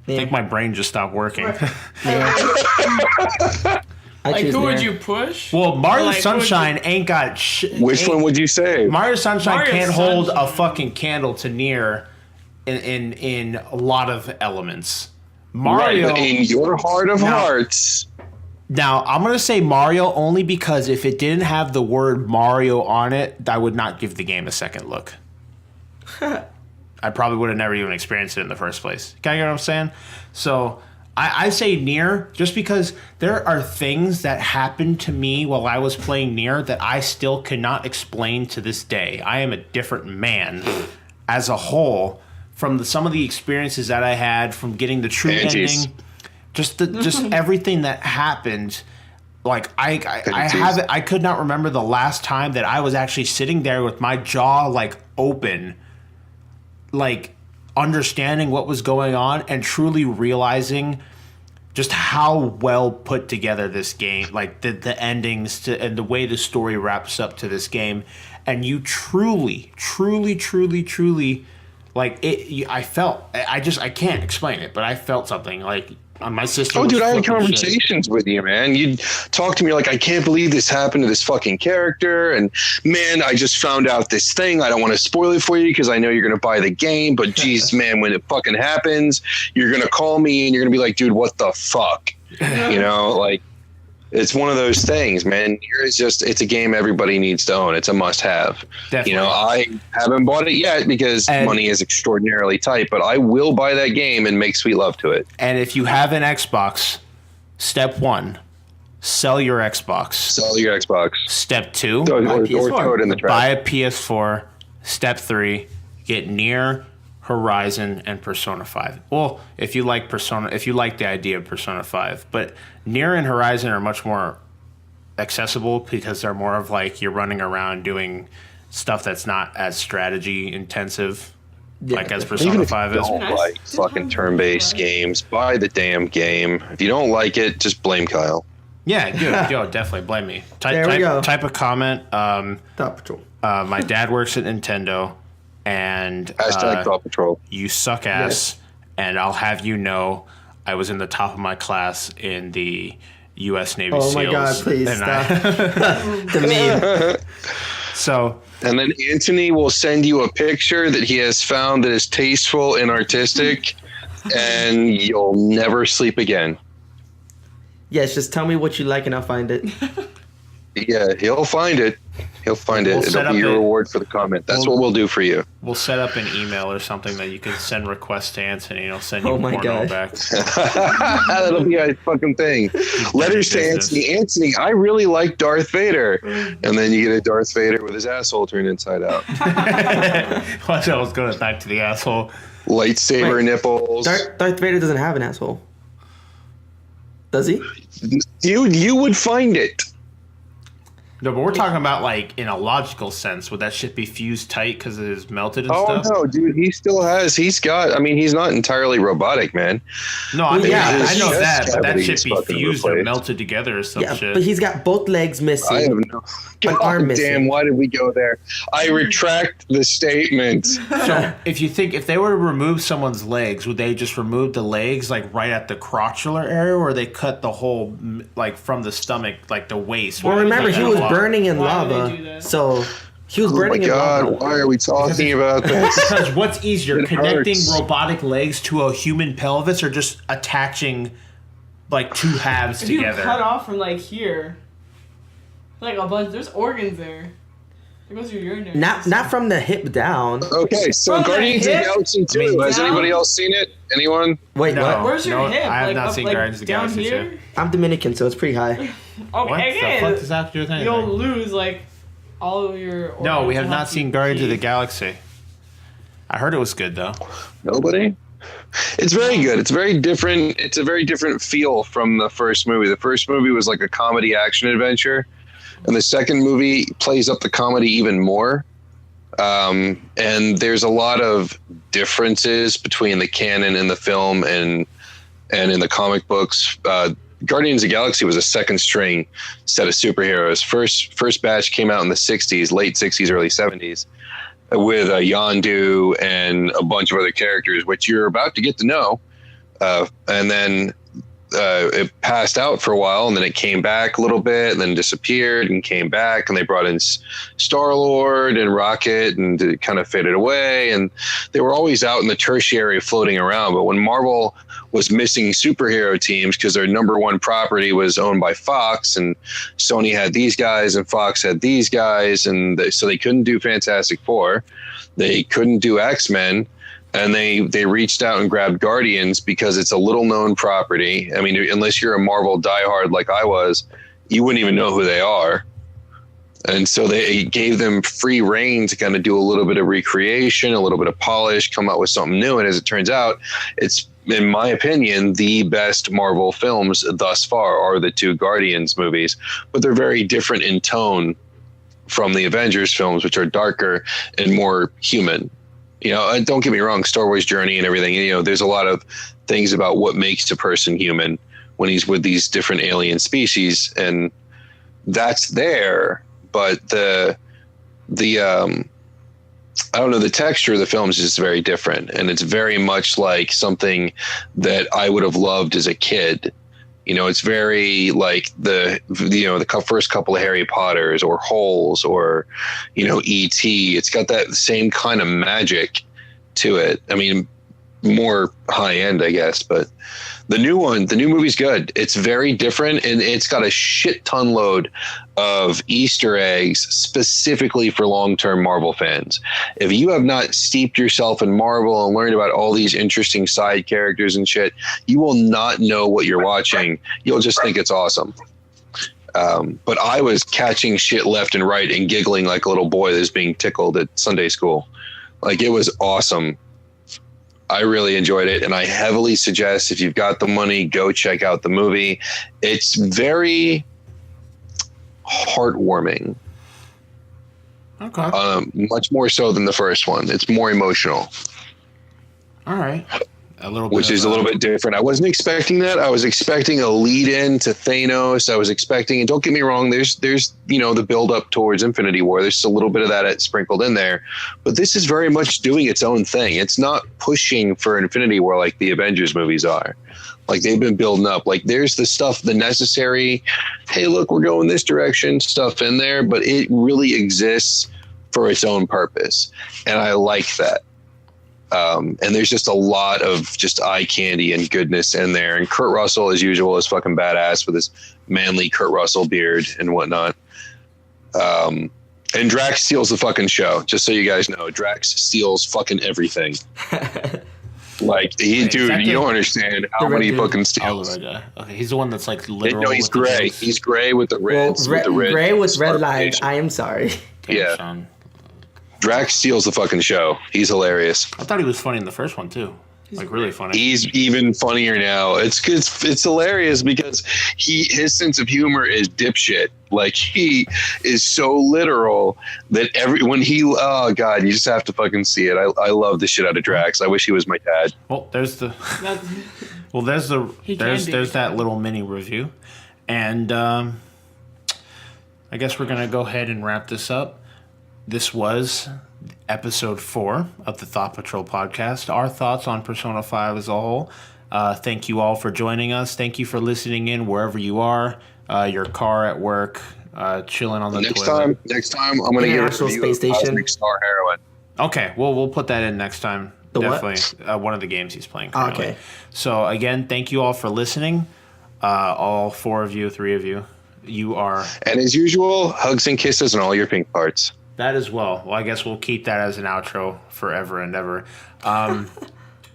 I think my brain just stopped working. Like, who would you push? Well, Mario Sunshine ain't got shit. Which one would you say? Mario Sunshine can't hold a fucking candle to Nier in a lot of elements. Mario, right, in your heart of hearts. Now, I'm going to say Mario only because if it didn't have the word Mario on it, I would not give the game a second look. I probably would have never even experienced it in the first place. Can you get what I'm saying? So I say Nier just because there are things that happened to me while I was playing Nier that I still cannot explain to this day. I am a different man as a whole from some of the experiences that I had from getting the true ending, just everything that happened. Like I could not remember the last time that I was actually sitting there with my jaw like open, like understanding what was going on and truly realizing just how well put together this game, like the endings and the way the story wraps up to this game, and you truly like it. I can't explain it, but I felt something like. My sister. Oh, dude, I had flipping shit. conversations with you, man. You'd talk to me like, I can't believe this happened to this fucking character. And man, I just found out this thing. I don't want to spoil it for you because I know you're going to buy the game. But geez, man, when it fucking happens, you're going to call me and you're going to be like, dude, what the fuck? You know, like, it's one of those things, man. It's a game everybody needs to own. It's a must have. Definitely. You know, I haven't bought it yet because money is extraordinarily tight, but I will buy that game and make sweet love to it. And if you have an Xbox, step 1, sell your Xbox. Sell your Xbox. Step 2, Or throw it in the trash. buy a PS4. Step 3, get Nier, Horizon, and Persona 5. Well, if you like the idea of Persona 5, but Nier and Horizon are much more accessible because they're more of like you're running around doing stuff that's not as strategy intensive, like as Persona Even if 5 you is. don't like fucking turn-based games, buy the damn game. If you don't like it, just blame Kyle. Yeah, dude, yo, definitely blame me. Type a comment. Thought Patrol. My dad works at Nintendo, and Hashtag Thought Patrol. you suck ass, and I'll have you know I was in the top of my class in the U.S. Navy SEALs. Oh my God, please and stop. The meme. So, And then Antony will send you a picture that he has found that is tasteful and artistic, and you'll never sleep again. Yes, just tell me what you like and I'll find it. Yeah, he'll find it. He'll find it. We'll set It'll be up your a- reward for the comment. That's what we'll do for you. we'll set up an email or something that you can send requests to Anthony, and he'll send you Oh my porno God. back. That'll be a fucking thing. Letters to Antony. Antony, I really like Darth Vader. And then you get a Darth Vader with his asshole turned inside out. Watch out, I was going back to the asshole. Lightsaber Wait. nipples. Darth Vader doesn't have an asshole. Does he? Dude, you would find it. No, but we're talking about like in a logical sense. Would that shit be fused tight because it is melted and Oh stuff? no, dude, he's not entirely robotic, man. No, I mean, Yeah, I know his that, but that cavity shit is be fucking fused or replaced. melted together or some Yeah, shit. but he's got both legs missing. I have no. An arm missing. Damn, why did we go there? I retract the statement. So if they were to remove someone's legs, would they just remove the legs like right at the crotchular area, or they cut the whole like from the stomach, like the waist? Well, remember, he was burning in Why would they lava. do that? So he was Oh my burning in lava. god, why are we talking about this? Because what's easier, It connecting hurts. robotic legs to a human pelvis, or just attaching like two halves If you together? cut off from like here, like a bunch, there's organs there. There goes your urinary. Not from the hip down. Okay, so From the Guardians of the hip Galaxy 2. I mean, Has down? anybody else seen it? Anyone? Wait, No. what? Where's your No, hip? I have like, not up, seen like, Guardians of the down Galaxy here? 2. I'm Dominican, so it's pretty high. Okay, What the good. fuck does that have to do with anything? You'll lose like all of your. No, we have organs not will seen be Guardians of the peed. Galaxy. I heard it was good though. Nobody? It's very good. It's very different. It's a very different feel from the first movie. The first movie was like a comedy action adventure, and the second movie plays up the comedy even more. And there's a lot of differences between the canon in the film and in the comic books. Guardians of the Galaxy was a second string set of superheroes. First batch came out in the 60s, late 60s, early 70s, with Yondu and a bunch of other characters, which you're about to get to know. And then it passed out for a while, and then it came back a little bit, and then disappeared and came back, and they brought in Star-Lord and Rocket, and it kind of faded away. And they were always out in the tertiary floating around. But when Marvel was missing superhero teams because their number one property was owned by Fox, and Sony had these guys and Fox had these guys, and so they couldn't do Fantastic Four, they couldn't do X-Men, and they reached out and grabbed Guardians because it's a little known property. I mean, unless you're a Marvel diehard like I was, you wouldn't even know who they are. And so they gave them free reign to kind of do a little bit of recreation, a little bit of polish, come out with something new. And as it turns out, it's in my opinion, the best Marvel films thus far are the two Guardians movies, but they're very different in tone from the Avengers films, which are darker and more human. And don't get me wrong, Star Wars Journey and everything, there's a lot of things about what makes a person human when he's with these different alien species, and that's there, but the I don't know, the texture of the films is very different, and it's very much like something that I would have loved as a kid. It's very like the first couple of Harry Potters or Holes or, E.T. It's got that same kind of magic to it. I mean, more high end, I guess, but the new movie's good. It's very different, and it's got a shit ton load of Easter eggs specifically for long-term Marvel fans. If you have not steeped yourself in Marvel and learned about all these interesting side characters and shit, you will not know what you're watching. You'll just think it's awesome. But I was catching shit left and right and giggling like a little boy that's being tickled at Sunday school. Like, it was awesome. I really enjoyed it, and I heavily suggest, if you've got the money, go check out the movie. It's very heartwarming. Okay. Much more so than the first one. It's more emotional. All right. Which is a little bit different. I wasn't expecting that. I was expecting a lead in to Thanos. I was expecting, and don't get me wrong, there's the build up towards Infinity War. There's a little bit of that sprinkled in there, but this is very much doing its own thing. It's not pushing for Infinity War like the Avengers movies are. Like, they've been building up. Like, there's the stuff, the necessary, hey, look, we're going this direction stuff in there, but it really exists for its own purpose, and I like that. And there's just a lot of just eye candy and goodness in there. And Kurt Russell, as usual, is fucking badass with his manly Kurt Russell beard and whatnot. And Drax steals the fucking show. Just so you guys know, Drax steals fucking everything. Like, you don't understand how many he fucking steals. Okay, he's the one that's like literal. No, he's gray. He's gray with the reds. Gray with red lines. I am sorry. Yeah. Shawn. Drax steals the fucking show. He's hilarious. I thought he was funny in the first one too. Like, really funny. He's even funnier now. It's hilarious because his sense of humor is dipshit. Like, he is so literal that oh god, you just have to fucking see it. I love the shit out of Drax. I wish he was my dad. Well, there's that little mini review, and I guess we're gonna go ahead and wrap this up. This was episode 4 of the Thought Patrol podcast. Our thoughts on Persona 5 as a whole. Thank you all for joining us. Thank you for listening in wherever you are. Your car, at work, chilling on the toilet. Next time, I'm going to give a review of Cosmic Star Heroine. Okay, well, we'll put that in next time. Definitely. What? One of the games he's playing currently. Okay. So, again, thank you all for listening. All 4 of you, 3 of you. You are... And as usual, hugs and kisses on all your pink parts. That as well. Well, I guess we'll keep that as an outro forever and ever.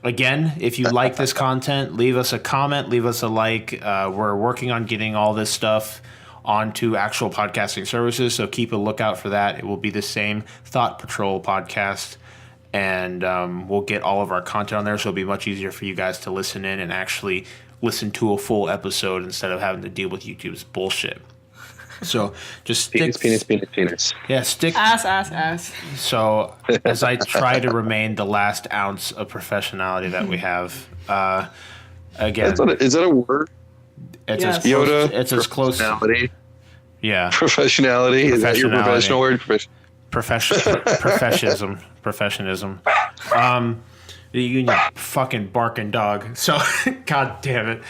Again, if you like this content, leave us a comment, leave us a like. We're working on getting all this stuff onto actual podcasting services, so keep a lookout for that. It will be the same Thought Patrol podcast, and we'll get all of our content on there, so it'll be much easier for you guys to listen in and actually listen to a full episode instead of having to deal with YouTube's bullshit. So just stick... Penis. Yeah, stick... Ass. So as I try to remain the last ounce of professionality that we have, again... Is that a word? It's Yes. as close, Yoda? it's as close... Yeah. Professionality? Is that your professional word? Professionism. You fucking barking dog. So, god damn it.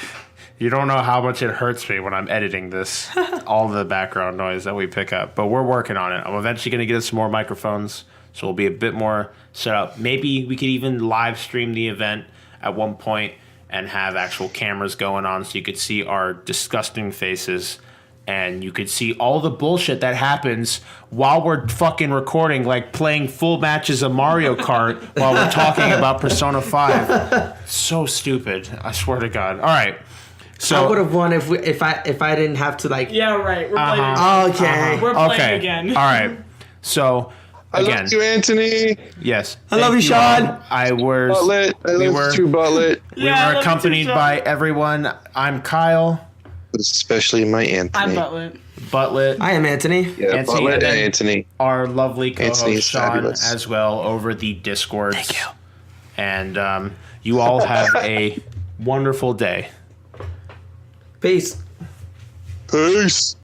You don't know how much it hurts me when I'm editing this, all the background noise that we pick up. But we're working on it. I'm eventually going to get us some more microphones, so we'll be a bit more set up. Maybe we could even live stream the event at one point and have actual cameras going on so you could see our disgusting faces and you could see all the bullshit that happens while we're fucking recording, like playing full matches of Mario Kart while we're talking about Persona 5. So stupid. I swear to God. All right. So I would have won if I didn't have to, like... Yeah, right. We're playing. Okay. We're playing again. All right. So I again, love you, Antony. yes. I love you, all. Shawn. I was. Butlet. I love you, True Butlet. We Yeah, I love were you too, accompanied Shawn. by everyone. I'm Kyle, Especially my I'm Antony. Butlet. Butlet, I am Anthony. Yeah, Antony, Butlet and and then- Antony. our lovely Anthony co-host is Shawn fabulous. as well over the Discords. Thank you. And you all have a wonderful day. Peace. Peace.